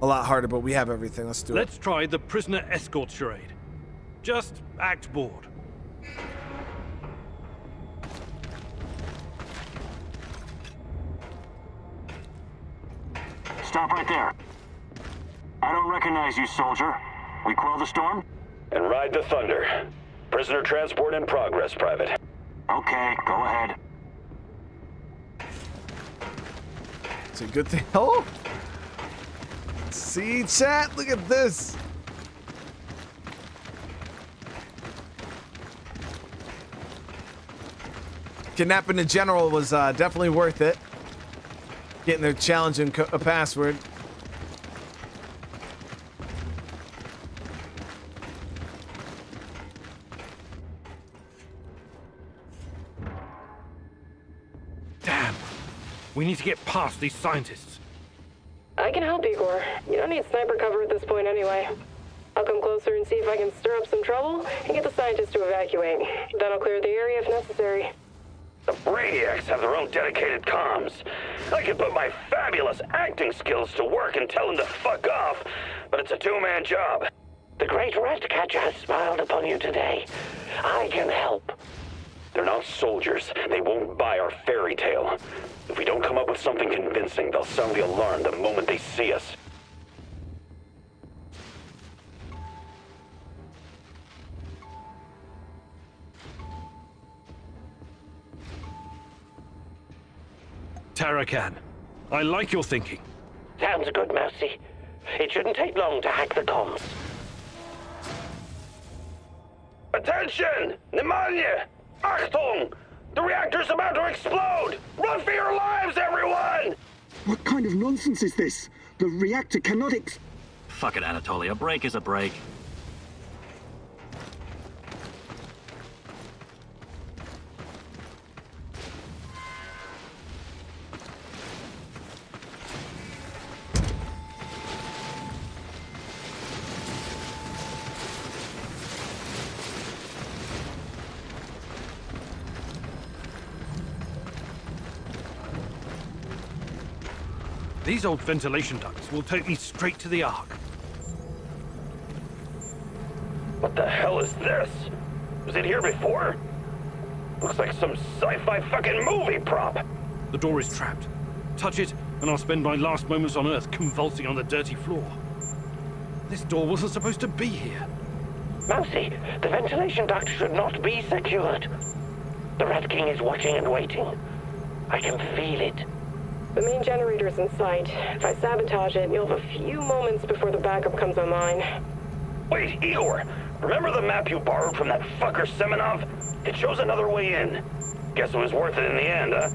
lot harder, but we have everything. Let's do it. Let's try the prisoner escort charade. Just act bored. Stop right there. I don't recognize you, soldier. We quell the storm? And ride the thunder. Prisoner transport in progress, Private. Okay, go ahead. It's a good thing. Oh! See, chat? Look at this. Kidnapping the general was definitely worth it. Getting their challenge and a password. Damn. We need to get past these scientists. I can help, Igor. You don't need sniper cover at this point anyway. I'll come closer and see if I can stir up some trouble and get the scientists to evacuate. Then I'll clear the area if necessary. The Brainiacs have their own dedicated comms. I could put my fabulous acting skills to work and tell them to fuck off, but it's a two-man job. The great Ratcatcher has smiled upon you today. I can help. They're not soldiers. They won't buy our fairy tale. If we don't come up with something convincing, they'll sound the alarm the moment they see us. Tarakan, I like your thinking. Sounds good, Mousy. It shouldn't take long to hack the comms. Attention! Pneumonia! Achtung! The reactor's about to explode! Run for your lives, everyone! What kind of nonsense is this? The reactor cannot Fuck it, Anatoly. A break is a break. These old ventilation ducts will take me straight to the Ark. What the hell is this? Was it here before? Looks like some sci-fi fucking movie prop. The door is trapped. Touch it, and I'll spend my last moments on Earth convulsing on the dirty floor. This door wasn't supposed to be here. Mousy, the ventilation duct should not be secured. The Rat King is watching and waiting. I can feel it. The main generator's in sight. If I sabotage it, you'll have a few moments before the backup comes online. Wait, Igor! Remember the map you borrowed from that fucker Semenov? It shows another way in. Guess it was worth it in the end, huh?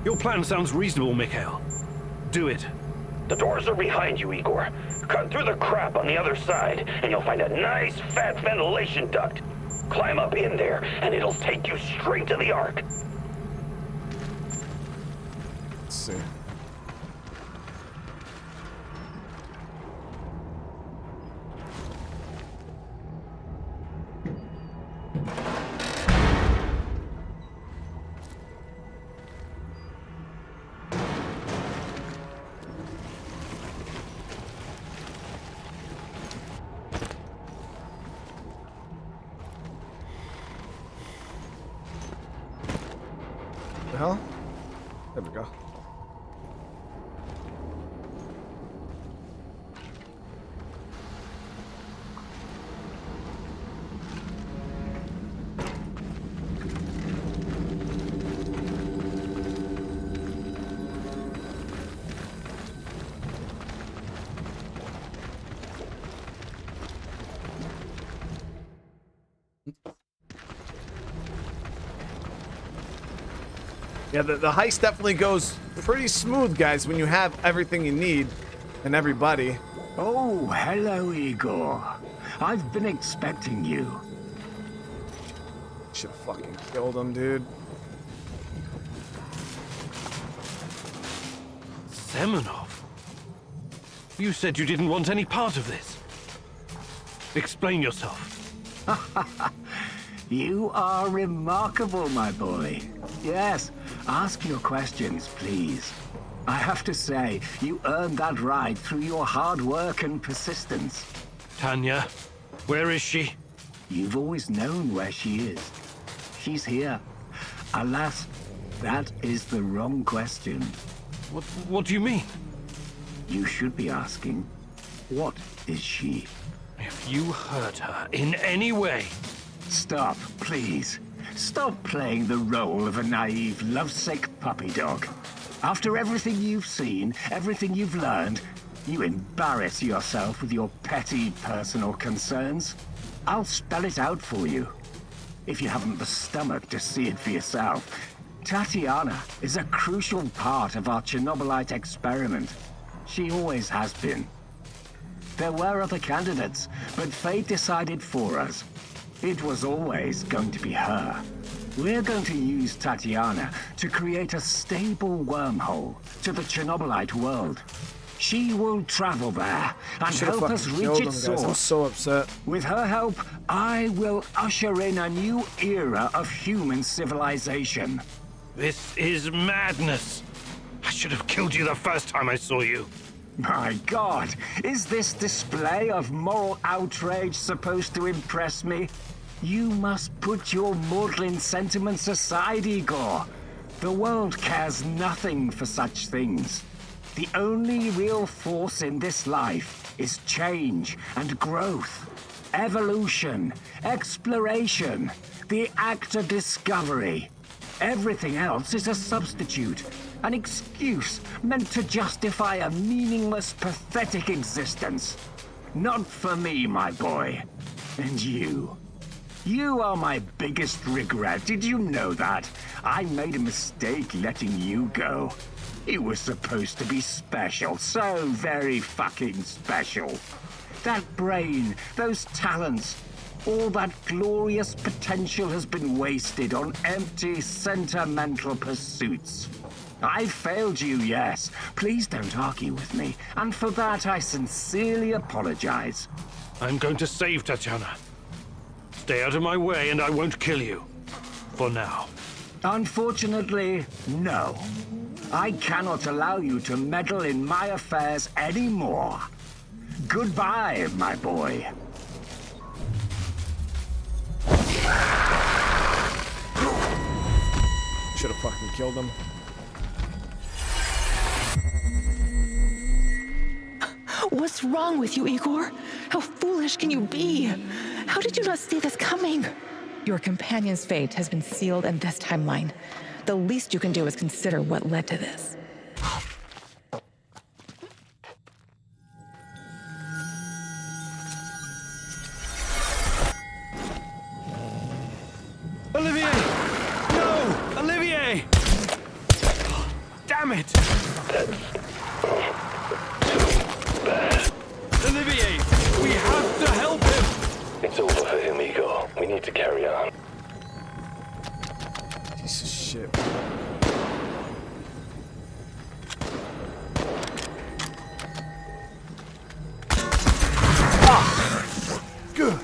Your plan sounds reasonable, Mikhail. Do it. The doors are behind you, Igor. Cut through the crap on the other side, and you'll find a nice, fat ventilation duct. Climb up in there, and it'll take you straight to the Ark. Let's see. The hell? There we go. Yeah, the heist definitely goes pretty smooth, guys, when you have everything you need and everybody. Oh, hello, Igor. I've been expecting you. Should've fucking killed him, dude. Semenov? You said you didn't want any part of this. Explain yourself. You are remarkable, my boy. Yes, ask your questions, please. I have to say, you earned that right through your hard work and persistence. Tanya, where is she? You've always known where she is. She's here. Alas, that is the wrong question. What do you mean? You should be asking, what is she? If you hurt her in any way... Stop, please. Stop playing the role of a naive, lovesick puppy dog. After everything you've seen, everything you've learned, you embarrass yourself with your petty personal concerns. I'll spell it out for you. If you haven't the stomach to see it for yourself, Tatiana is a crucial part of our Chernobylite experiment. She always has been. There were other candidates, but fate decided for us. It was always going to be her. We're going to use Tatiana to create a stable wormhole to the Chernobylite world. She will travel there and help us reach its source. I'm so upset. With her help, I will usher in a new era of human civilization. This is madness. I should have killed you the first time I saw you. My God, is this display of moral outrage supposed to impress me? You must put your maudlin sentiments aside, Igor. The world cares nothing for such things. The only real force in this life is change and growth, evolution, exploration, the act of discovery. Everything else is a substitute, an excuse meant to justify a meaningless, pathetic existence. Not for me, my boy. And you. You are my biggest regret. Did you know that? I made a mistake letting you go. You were supposed to be special, so very fucking special. That brain, those talents, all that glorious potential has been wasted on empty, sentimental pursuits. I failed you, yes. Please don't argue with me, and for that I sincerely apologize. I'm going to save Tatiana. Stay out of my way and I won't kill you. For now. Unfortunately, no. I cannot allow you to meddle in my affairs anymore. Goodbye, my boy. Should have fucking killed him. What's wrong with you, Igor? How foolish can you be? How did you not see this coming? Your companion's fate has been sealed in this timeline. The least you can do is consider what led to this. Olivier! No! Olivier! Damn it! Olivier, we have to help him! It's over for him, Igor. We need to carry on. Piece of shit. Good.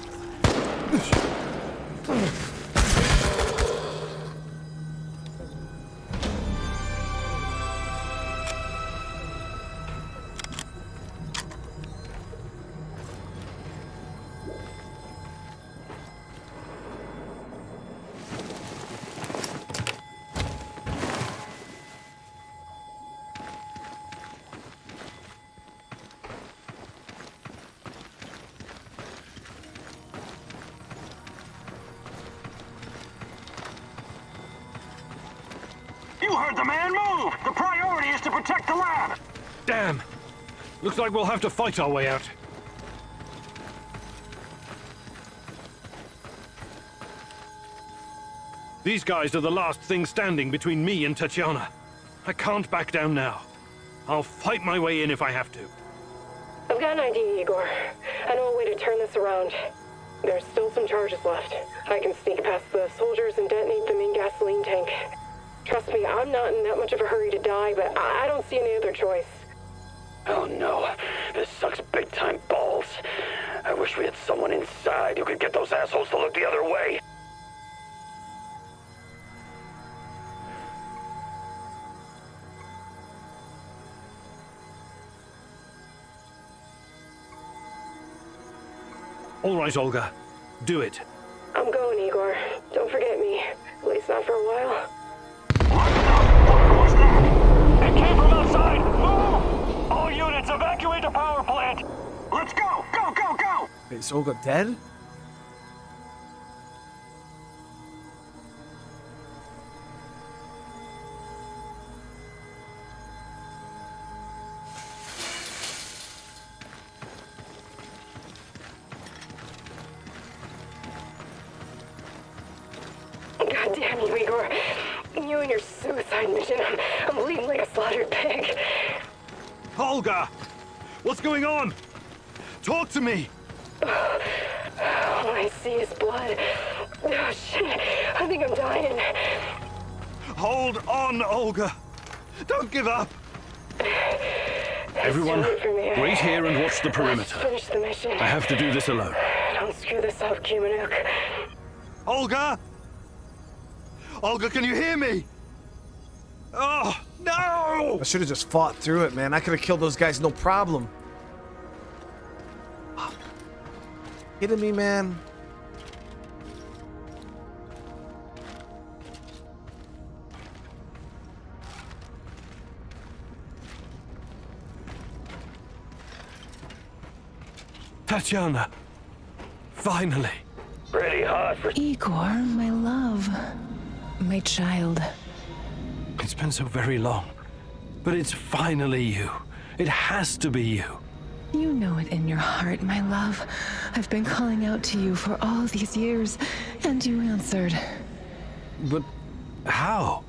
You heard the man move! The priority is to protect the lab! Damn! Looks like we'll have to fight our way out. These guys are the last thing standing between me and Tatiana. I can't back down now. I'll fight my way in if I have to. I've got an idea, Igor. I know a way to turn this around. There's still some charges left. I can sneak past the soldiers and detonate them in gasoline tank. Trust me, I'm not in that much of a hurry to die, but I don't see any other choice. Oh no, this sucks big time balls. I wish we had someone inside who could get those assholes to look the other way. All right, Olga. Do it. I'm going, Igor. Don't forget me. At least not for a while. It came from outside! Move! All units, evacuate the power plant! Let's go! Go, go, go! Wait, is Olga dead? God damn you, Igor. You and your suicide mission. I'm bleeding like a slaughtered pig. Olga! What's going on? Talk to me! All I see is blood. Oh, shit. I think I'm dying. Hold on, Olga! Don't give up! Everyone, wait here and watch the perimeter. Finish the mission. I have to do this alone. Don't screw this up, Cumanuk. Olga! Olga, can you hear me? Oh, no! I should have just fought through it, man. I could have killed those guys, no problem. Kidding me, man? Tatiana, finally. Pretty hot for... Igor, my love. My child. It's been so very long, but it's finally you. It has to be you. You know it in your heart, my love. I've been calling out to you for all these years, and you answered. But how?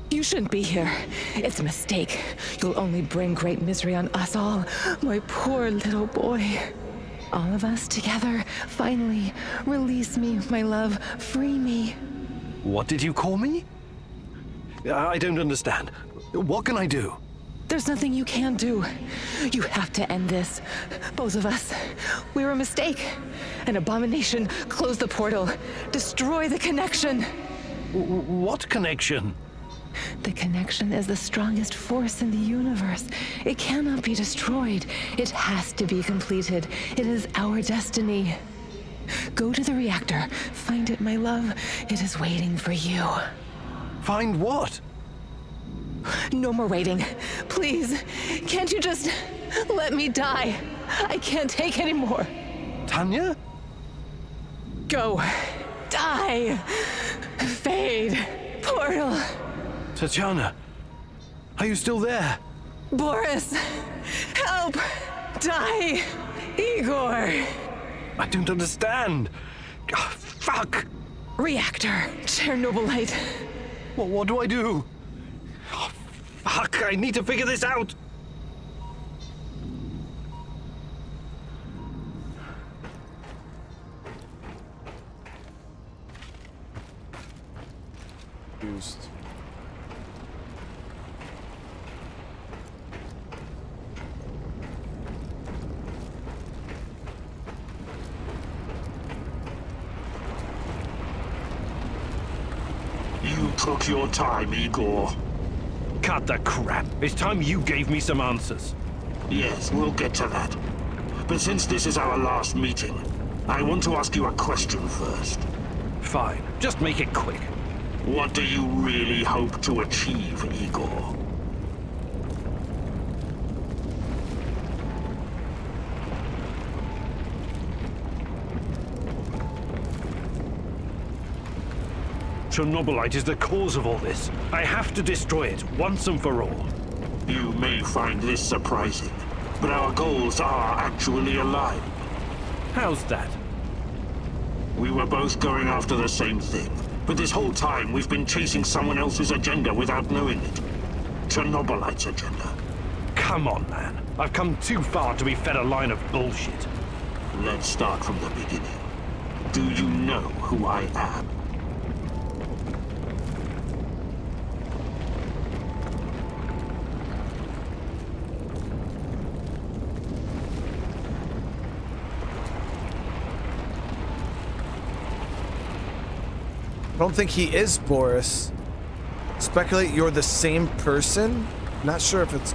You shouldn't be here. It's a mistake. You'll only bring great misery on us all. My poor little boy. All of us together, finally. Release me, my love. Free me. What did you call me? I don't understand. What can I do? There's nothing you can do. You have to end this. Both of us. We're a mistake. An abomination. Close the portal. Destroy the connection. What connection? The connection is the strongest force in the universe. It cannot be destroyed. It has to be completed. It is our destiny. Go to the reactor. Find it, my love. It is waiting for you. Find what? No more waiting. Please, can't you just let me die? I can't take any more. Tanya? Go. Die. Fade. Portal. Tatiana, are you still there? Boris, help. Die. Igor. I don't understand. Oh, fuck. Reactor. Chernobylite. What do I do? Oh, Fuck, I need to figure this out! Used. You took your time, Igor. Cut the crap. It's time you gave me some answers. Yes, we'll get to that. But since this is our last meeting, I want to ask you a question first. Fine. Just make it quick. What do you really hope to achieve, Igor? Chernobylite is the cause of all this. I have to destroy it once and for all. You may find this surprising, but our goals are actually aligned. How's that? We were both going after the same thing, but this whole time we've been chasing someone else's agenda without knowing it. Chernobylite's agenda. Come on, man. I've come too far to be fed a line of bullshit. Let's start from the beginning. Do you know who I am? I don't think he is Boris. Speculate you're the same person? Not sure if it's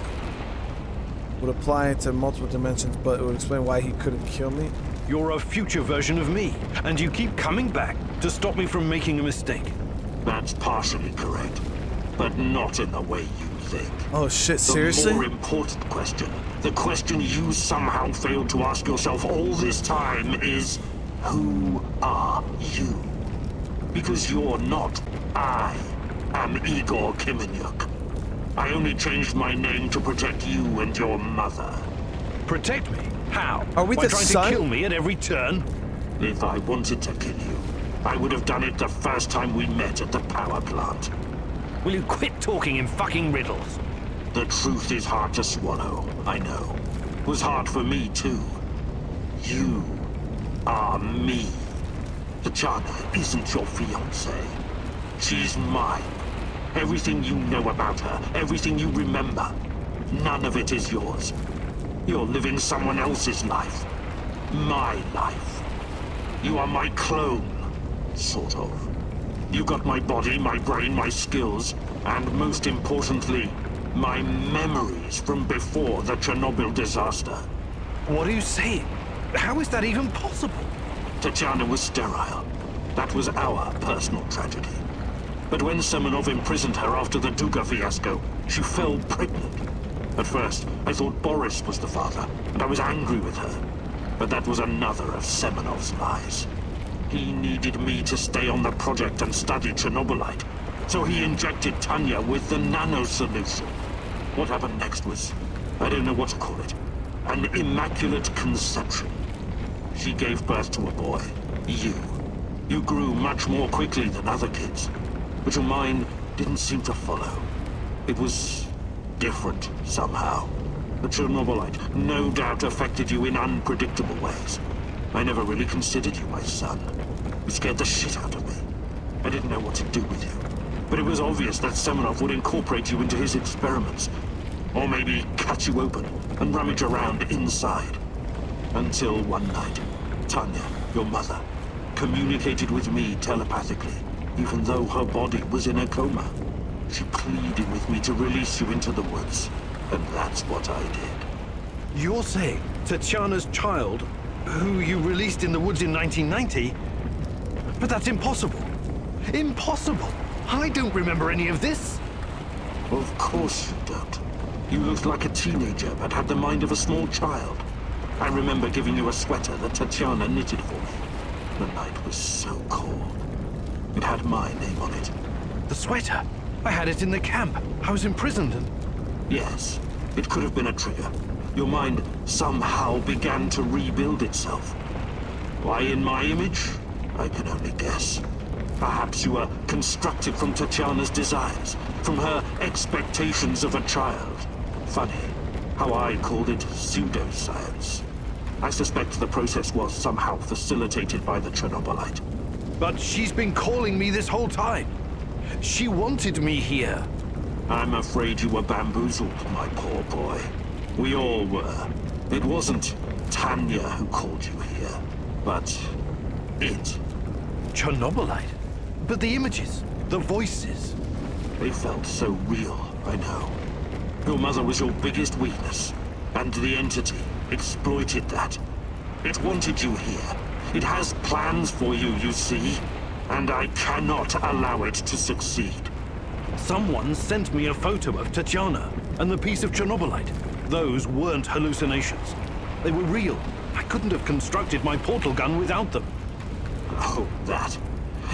would apply to multiple dimensions, but it would explain why he couldn't kill me. You're a future version of me, and you keep coming back to stop me from making a mistake. That's partially correct, but not in the way you think. Oh shit, seriously? The more important question, the question you somehow failed to ask yourself all this time is, who are you? Because you're not. I am Igor Kimenyuk. I only changed my name to protect you and your mother. Protect me? How? Are we By the trying son? to kill me at every turn? If I wanted to kill you, I would have done it the first time we met at the power plant. Will you quit talking in fucking riddles? The truth is hard to swallow, I know. It was hard for me too. You are me. Tatiana isn't your fiancée. She's mine. Everything you know about her, everything you remember, none of it is yours. You're living someone else's life. My life. You are my clone, sort of. You got my body, my brain, my skills, and most importantly, my memories from before the Chernobyl disaster. What are you saying? How is that even possible? Tatiana was sterile. That was our personal tragedy. But when Semenov imprisoned her after the Duga fiasco, she fell pregnant. At first, I thought Boris was the father, and I was angry with her. But that was another of Semenov's lies. He needed me to stay on the project and study Chernobylite, so he injected Tanya with the nano solution. What happened next was, I don't know what to call it, an immaculate conception. She gave birth to a boy, you. You grew much more quickly than other kids, but your mind didn't seem to follow. It was different somehow. The Chernobylite no doubt affected you in unpredictable ways. I never really considered you my son. You scared the shit out of me. I didn't know what to do with you. But it was obvious that Semenov would incorporate you into his experiments. Or maybe cut you open and rummage around inside. Until one night, Tanya, your mother, communicated with me telepathically, even though her body was in a coma. She pleaded with me to release you into the woods, and that's what I did. You're saying Tatiana's child, who you released in the woods in 1990? But that's impossible. Impossible! I don't remember any of this. Of course you don't. You looked like a teenager, but had the mind of a small child. I remember giving you a sweater that Tatiana knitted for me. The night was so cold. It had my name on it. The sweater? I had it in the camp. I was imprisoned and... Yes, it could have been a trigger. Your mind somehow began to rebuild itself. Why in my image? I can only guess. Perhaps you are constructed from Tatiana's desires, from her expectations of a child. Funny how I called it pseudoscience. I suspect the process was somehow facilitated by the Chernobylite. But she's been calling me this whole time. She wanted me here. I'm afraid you were bamboozled, my poor boy. We all were. It wasn't Tanya who called you here, but it. Chernobylite? But the images, the voices. They felt so real, I know. Your mother was your biggest weakness, and the entity exploited that. It wanted you here. It has plans for you, you see, and I cannot allow it to succeed. Someone sent me a photo of Tatiana and the piece of Chernobylite. Those weren't hallucinations. They were real. I couldn't have constructed my portal gun without them. Oh, that.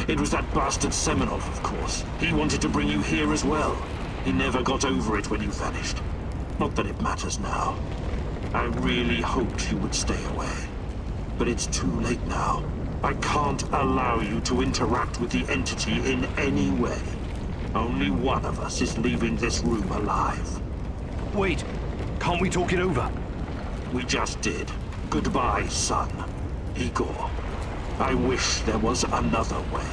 It was that bastard Semenov, of course. He wanted to bring you here as well. He never got over it when you vanished. Not that it matters now. I really hoped you would stay away. But it's too late now. I can't allow you to interact with the entity in any way. Only one of us is leaving this room alive. Wait, can't we talk it over? We just did. Goodbye, son. Igor. I wish there was another way.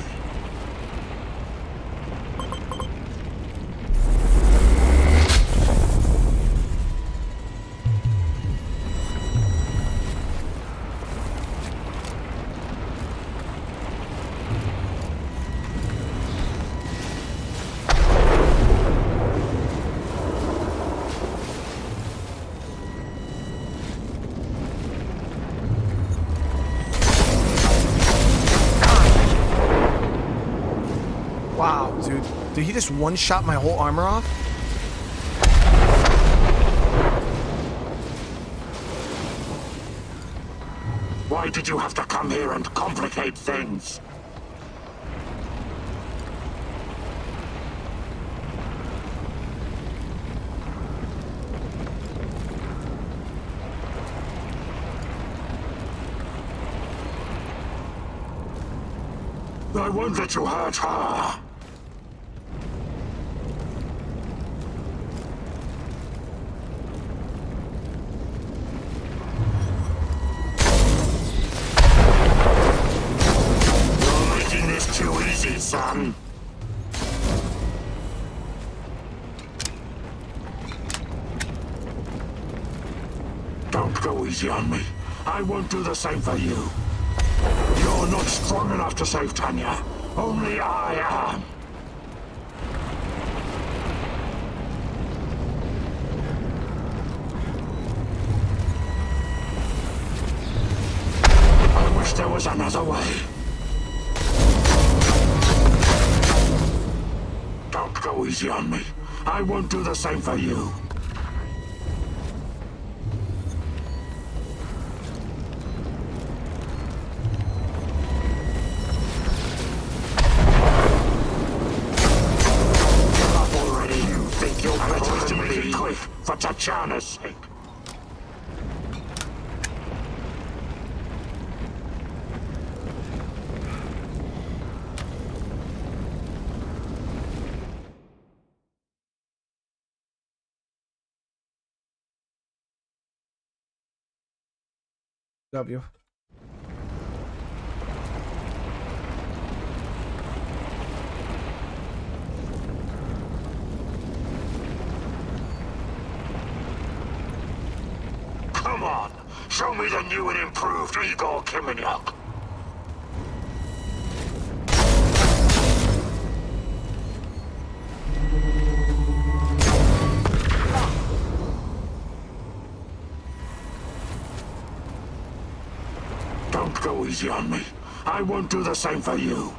Wow, dude. Did he just one-shot my whole armor off? Why did you have to come here and complicate things? I won't let you hurt her. You're making this too easy, son. Don't go easy on me. I won't do the same for you. You're not strong enough to save Tanya. Only I am. I wish there was another way. Don't go easy on me. I won't do the same for you. For Tatiana's sake. W. Come on, show me the new and improved Igor Kimenyuk. Don't go easy on me. I won't do the same for you.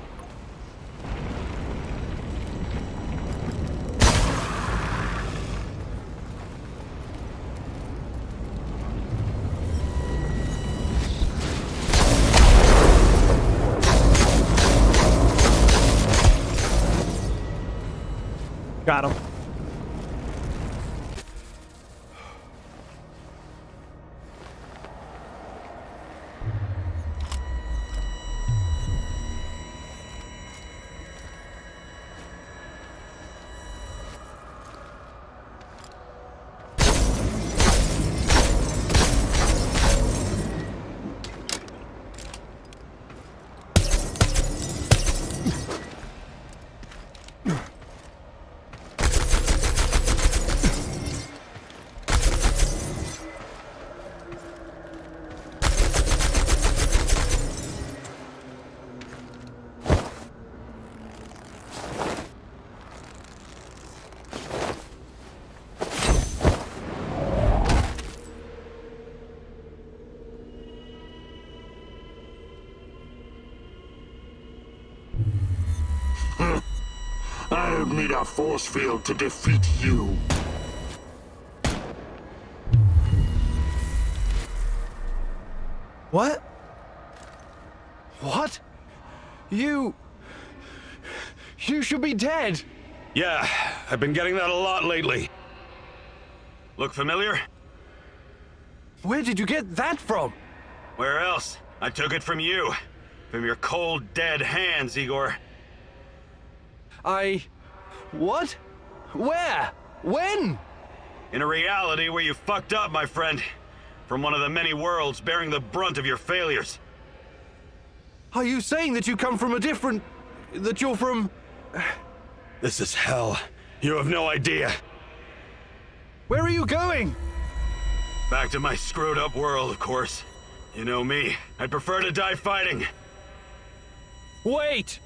Got him. I don't need a force field to defeat you. What? What? You should be dead. Yeah, I've been getting that a lot lately. Look familiar? Where did you get that from? Where else? I took it from you. From your cold, dead hands, Igor. What? Where? When? In a reality where you fucked up, my friend. From one of the many worlds bearing the brunt of your failures. Are you saying that you come from a different... that you're from... This is hell. You have no idea. Where are you going? Back to my screwed up world, of course. You know me. I'd prefer to die fighting. Wait!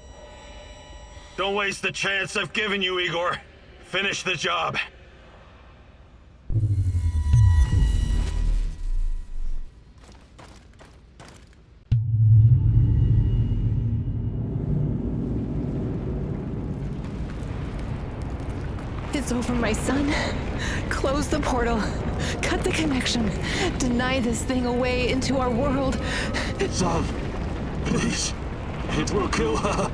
Don't waste the chance I've given you, Igor. Finish the job. It's over, my son. Close the portal. Cut the connection. Deny this thing away into our world. Son, please. It will kill her.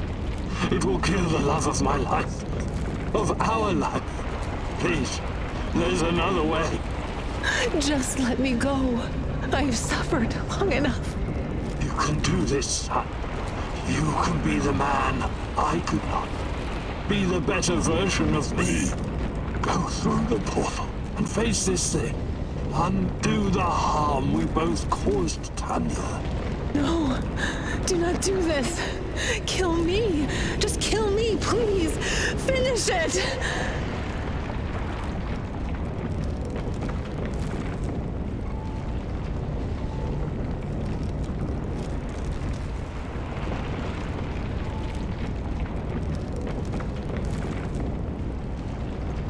It will kill the love of my life. Of our life. Please, there's another way. Just let me go. I've suffered long enough. You can do this, son. You can be the man I could not. Be the better version of me. Go through the portal and face this thing. Undo the harm we both caused Tanya. No, do not do this. Kill me. Just kill me, please. Finish it.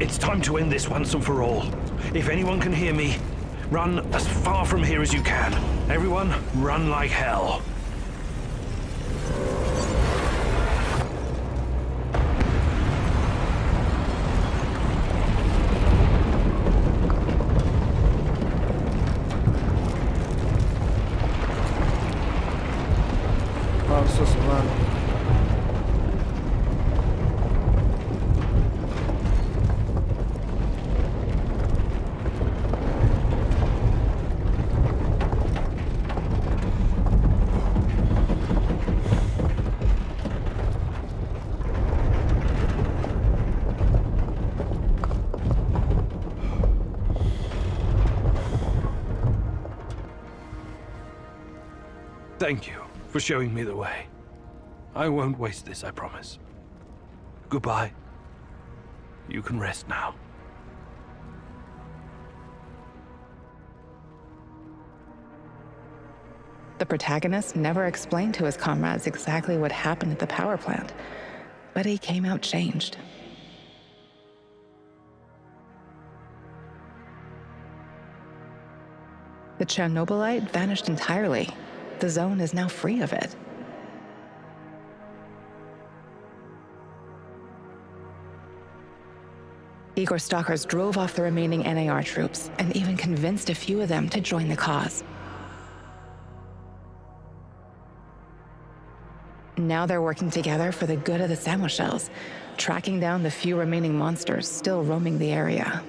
It's time to end this once and for all. If anyone can hear me, run as far from here as you can. Everyone, run like hell. Oh, I'm supposed to run. Thank you for showing me the way. I won't waste this, I promise. Goodbye. You can rest now. The protagonist never explained to his comrades exactly what happened at the power plant, but he came out changed. The Chernobylite vanished entirely. The zone is now free of it. Igor stalkers drove off the remaining NAR troops and even convinced a few of them to join the cause. Now they're working together for the good of the Samoshels, tracking down the few remaining monsters still roaming the area.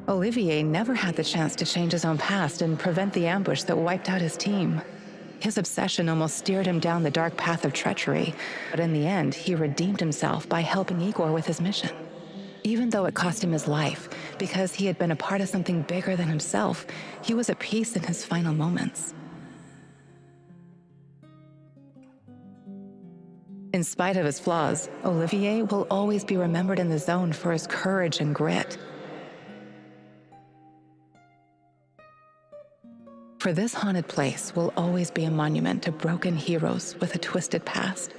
Olivier never had the chance to change his own past and prevent the ambush that wiped out his team. His obsession almost steered him down the dark path of treachery, but in the end, he redeemed himself by helping Igor with his mission. Even though it cost him his life, because he had been a part of something bigger than himself, he was at peace in his final moments. In spite of his flaws, Olivier will always be remembered in the zone for his courage and grit. For this haunted place will always be a monument to broken heroes with a twisted past.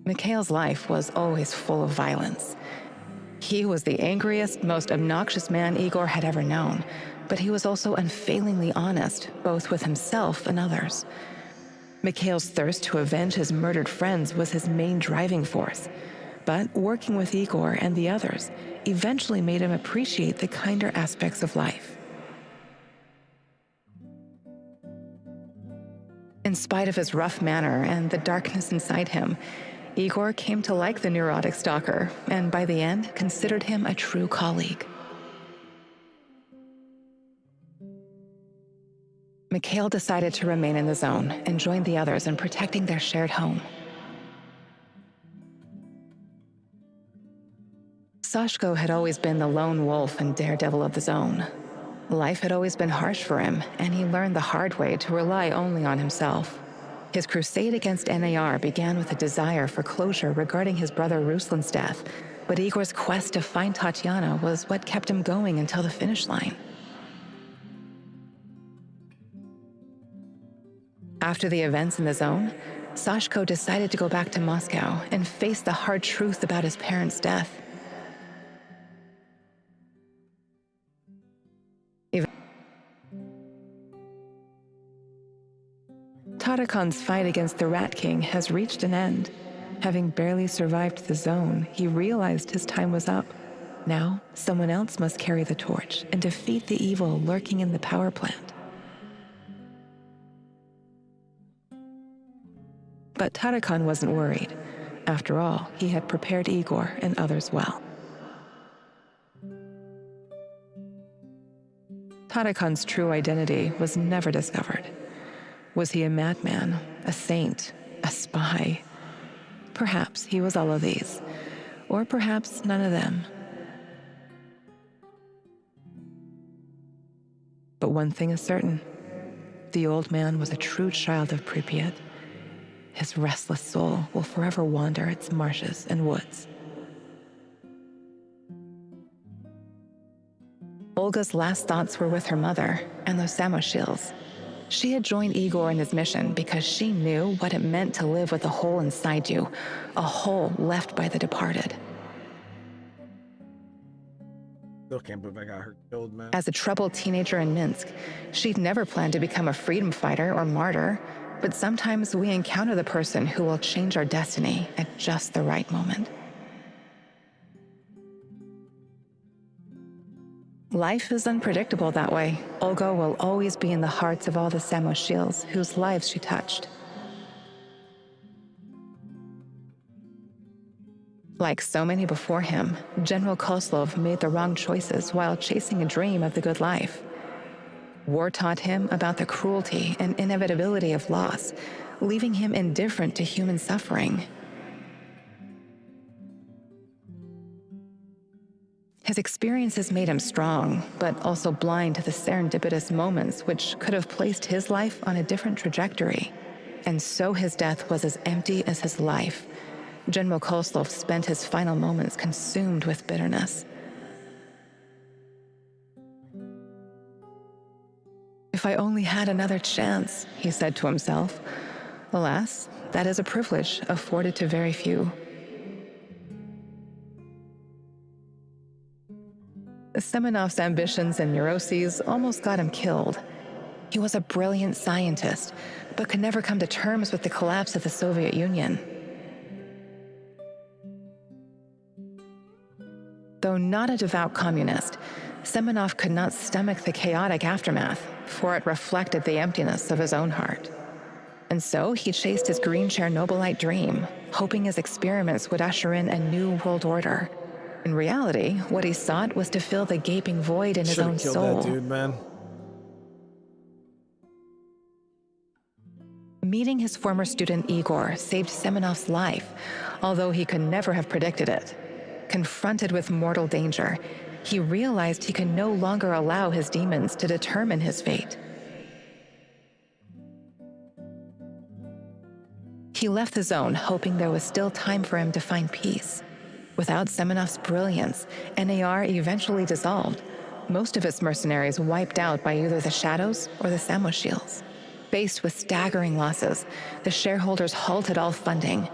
Mikhail's life was always full of violence. He was the angriest, most obnoxious man Igor had ever known, but he was also unfailingly honest, both with himself and others. Mikhail's thirst to avenge his murdered friends was his main driving force, but working with Igor and the others eventually made him appreciate the kinder aspects of life. In spite of his rough manner and the darkness inside him, Igor came to like the neurotic stalker, and by the end, considered him a true colleague. Mikhail decided to remain in the zone and join the others in protecting their shared home. Sashko had always been the lone wolf and daredevil of the zone. Life had always been harsh for him, and he learned the hard way to rely only on himself. His crusade against NAR began with a desire for closure regarding his brother Ruslan's death, but Igor's quest to find Tatiana was what kept him going until the finish line. After the events in the zone, Sashko decided to go back to Moscow and face the hard truth about his parents' death. Tarakan's fight against the Rat King has reached an end. Having barely survived the zone, he realized his time was up. Now, someone else must carry the torch and defeat the evil lurking in the power plant. But Tarakan wasn't worried. After all, he had prepared Igor and others well. Tarakan's true identity was never discovered. Was he a madman, a saint, a spy? Perhaps he was all of these, or perhaps none of them. But one thing is certain. The old man was a true child of Pripyat. His restless soul will forever wander its marshes and woods. Olga's last thoughts were with her mother and those Samoshils. She had joined Igor in his mission because she knew what it meant to live with a hole inside you, a hole left by the departed. Still can't believe I got her killed, man. As a troubled teenager in Minsk, she'd never planned to become a freedom fighter or martyr, but sometimes we encounter the person who will change our destiny at just the right moment. Life is unpredictable that way. Olga will always be in the hearts of all the Samoshils whose lives she touched. Like so many before him, General Kozlov made the wrong choices while chasing a dream of the good life. War taught him about the cruelty and inevitability of loss, leaving him indifferent to human suffering. His experiences made him strong, but also blind to the serendipitous moments which could have placed his life on a different trajectory. And so his death was as empty as his life. General Kozlov spent his final moments consumed with bitterness. If I only had another chance, he said to himself. Alas, that is a privilege afforded to very few. Semenov's ambitions and neuroses almost got him killed. He was a brilliant scientist, but could never come to terms with the collapse of the Soviet Union. Though not a devout communist, Semenov could not stomach the chaotic aftermath, for it reflected the emptiness of his own heart. And so he chased his green Chernobylite dream, hoping his experiments would usher in a new world order. In reality, what he sought was to fill the gaping void in his own soul. Should've killed that dude, man. Meeting his former student Igor saved Semenov's life, although he could never have predicted it. Confronted with mortal danger, he realized he could no longer allow his demons to determine his fate. He left the zone, hoping there was still time for him to find peace. Without Semenov's brilliance, NAR eventually dissolved, most of its mercenaries wiped out by either the Shadows or the Samoshils. Faced with staggering losses, the shareholders halted all funding.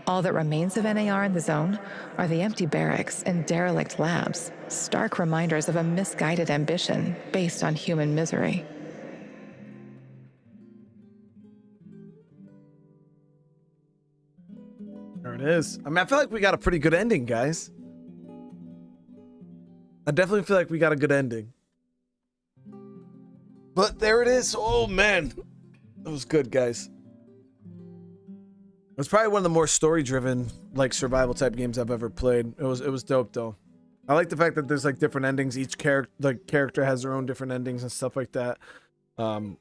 All that remains of NAR in the zone are the empty barracks and derelict labs, stark reminders of a misguided ambition based on human misery. There it is. I mean, I feel like we got a pretty good ending, guys. I definitely feel like we got a good ending. But there it is. Oh, man. That was good, guys. It was probably one of the more story-driven, like, survival-type games I've ever played. It was dope, though. I like the fact that there's, like, different endings. Each character has their own different endings and stuff like that. I'm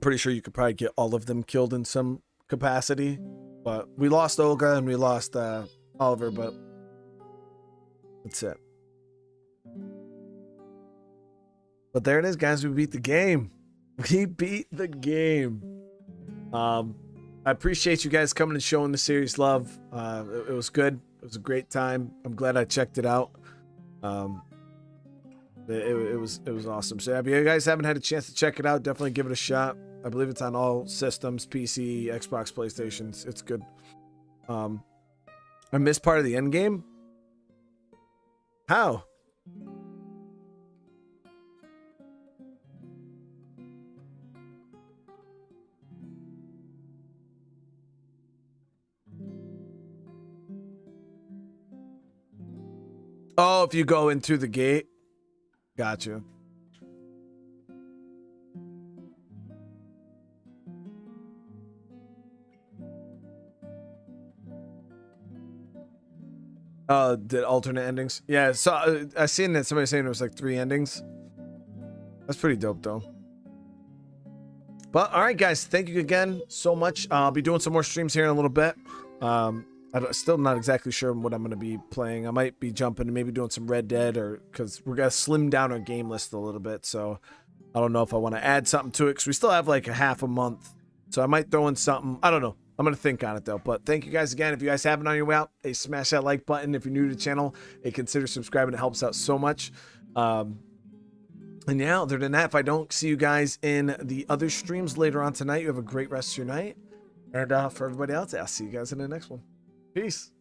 pretty sure you could probably get all of them killed in some capacity. But we lost Olga and we lost Oliver, but that's it. But there it is, guys. We beat the game. We beat the game. I appreciate you guys coming and showing the series love. It was good. It was a great time. I'm glad I checked it out. It was awesome. So if you guys haven't had a chance to check it out, definitely give it a shot. I believe it's on all systems, PC, Xbox, PlayStations. It's good. I missed part of the end game. How? Oh, if you go in through the gate. Gotcha. The alternate endings. Yeah, so I seen that somebody saying it was like 3 endings. That's pretty dope, though. But all right, guys, thank you again so much. I'll be doing some more streams here in a little bit. I'm still not exactly sure what I'm going to be playing. I might be jumping and maybe doing some Red Dead, or because we're going to slim down our game list a little bit. So I don't know if I want to add something to it because we still have like a half a month. So I might throw in something. I don't know. I'm going to think on it, though. But thank you guys again. If you guys haven't on your way out, smash that like button. If you're new to the channel, consider subscribing. It helps out so much. And yeah, other than that, if I don't see you guys in the other streams later on tonight, you have a great rest of your night. And for everybody else, I'll see you guys in the next one. Peace.